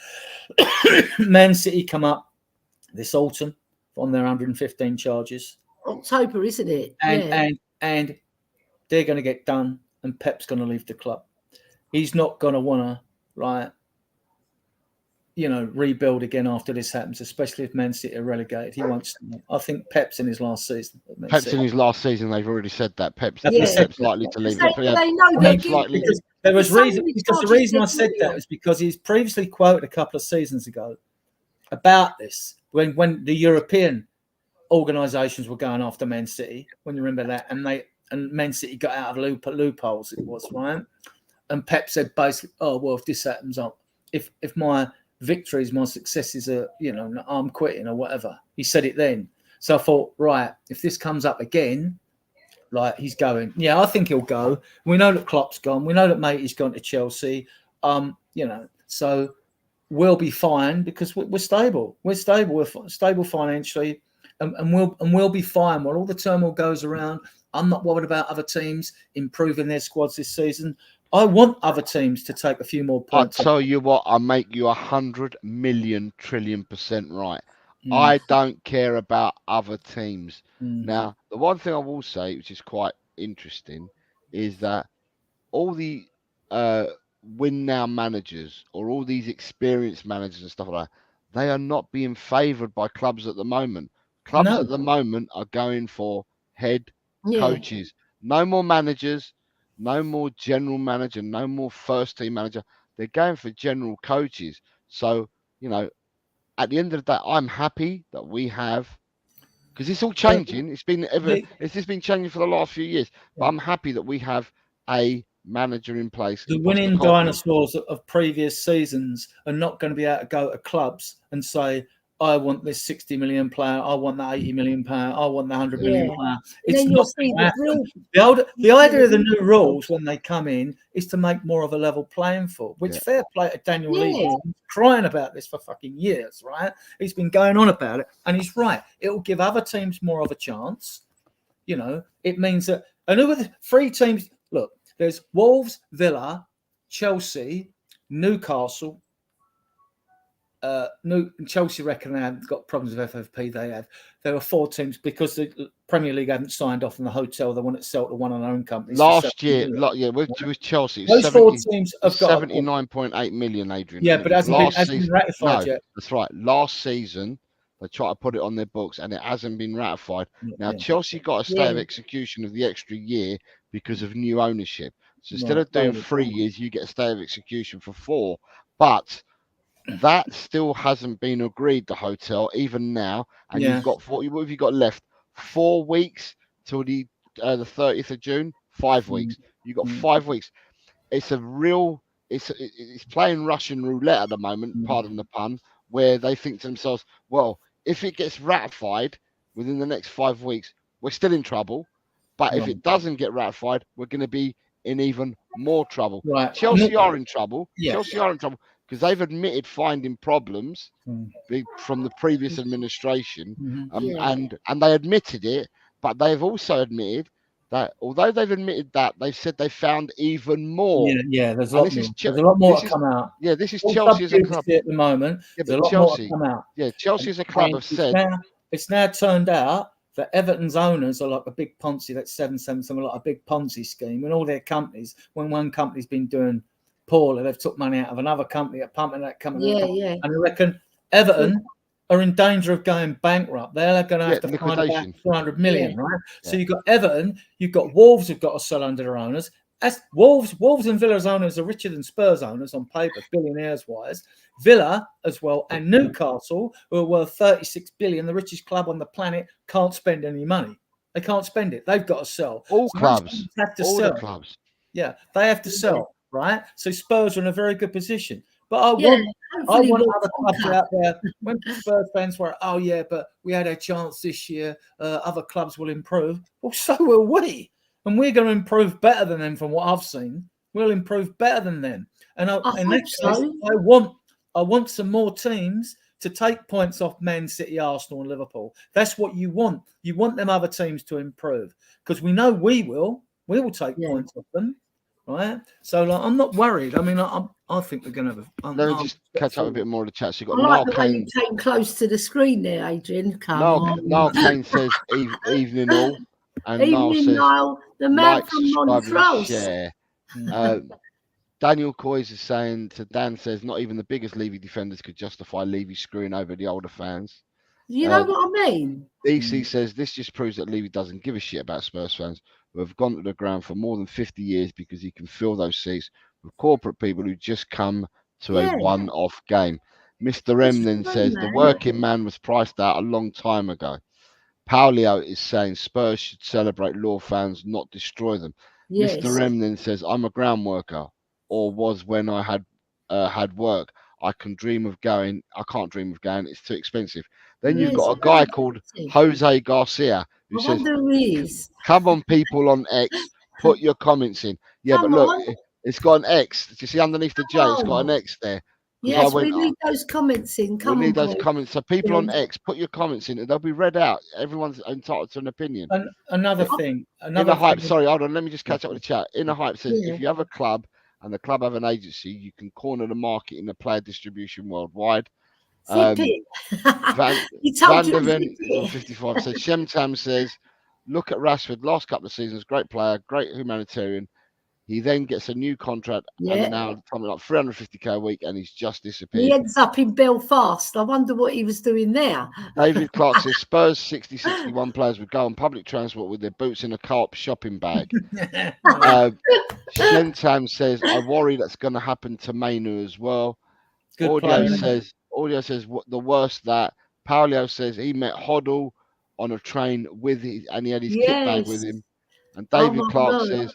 Man City come up this autumn on their 115 charges. October, isn't it? And they're going to get done, and Pep's going to leave the club. He's not going to want to, right? rebuild again after this happens, especially if Man City are relegated. He won't stay. I think Pep's in his last season. Pep's in his last season. They've already said that. Pep's likely to leave. They know they're likely. Because there was reason. Because the reason I said that was because he's previously quoted a couple of seasons ago about this when the European organisations were going after Man City. When you remember that, and Man City got out of loopholes. It was right, and Pep said basically, "Oh well, if this happens, if my victories, my successes are, I'm quitting or whatever." He said it then. So I thought, right, if this comes up again, like he's going, I think he'll go. We know that Klopp's gone. We know that Matey's gone to Chelsea. So we'll be fine because we're stable. We're stable. We're stable financially, and we'll be fine while all the turmoil goes around. I'm not worried about other teams improving their squads this season. I want other teams to take a few more points. I'll tell you what, I'll make you 100 million trillion% right. I don't care about other teams. Now, the one thing I will say, which is quite interesting, is that all the win now managers or all these experienced managers and stuff like that, they are not being favoured by clubs at the moment. Clubs at the moment are going for head coaches. No more managers. No more general manager, no more first team manager. They're going for general coaches. So, at the end of the day, I'm happy that we have, because it's all changing. It's just been changing for the last few years. But I'm happy that we have a manager in place. The winning dinosaurs of previous seasons are not going to be able to go to clubs and say, I want this 60 million player. I want that 80 million player. I want the 100 million player. It's not the idea of the new rules when they come in is to make more of a level playing field. Which fair play to Daniel Levy. He's been crying about this for fucking years, right? He's been going on about it, and he's right. It will give other teams more of a chance. It means that, and over the 3 teams. Look, there's Wolves, Villa, Chelsea, Newcastle. Chelsea reckon they haven't got problems with FFP. They have. There are 4 teams because the Premier League haven't signed off on the hotel. They want to sell to one of their own companies. Last year, with Chelsea, those 4 teams have got 79.8 million, Adrian. Yeah, but it hasn't been ratified yet. That's right. Last season, they tried to put it on their books, and it hasn't been ratified. Now, Chelsea got a stay of execution of the extra year because of new ownership. So instead of doing 3 years, you get a stay of execution for 4. But that still hasn't been agreed, the hotel, even now. And you've got what have you got left? 4 weeks till the 30th of June. 5 weeks. You've got 5 weeks. It's it's playing Russian roulette at the moment, pardon the pun, where they think to themselves, well, if it gets ratified within the next 5 weeks, we're still in trouble. But if it doesn't get ratified, we're going to be in even more trouble. Right. Chelsea are in trouble. Chelsea are in trouble because they've admitted finding problems from the previous administration, and they admitted it. But they've also admitted that although they've admitted that, they've said they found even more. There's a lot more to come out. Yeah, this is Chelsea as a club at the moment. There's a lot more to come out. Yeah, Chelsea as a club have said. It's now turned out that Everton's owners are like a big Ponzi, that's 777, like a big Ponzi scheme. And all their companies, when one company's been doing poorly, they've took money out of another company, pumping that company. And I reckon Everton are in danger of going bankrupt. They're going to have to find about 200 million, right? So you've got Everton, you've got Wolves who've got to sell under their owners. As Wolves and Villa's owners are richer than Spurs owners on paper, billionaires-wise. Villa as well, and Newcastle, who are worth 36 billion, the richest club on the planet, can't spend any money. They can't spend it. They've got to sell. All clubs have to sell. The clubs. Yeah, they have to sell, right? So Spurs are in a very good position. But I want other clubs out there. When Spurs fans were, but we had a chance this year. Other clubs will improve. Well, so will we. And we're going to improve better than them from what I've seen. We'll improve better than them. And I want some more teams to take points off Man City, Arsenal and Liverpool. That's what you want. You want them other teams to improve because we know we will. We will take points off them, right? So I'm not worried. I mean, I think we're going to have Let me just catch up a bit more of the chat. So you've got Niall Kane. You came close to the screen there, Adrian. Niall Kane says evening all. And evening, Niall, the man from Montrose. Daniel Coys is saying to Dan says, not even the biggest Levy defenders could justify Levy screwing over the older fans. You know what I mean? DC says this just proves that Levy doesn't give a shit about Spurs fans who have gone to the ground for more than 50 years because he can fill those seats with corporate people who just come to a one-off game. Mr. M then says the working man was priced out a long time ago. Paulio is saying Spurs should celebrate Law fans, not destroy them. Yes. Mr. M then says I'm a ground worker, or was when I had work. I can't dream of going. It's too expensive. Then you've got a guy called Jose Garcia who says, come on, people on X, put your comments in. Yeah, but look, it's got an X. Do you see underneath the J? It's got an X there. Yes, we need those comments in. We need those comments. So people on X, put your comments in, and they'll be read out. Everyone's entitled to an opinion. Another thing. Sorry, hold on. Let me just catch up with the chat. Inner Hype says, if you have a club and the club have an agency, you can corner the market in the player distribution worldwide. Van der Ven is on 55. So Shemtam says, look at Rashford, last couple of seasons, great player, great humanitarian. He then gets a new contract and now coming up 350k a week, and he's just disappeared. He ends up in Belfast. I wonder what he was doing there. David Clark says Spurs 60-61 players would go on public transport with their boots in a Co-op shopping bag. Shentam says, I worry that's going to happen to Mainu as well. Audio says what the worst that. Paulio says he met Hoddle on a train with and he had his kit bag with him. And David Clark says,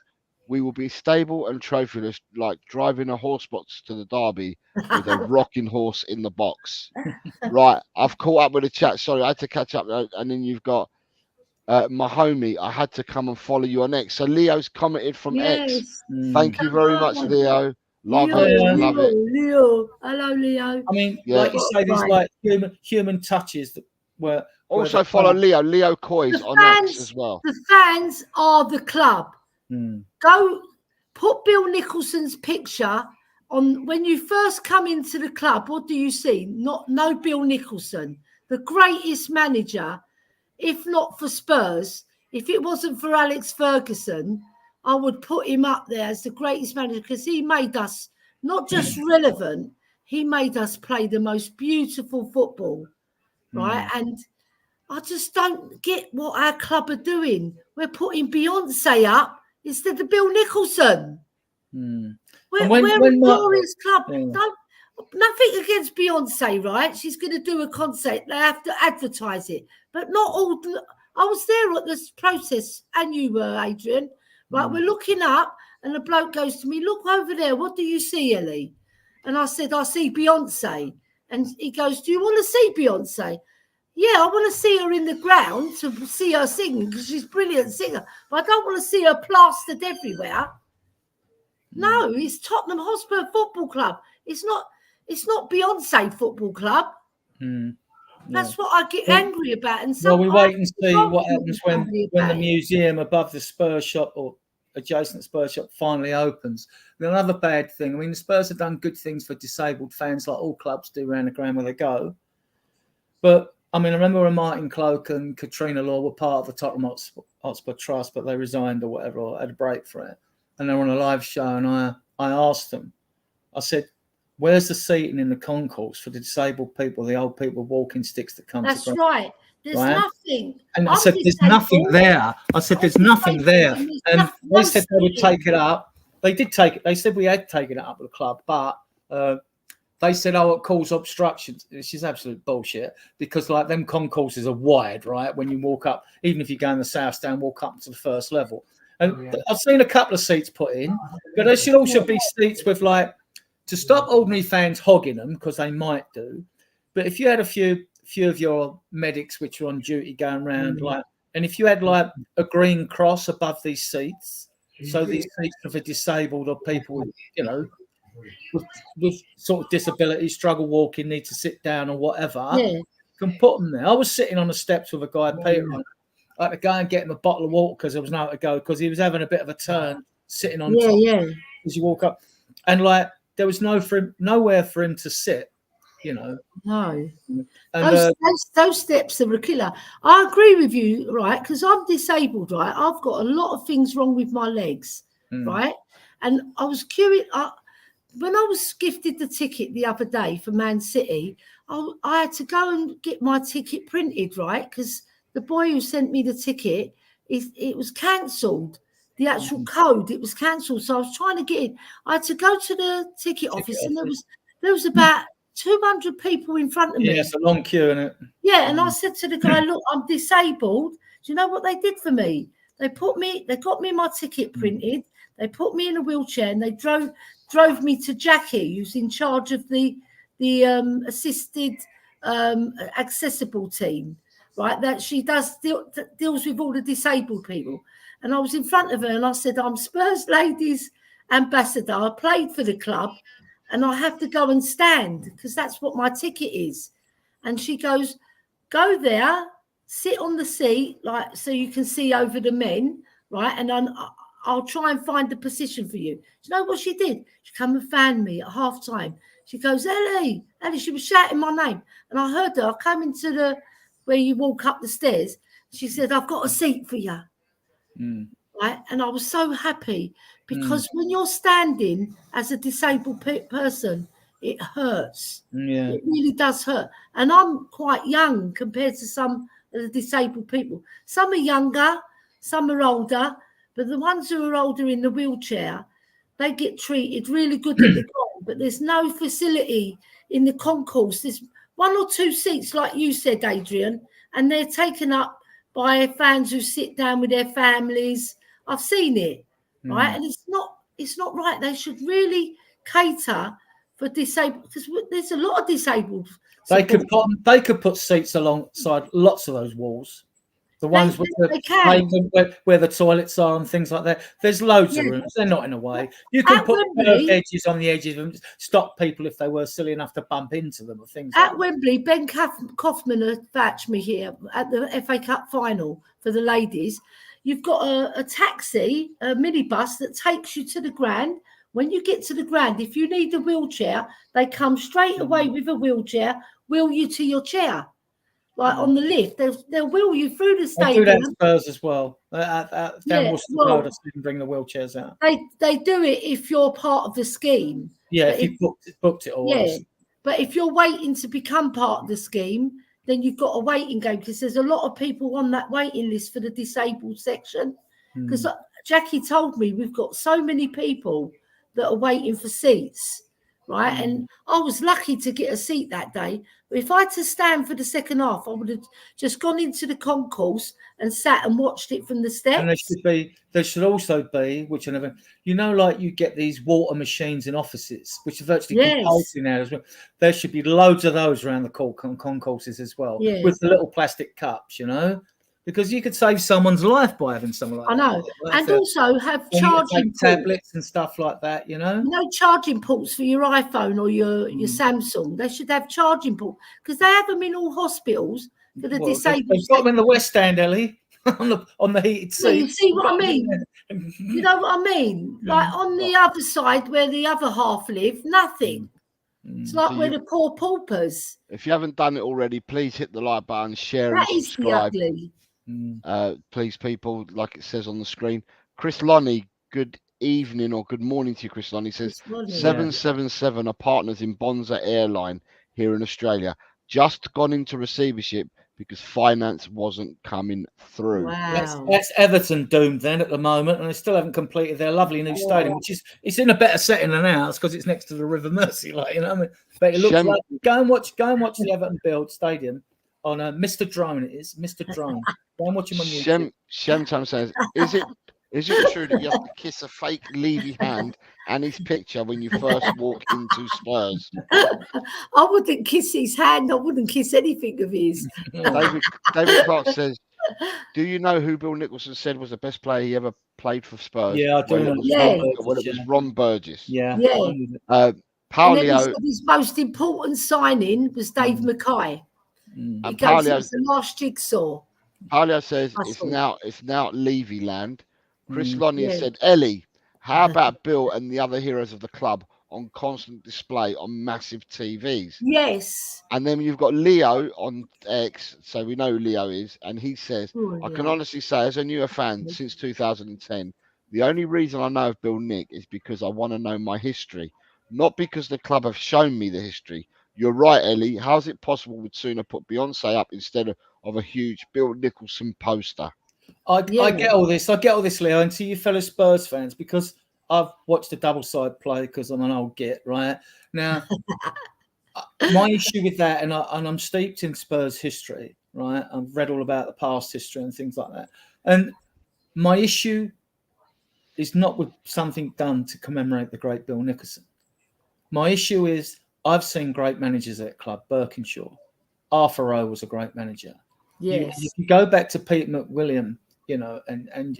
we will be stable and trophyless, like driving a horse box to the derby with a rocking horse in the box. Right, I've caught up with the chat. Sorry, I had to catch up. And then you've got my homie. I had to come and follow you on X. So Leo's commented from X. Thank you very much, Leo. Love it. Leo. Hello, Leo. I mean, like you say, there's like human touches that were. Also follow Leo Coys on X as well. The fans are the club. Go put Bill Nicholson's picture on when you first come into the club. What do you see? No Bill Nicholson, the greatest manager, if not for Spurs. If it wasn't for Alex Ferguson, I would put him up there as the greatest manager because he made us not just relevant, he made us play the most beautiful football, right? And I just don't get what our club are doing. We're putting Beyonce up instead of Bill Nicholson. We're a glorious club. Nothing against Beyonce, right? She's going to do a concert. They have to advertise it. But not all. I was there at this process, and you were, Adrian. Right, we're looking up, and the bloke goes to me, look over there. What do you see, Ellie? And I said, I see Beyonce. And he goes, do you want to see Beyonce? Yeah, I want to see her in the ground to see her sing because she's a brilliant singer. But I don't want to see her plastered everywhere. No, it's Tottenham Hotspur Football Club. It's not Beyonce Football Club. That's what I get angry about. And we wait and see what happens when the museum above the Spurs shop or adjacent Spurs shop finally opens. And another bad thing, I mean, the Spurs have done good things for disabled fans like all clubs do around the ground where they go. But I mean, I remember when Martin Cloak and Katrina Law were part of the Tottenham Hotspur Trust, but they resigned or whatever, or had a break for it. And they were on a live show, and I asked them, I said, where's the seating in the concourse for the disabled people, the old people, walking sticks that come That's to right. There's nothing. And I said, there's nothing there. I said, there's nothing there. And they said they would take it up. They did take it. They said we had taken it up with the club, but they said, oh, it caused obstructions. This is absolute bullshit because, like, them concourses are wide, right? When you walk up, even if you go in the south stand, walk up to the first level. And I've seen a couple of seats put in, but there should also be seats with, like, to stop ordinary fans hogging them because they might do. But if you had a few of your medics which are on duty going around, like, and if you had like a green cross above these seats, so these seats for disabled or people with, you know, with sort of disabilities, struggle walking, need to sit down or whatever, can put them there. I was sitting on the steps with a guy, Peter. I had to go and get him a bottle of water because there was nowhere to go because he was having a bit of a turn sitting on top as you walk up, and like there was nowhere for him to sit. You know, no. And those steps are a killer. I agree with you, right? Because I'm disabled, right? I've got a lot of things wrong with my legs, right? And I was curious. when I was gifted the ticket the other day for Man City, I had to go and get my ticket printed, right? Because the boy who sent me the ticket, it was cancelled. The actual code, it was cancelled. So I was trying to get it. I had to go to the ticket office, and there was about 200 people in front of me. Yeah, it's a long queue, isn't it? Yeah, and I said to the guy, look, I'm disabled. Do you know what they did for me? They got me my ticket printed. They put me in a wheelchair, and they drove me to Jackie, who's in charge of the assisted accessible team, right? That she deals with all the disabled people. And I was in front of her, and I said, I'm Spurs ladies ambassador. I played for the club, and I have to go and stand because that's what my ticket is. And she goes, go there, sit on the seat, like so you can see over the men, right? And I'll try and find the position for you. Do you know what she did? She came and found me at half time. She goes, Ellie, she was shouting my name. And I heard her. I came into where you walk up the stairs. She said, I've got a seat for you. Right? And I was so happy because when you're standing as a disabled person, it hurts. Yeah. It really does hurt. And I'm quite young compared to some of the disabled people. Some are younger, some are older. But the ones who are older in the wheelchair, they get treated really good at the ground. But there's no facility in the concourse. There's 1 or 2 seats, like you said, Adrian, and they're taken up by fans who sit down with their families. I've seen it, right? And it's not right. They should really cater for disabled, because there's a lot of disabled. They could put seats alongside lots of those walls. The ones where the toilets are and things like that. There's loads of rooms. They're not in a way. You can put edges on the edges and stop people if they were silly enough to bump into them or things like that. At Wembley, Ben Kaufman fetched me here at the FA Cup final for the ladies. You've got a taxi, a minibus that takes you to the ground. When you get to the ground, if you need a wheelchair, they come straight away with a wheelchair, wheel you to your chair. Like on the lift, they'll wheel you through the stadium. They do that at Spurs as well. Down Worcester Road, I didn't bring the wheelchairs out. They do it if you're part of the scheme. Yeah, if you booked it all. Yeah, but if you're waiting to become part of the scheme, then you've got a waiting game because there's a lot of people on that waiting list for the disabled section. Because Jackie told me we've got so many people that are waiting for seats, right? And I was lucky to get a seat that day. But if I had to stand for the second half, I would have just gone into the concourse and sat and watched it from the steps. And there should also be, which I never, like you get these water machines in offices, which are virtually compulsory now as well. There should be loads of those around the concourses as well, with the little plastic cups, because you could save someone's life by having something like that. I know. And also have charging tablets and stuff like that, charging ports for your iPhone or your Samsung. They should have charging ports because they have them in all hospitals for the disabled. They've got them in the West Stand, Ellie, on the heated seat. You see what I mean? You know what I mean? Like on the other side where the other half live, nothing. It's like we're the poor paupers. If you haven't done it already, please hit the like button, share and subscribe. Please, people, like it says on the screen. Chris Lonnie, good evening or good morning to you, Chris Lonnie. Says 777 are partners in Bonza Airline here in Australia. Just gone into receivership because finance wasn't coming through. Wow. That's Everton doomed then at the moment, and they still haven't completed their lovely new stadium, which it's in a better setting than ours because it's next to the River Mersey, but it looks like go and watch the Everton build stadium on Mr. Drone. It is Mr. Drone. Go and watch him on YouTube. Shem Tam says, is it true that you have to kiss a fake Levy hand and his picture when you first walk into Spurs? I wouldn't kiss his hand. I wouldn't kiss anything of his. David Clark says, do you know who Bill Nicholson said was the best player he ever played for Spurs? Yeah, I do know. When it was Ron Burgess. Yeah. Paulio, his most important signing was Dave Mackay. And He goes, it's the last jigsaw. Paulio says it's now Levy land. Chris Lonnie said, Ellie, how about Bill and the other heroes of the club on constant display on massive TVs? Yes. And then you've got Leo on X, so we know who Leo is, and he says, I can honestly say, as a newer fan since 2010, the only reason I know of Bill Nick is because I want to know my history. not because the club have shown me the history. You're right, Ellie. How's it possible we'd sooner put Beyonce up instead of a huge Bill Nicholson poster? I get all this. I get all this, Leo, and to you fellow Spurs fans, because I've watched the double side play because I'm an old git, right? Now, my issue with that, and I'm steeped in Spurs history, right? I've read all about the past history and things like that. And my issue is not with something done to commemorate the great Bill Nicholson. My issue is I've seen great managers at club, Birkinshaw. Arthur Rowe was a great manager. Yes. You go back to Peter McWilliam, you know, and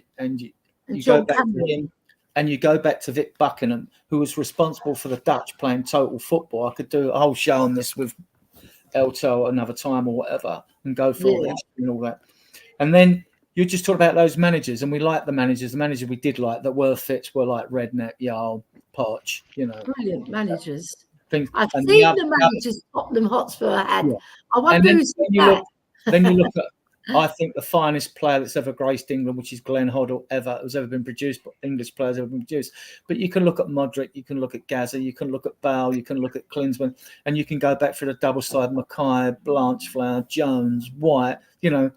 you go back to him, and you go back to Vic Buckingham, who was responsible for the Dutch playing total football. I could do a whole show on this with Elto another time or whatever, and go through all the history and all that. And then you just talk about those managers, and we like the managers. The managers we did like that were fits were like Redknapp, Jarl, Poch, you know. Brilliant managers. Things. I've seen the managers Tottenham Hotspur had. Yeah. I wonder who's that. Then you look at, I think, the finest player that's ever graced England, which is Glenn Hoddle, who's ever been produced, English players ever been produced. But you can look at Modric, you can look at Gazza, you can look at Bale, you can look at Klinsmann, and you can go back through the double side, Mackay, Blanchflower, Jones, White, you know.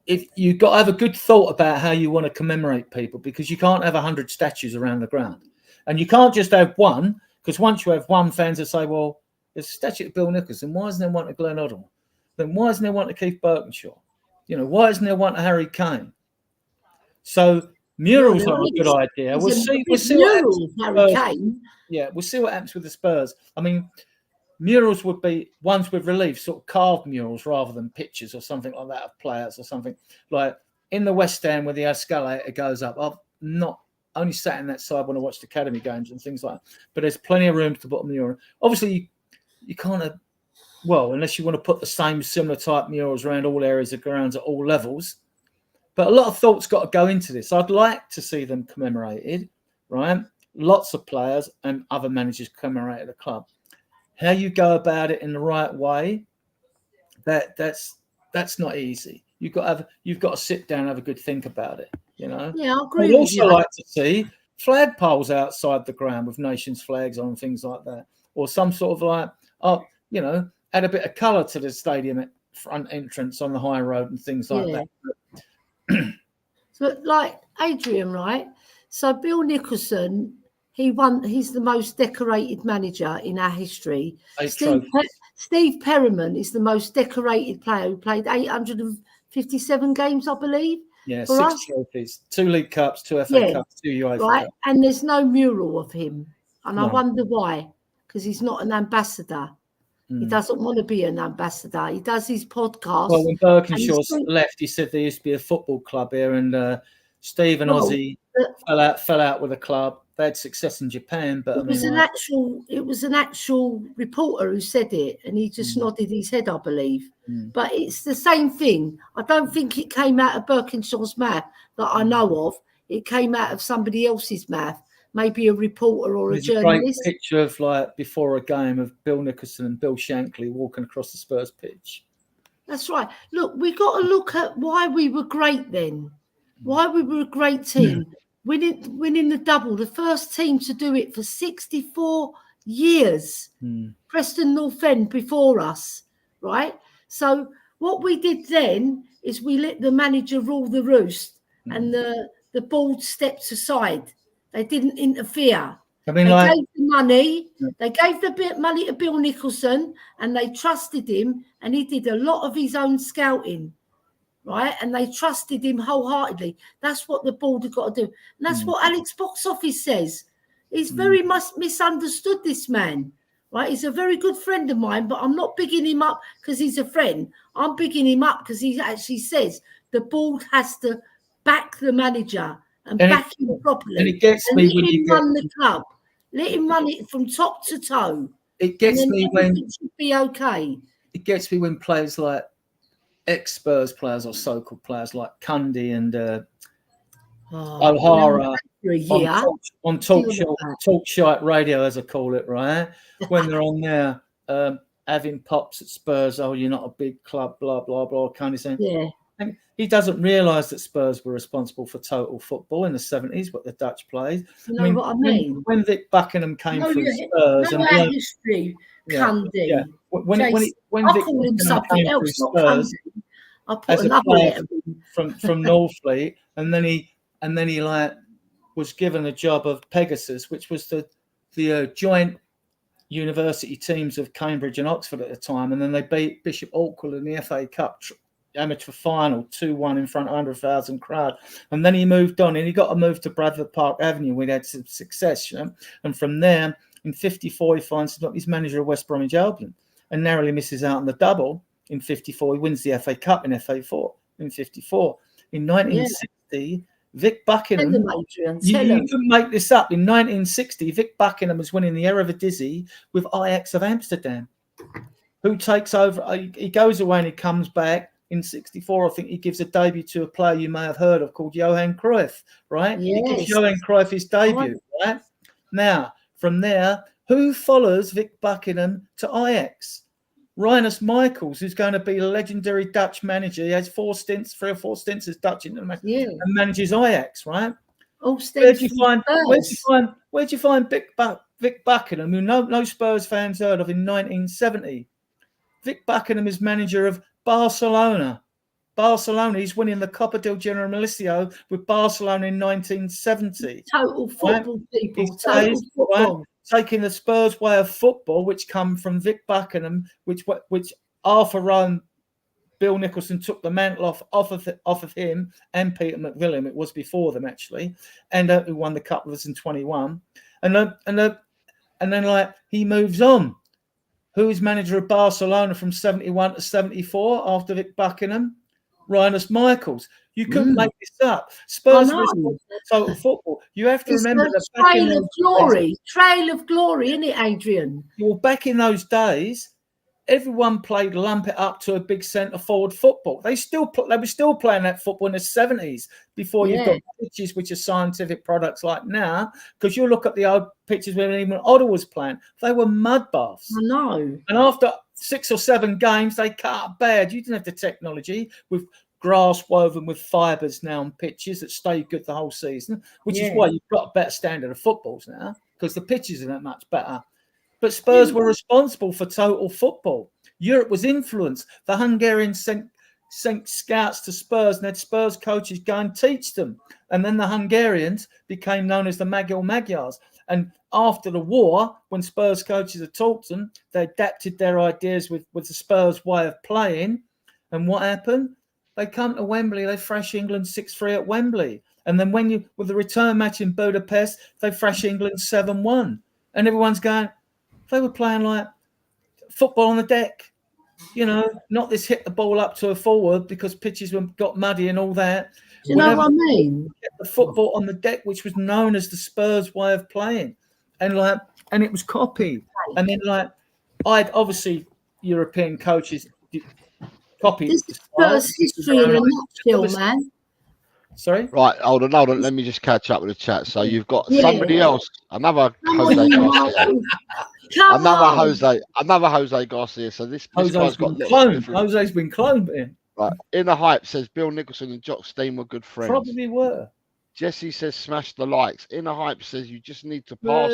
If you've got to have a good thought about how you want to commemorate people, because you can't have 100 statues around the ground. And you can't just have one, because once you have one, fans will say, well, there's a statue of Bill Nicholson. Why isn't there one to Glenn Hoddle? Then why isn't there one to Keith Birkinshaw? You know, why isn't there one to Harry Kane? So murals are a good idea. We'll see what happens. Yeah, we'll see what happens with the Spurs. I mean, murals would be ones with relief, sort of carved murals rather than pictures or something like that of players or something. Like in the West End where the escalator goes up. I've not only sat in that side when I watched academy games and things like that, but there's plenty of room to put a mural. Obviously, you can't have, well, unless you want to put the same similar type murals around all areas of grounds at all levels. But a lot of thought's got to go into this. I'd like to see them commemorated, right? Lots of players and other managers commemorate at the club. How you go about it in the right way, that's not easy. You've got to sit down and have a good think about it, you know? Yeah, I agree. I'd also like to see flagpoles outside the ground with nations flags on, things like that. Or some sort of like, you know, add a bit of colour to the stadium at front entrance on the high road and things like that. So, like Adrian, right? So Bill Nicholson, he's the most decorated manager in our history. Steve Perryman is the most decorated player who played 857 games, I believe. Yeah, 6 trophies, 2 League Cups, 2 FA Cups, 2 UEFA Cups. And there's no mural of him. And I wonder why. Because he's not an ambassador. He doesn't want to be an ambassador. He does his podcast. Well, when Birkinshaw left, he said there used to be a football club here, and Steve and Ozzy fell out with the club. They had success in Japan, but it was an actual reporter who said it, and he just nodded his head, I believe. But it's the same thing. I don't think it came out of Birkinshaw's mouth that I know of. It came out of somebody else's mouth. Maybe a reporter or a journalist. A great picture of like before a game of Bill Nicholson and Bill Shankly walking across the Spurs pitch. That's right. Look, we got to look at why we were great then. Why we were a great team. Winning the double, the first team to do it for 64 years. Preston North End before us, right? So what we did then is we let the manager rule the roost, and the board stepped aside. They didn't interfere. I mean, they gave the money. They gave the bit money to Bill Nicholson, and they trusted him, and he did a lot of his own scouting, right? And they trusted him wholeheartedly. That's what the board have got to do. And that's what Alex Box Office says. He's very much misunderstood, this man, right? He's a very good friend of mine, but I'm not bigging him up because he's a friend. I'm bigging him up because he actually says the board has to back the manager and back him properly. And it gets me when you run the club. Let him run it from top to toe. It gets me when it should be okay. It gets me when players like ex-Spurs players or so-called players like Cundy and O'Hara on talk shite radio, as I call it, right? When they're on there having pops at Spurs, oh, you're not a big club, blah blah blah, kind of thing. Yeah. And he doesn't realise that Spurs were responsible for total football in the 70s, what the Dutch played. You know what I mean? When Vic Buckingham came through Spurs, our history, Cundy. When I Vic call him Buckingham something came else, through not Spurs Cundy. I put as a another player letter from Northfleet, and then he like was given a job of Pegasus, which was the joint university teams of Cambridge and Oxford at the time, and then they beat Bishop Auckland in the FA Cup amateur final 2-1 in front of 100,000 crowd. And then he moved on, and he got to move to Bradford Park Avenue. We'd had some success, and from there in 54 he finds he's manager of West Bromwich Albion and narrowly misses out on the double. In 54 he wins the FA Cup in FA4 in 54. In 1960 Vic Buckingham, you couldn't make this up. In 1960, Vic Buckingham was winning the Eredivisie with Ajax of Amsterdam. Who takes over? He goes away and he comes back in 64. I think he gives a debut to a player you may have heard of called Johan Cruyff, right? Yes. He gives Johan Cruyff his debut, right? Now, from there, who follows Vic Buckingham to Ajax? Rinus Michels, who's going to be a legendary Dutch manager. He has 3 or 4 stints as Dutch international and manages Ajax, right? Where'd you find Vic Buckingham, who no Spurs fans heard of, in 1970? Vic Buckingham is manager of Barcelona. He's winning the Copa del Generalissimo with Barcelona in 1970. Total football, people. Total football. Right? Taking the Spurs way of football, which come from Vic Buckingham, which Arthur Rowan, Bill Nicholson took the mantle off of him, and Peter McVilliam. It was before them actually, and who won the cup with us in 21. And then like he moves on. Who is manager of Barcelona from 71 to 74 after Vic Buckingham? Rinus Michels. You couldn't make this up. Spurs were total football. You have to remember that trail of glory, isn't it, Adrian? Well, back in those days, everyone played lump it up to a big centre forward football. They were still playing that football in the 70s before you've got pitches which are scientific products like now. Because you look at the old pitches when even Ottawa was playing, they were mud baths. I know. And after 6 or 7 games, they cut up bad. You didn't have the technology with grass woven with fibres now on pitches that stay good the whole season, which is why you've got a better standard of footballs now, because the pitches are that much better. But Spurs were responsible for total football. Europe was influenced. The Hungarians sent scouts to Spurs and had Spurs coaches go and teach them. And then the Hungarians became known as the Magyars. And after the war, when Spurs coaches had taught them, they adapted their ideas with the Spurs way of playing. And what happened? They come to Wembley, they thrash England 6-3 at Wembley. And then with the return match in Budapest, they thrash England 7-1. And everyone's going, they were playing like football on the deck. Not this hit the ball up to a forward because pitches got muddy and all that. Do you know what I mean? The football on the deck, which was known as the Spurs way of playing. And it was copied. And then I'd obviously European coaches copied. This is Spurs history in a nutshell, man. Sorry? Right, hold on. Let me just catch up with the chat. So you've got somebody else, another Jose Garcia. Another Jose Garcia. So this guy's got cloned. Jose's been cloned. Right. Inner Hype says Bill Nicholson and Jock Stein were good friends. Probably were. Jesse says smash the likes. Inner Hype says you just need to pass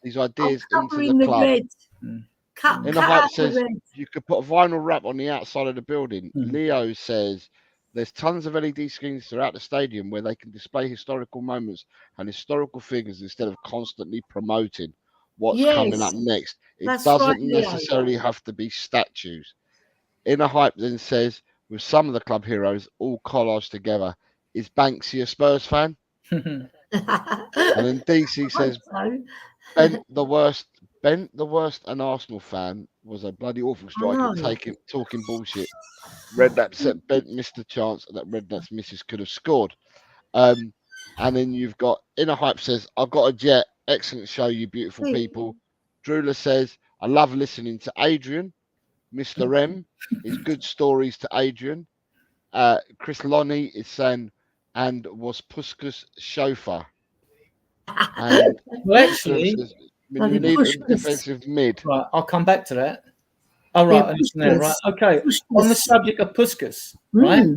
these ideas into the club. Inner Hype says you could put a vinyl wrap on the outside of the building. Leo says there's tons of LED screens throughout the stadium where they can display historical moments and historical figures instead of constantly promoting what's coming up next. It doesn't necessarily have to be statues. Inner Hype then says, with some of the club heroes all collaged together, is Banksy a Spurs fan? And then DC says, Bent the worst, an Arsenal fan, was a bloody awful striker, talking bullshit. Redknapp said Bent missed the chance that Redknapp's missus could have scored. And then you've got Inner Hype says, I've got a jet. Excellent show, you beautiful people. Drula says, I love listening to Adrian. Mr. M is good stories to Adrian. Chris Lonnie is saying, and was Puskas chauffeur. And well, actually, you need a defensive mid. Right, I'll come back to that. All right, right. Okay. On the subject of Puskas, right?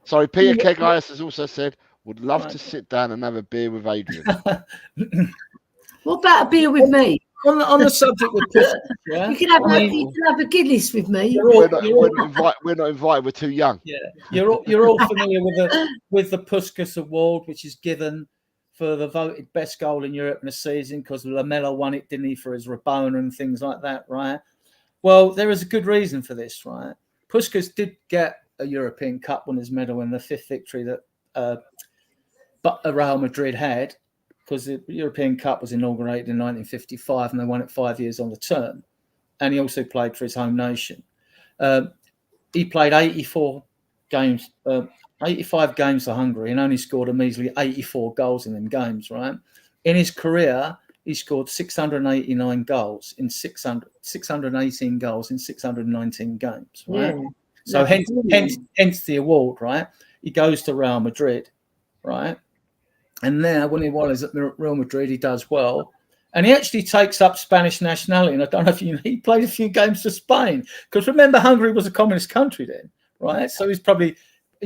Sorry, Peter Kegaius has also said, would love to sit down and have a beer with Adrian. What about a beer with me? On the subject of Puskas, yeah? You can have a Guinness with me. We're not invited. We're too young. Yeah, you're all familiar with the Puskas Award, which is given for the voted best goal in Europe in a season, because Lamela won it, didn't he, for his Rabona and things like that, right? Well, there is a good reason for this, right? Puskas did get a European Cup winners' medal in the 5th victory that Real Madrid had, because the European Cup was inaugurated in 1955 and they won it 5 years on the turn. And he also played for his home nation. He played 85 games for Hungary and only scored a measly 84 goals in them games, right? In his career, he scored 689 goals in 618 goals in 619 games, right? Yeah, so hence the award, right? He goes to Real Madrid, right? And now when he was at Real Madrid, he does well. And he actually takes up Spanish nationality. And I don't know if you know, he played a few games for Spain. Because remember, Hungary was a communist country then, right? So he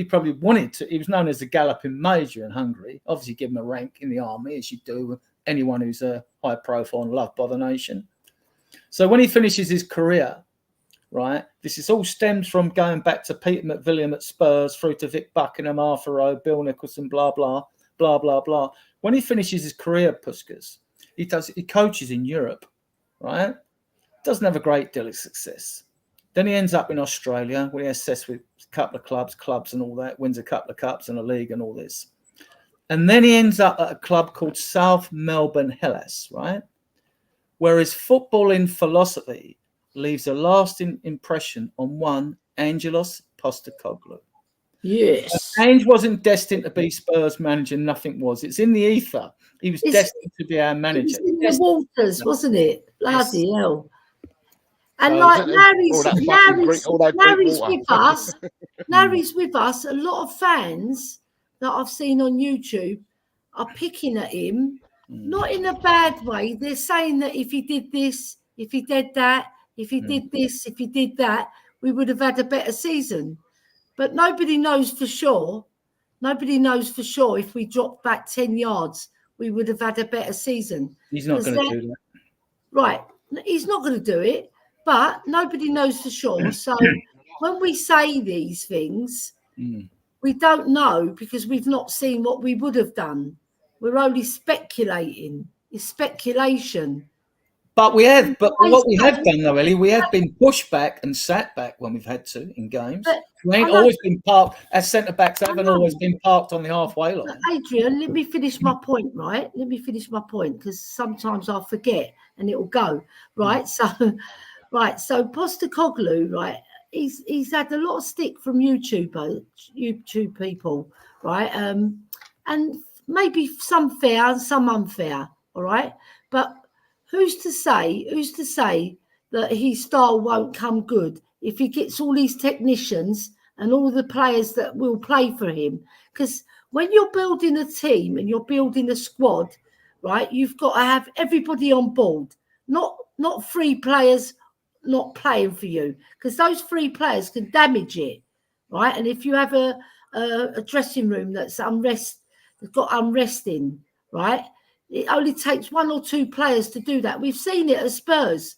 probably wanted to. He was known as the Galloping Major in Hungary. Obviously, give him a rank in the army, as you do with anyone who's a high profile and loved by the nation. So when he finishes his career, right, this is all stems from going back to Peter McVilliam at Spurs, through to Vic Buckingham, Arthur Rowe, Bill Nicholson, blah, blah, blah, blah, blah. When he finishes his career, Puskas, he coaches in Europe, right? Doesn't have a great deal of success. Then he ends up in Australia, where he assessed with a couple of clubs and all that, wins a couple of cups and a league and all this. And then he ends up at a club called South Melbourne Hellas, right? Where his footballing philosophy leaves a lasting impression on one Angelos Postecoglou. Yes. Ange wasn't destined to be Spurs manager. Nothing was. It's in the ether. He was destined to be our manager. It was in the waters, wasn't it? Bloody hell. And like Larry's with us. Larry's with us. A lot of fans that I've seen on YouTube are picking at him, not in a bad way. They're saying that if he did this, if he did that, if he did this, if he did that, we would have had a better season. But nobody knows for sure. Nobody knows for sure if we dropped back 10 yards, we would have had a better season. He's not going to do that. Right. He's not going to do it, but nobody knows for sure. So when we say these things, we don't know because we've not seen what we would have done. We're only speculating. It's speculation. But what we have done though, Ellie, we have been pushed back and sat back when we've had to in games. We ain't always been parked. As centre backs haven't always been parked on the halfway line. Adrian, let me finish my point, right? Let me finish my point because sometimes I'll forget and it'll go, right? So Postecoglou, right? He's had a lot of stick from YouTube people, right? And maybe some fair and some unfair, all right? But who's to say that his style won't come good if he gets all these technicians and all the players that will play for him? Because when you're building a team and you're building a squad, right, you've got to have everybody on board, not 3 players not playing for you, because those 3 players can damage it, right? And if you have a dressing room that's got unrest in, right, it only takes 1 or 2 players to do that. We've seen it at Spurs,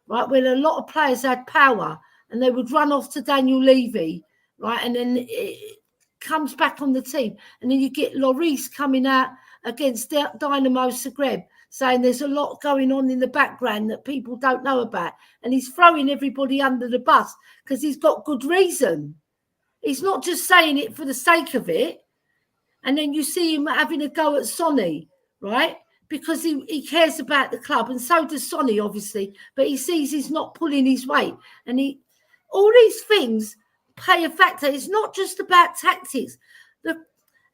right, when a lot of players had power and they would run off to Daniel Levy, right, and then it comes back on the team. And then you get Lloris coming out against Dynamo Zagreb saying there's a lot going on in the background that people don't know about. And he's throwing everybody under the bus because he's got good reason. He's not just saying it for the sake of it. And then you see him having a go at Sonny, right? Because he cares about the club, and so does Sonny, obviously. But he sees he's not pulling his weight. And all these things play a factor. It's not just about tactics.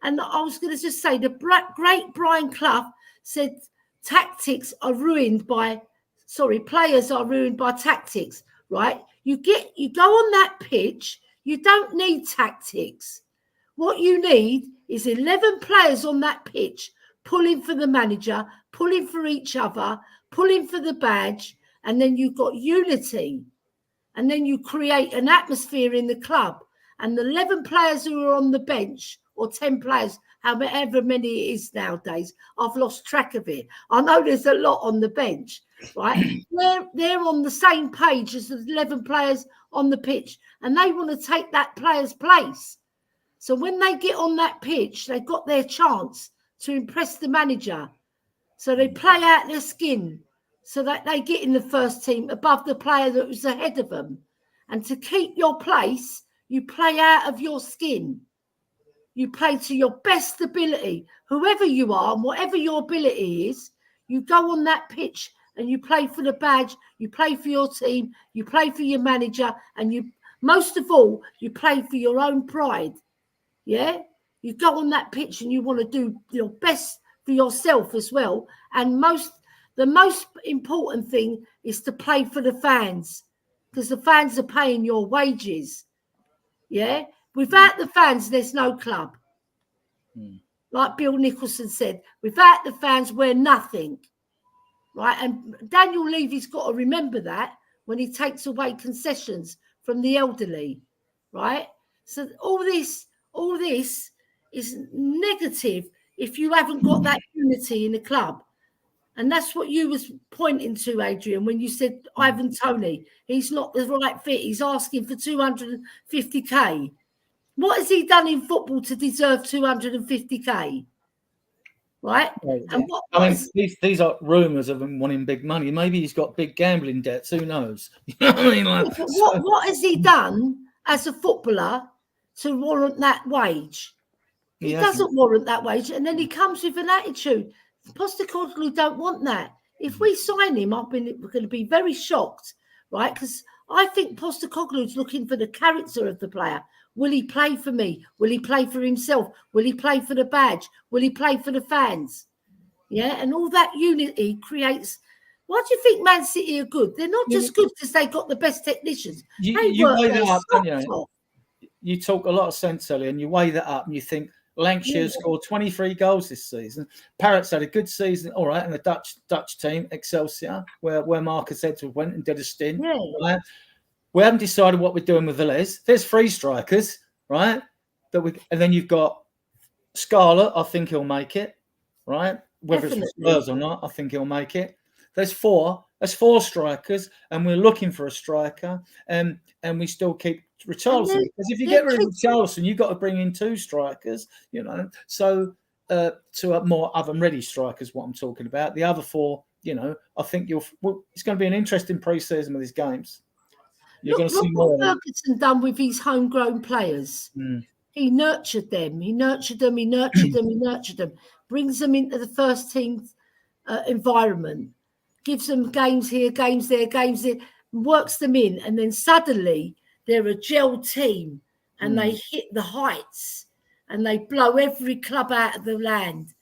And I was going to just say, the great Brian Clough said players are ruined by tactics, right? You go on that pitch, you don't need tactics. What you need is 11 players on that pitch pulling for the manager, pulling for each other, pulling for the badge, and then you've got unity. And then you create an atmosphere in the club. and the 11 players who are on the bench, or 10 players, however many it is nowadays, I've lost track of it. I know there's a lot on the bench, right? They're on the same page as the 11 players on the pitch, and they want to take that player's place. So when they get on that pitch, they've got their chance to impress the manager. So they play out their skin so that they get in the first team above the player that was ahead of them. And to keep your place, you play out of your skin. You play to your best ability. Whoever you are and whatever your ability is, you go on that pitch and you play for the badge, you play for your team, you play for your manager, and you, most of all, you play for your own pride. Yeah? You go on that pitch and you want to do your best for yourself as well. And the most important thing is to play for the fans, because the fans are paying your wages. Yeah? Without the fans, there's no club. Like Bill Nicholson said, without the fans, we're nothing. Right? And Daniel Levy's got to remember that when he takes away concessions from the elderly. Right? So all this is negative if you haven't got that unity in the club. And that's what you was pointing to, Adrian, when you said Ivan Toney, he's not the right fit. He's asking for 250k. What has he done in football to deserve 250k? Right? And these are rumours of him wanting big money. Maybe he's got big gambling debts. Who knows? You know what I mean? Like, what has he done as a footballer to warrant that wage? He doesn't warrant that wage. And then he comes with an attitude. Postecoglou don't want that. If we sign him, we're going to be very shocked, right? Because I think Postecoglou's looking for the character of the player. Will he play for me? Will he play for himself? Will he play for the badge? Will he play for the fans? Yeah, and all that unity creates. Why do you think Man City are good? They're not just good because they got the best technicians. You weigh that up, don't you? You talk a lot of sense, Ellie, and you weigh that up and you think Lancashire scored 23 goals this season. Parrots had a good season, all right, and the Dutch team, Excelsior, where Marcus Edwards went and did a stint. Yeah. Right? We haven't decided what we're doing with Velez. There's 3 strikers, right? And then you've got Scarlett. I think he'll make it, right? Whether it's Spurs or not, I think he'll make it. There's 4. There's 4 strikers, and we're looking for a striker, and we still keep Richarlison. Because if you get rid of Richarlison, you've got to bring in 2 strikers, you know. So to more oven-ready strikers, what I'm talking about. The other 4, you know, I think it's going to be an interesting pre-season with these games. You're going to see more. Look what Ferguson done with his homegrown players. He nurtured them. He nurtured them. He nurtured them. He nurtured them. Brings them into the first team environment. Gives them games here, games there, games there. Works them in, and then suddenly they're a gel team, and they hit the heights, and they blow every club out of the land.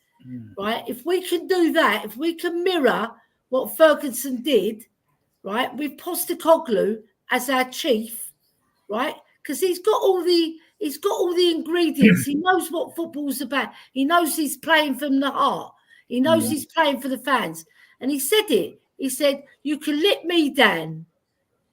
Right? If we can do that, if we can mirror what Ferguson did, right, with Postecoglou as our chief, right? Because he's got all the ingredients. He knows what football's about. He knows he's playing from the heart. He knows he's playing for the fans. And he said it. He said, "You can let me down.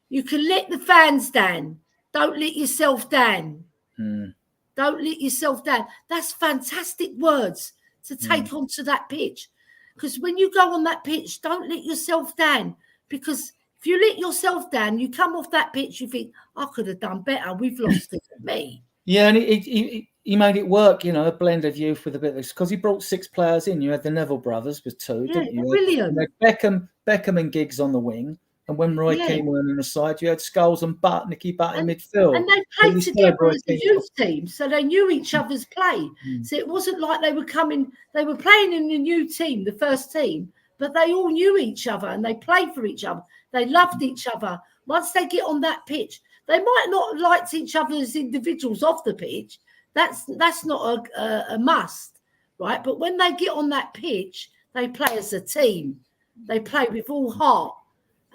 You can let the fans down. Don't let yourself down. Don't let yourself down." That's fantastic words to take onto that pitch. Because when you go on that pitch, don't let yourself down. Because if you let yourself down, you come off that pitch, you think, I could have done better. We've lost it at me. Yeah, and he made it work, you know, a blend of youth with a bit of this. Because he brought 6 players in. You had the Neville brothers with 2, didn't you? Brilliant. You had Beckham and Giggs on the wing. And when Roy Keane were on the side, you had Scholes and Nicky Butt in midfield. And they played together as a youth team, so they knew each other's play. So it wasn't like they were playing in the new team, the first team, but they all knew each other and they played for each other. They loved each other. Once they get on that pitch, they might not have liked each other as individuals off the pitch. That's not a must, right? But when they get on that pitch, they play as a team. They play with all heart.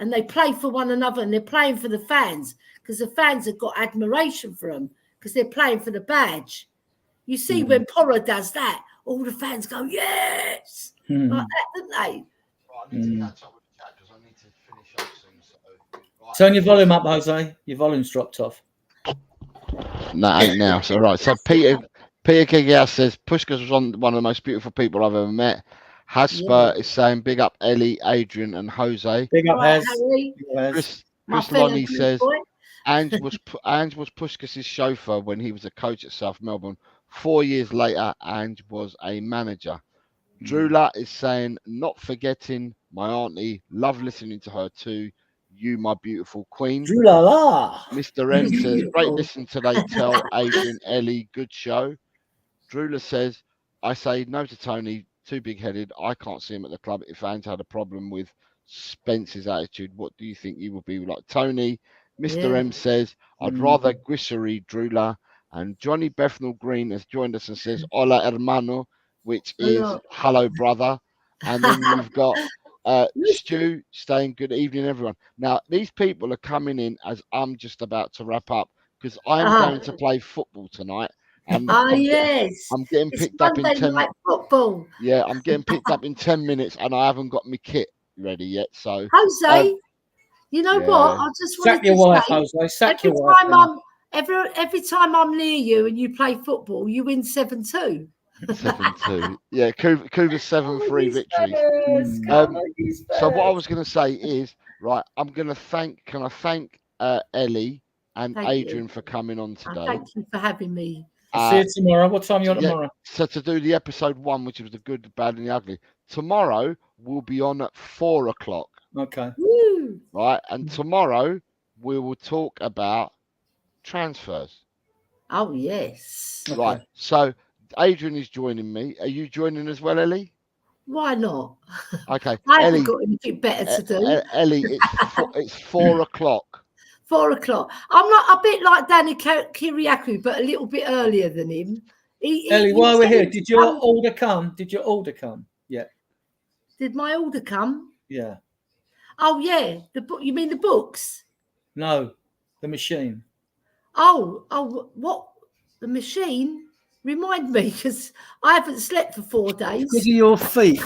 And they play for one another, and they're playing for the fans because the fans have got admiration for them because they're playing for the badge. You see, when Porra does that, all the fans go, yes, like that, don't they? Well, I need to catch up with the chat because I need to finish up soon. So, turn your volume up, Jose. Your volume's dropped off. No, ain't now. So right. So Peter Kigas says Puskás was one of the most beautiful people I've ever met. Hasper is saying big up Ellie, Adrian, and Jose. Big up, Right, Hez. Harry, Chris my fellow Lonnie good says boy. Ange was Puskás' chauffeur when he was a coach at South Melbourne. 4 years later, Ange was a manager. Drula is saying, not forgetting my auntie, love listening to her too. You, my beautiful queen. Drula. Mr. M says, great Beautiful. listen today. Tell Adrian, Ellie, good show. Drula says, I say no to Tony, too big-headed. I can't see him at the club. If Ange had a problem with Spence's attitude, what do you think he would be like? Tony. Mr. Yeah. M says, I'd rather Grissery, Drula. And Johnny Bethnal Green has joined us and says, hola, hermano, which is Hello. hello, brother. And then you've got Stu saying, good evening, everyone. Now, these people are coming in as I'm just about to wrap up because I'm going to play football tonight. And Yes. I'm getting It's picked up in Monday 10 night football. Yeah, I'm getting picked up in 10 minutes and I haven't got my kit ready yet. So Jose, you know what? I just wanted Sack your to wife, say, Jose. Sack every your wife. time every time I'm near you and you play football, you win 7-2. 7-2. Yeah, Cuba's 7-3 victories. So what I was going to say is, right, can I thank Ellie and Thank Adrian you. for coming on today. Thank you for having me. See you tomorrow. What time are you on tomorrow? So to do the episode 1, which was the good, the bad, and the ugly. Tomorrow we'll be on at 4 o'clock. Okay. Woo. Right, and tomorrow we will talk about transfers. Oh yes. Okay. Right. So Adrian is joining me. Are you joining as well, Ellie? Why not? Okay. I haven't Ellie, got anything better to do. Ellie, it's 4 o'clock. 4 o'clock. I'm not a bit like Danny Kiriakou, but a little bit earlier than him. Ellie, while we're here, did your order come? Did your order come? Yeah. Did my order come? Yeah. Oh yeah, the book. You mean the books? No, the machine. Oh, what? The machine? Remind me, because I haven't slept for 4 days. Because of your feet.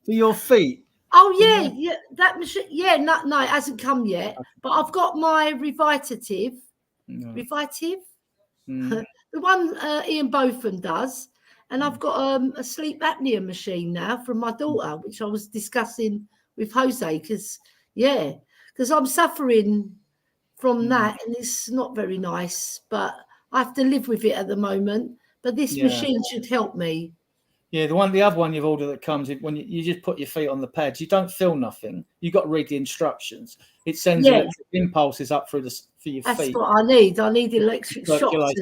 For your feet. Oh yeah, that machine. Yeah, no, it hasn't come yet. But I've got my Revitative. Revitative, the one Ian Botham does, and I've got a sleep apnea machine now from my daughter, which I was discussing with Jose because I'm suffering from that, and it's not very nice. But I have to live with it at the moment. But this machine should help me. Yeah, the other one you've ordered that comes when you just put your feet on the pads, you don't feel nothing. You got to read the instructions. It sends electric impulses up for your feet. That's what I need. I need electric shocks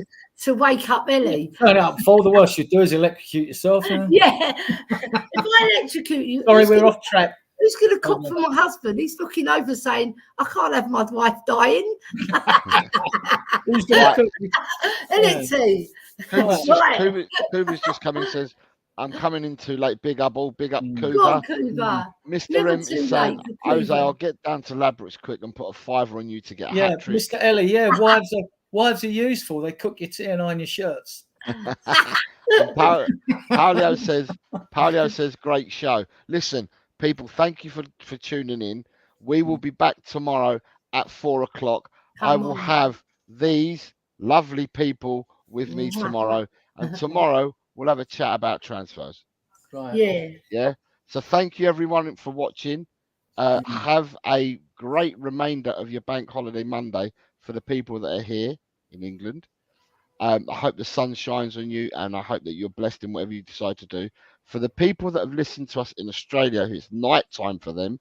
to wake up Ellie. Turn it up before the worst you do is electrocute yourself. Yeah. If I electrocute you, sorry, we're off track. Who's going to cook for my husband? He's looking over saying, I can't have my wife dying. Who's going to cook? Isn't it? Kuba's just come and says, I'm coming into like big up Kuba. Go on, Kuba. Mr. M is saying, Jose, I'll get down to Ladbrokes quick and put a £5 on you to get a hat trick. Mr. Ellie, wives are useful. They cook your tea and iron your shirts. Paulio says, great show. Listen, people, thank you for tuning in. We will be back tomorrow at 4 o'clock. I will have these lovely people with me tomorrow. And tomorrow we'll have a chat about transfers. Right. Yeah. So thank you everyone for watching. Have a great remainder of your bank holiday Monday for the people that are here in England. I hope the sun shines on you and I hope that you're blessed in whatever you decide to do. For the people that have listened to us in Australia, it's night time for them.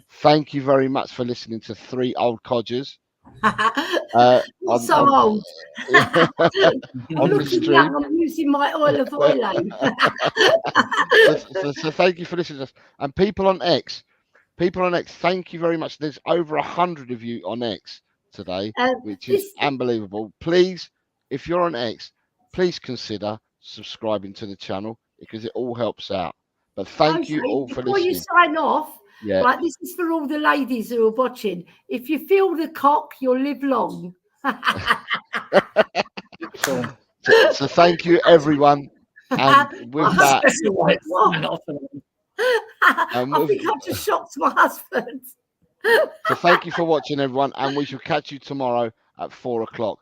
Thank you very much for listening to 3 old codgers. Not so old. On the stream. I'm using my oil of oil. So thank you for listening to us. And people on X, thank you very much. There's over 100 of you on X today, which is unbelievable. Please, if you're on X, please consider subscribing to the channel because it all helps out. But thank you all for listening. Before you sign off, right, this is for all the ladies who are watching. If you feel the cock, you'll live long. So thank you, everyone. And with that, I think I've just shocked my husband. So thank you for watching, everyone, and we shall catch you tomorrow at 4 o'clock.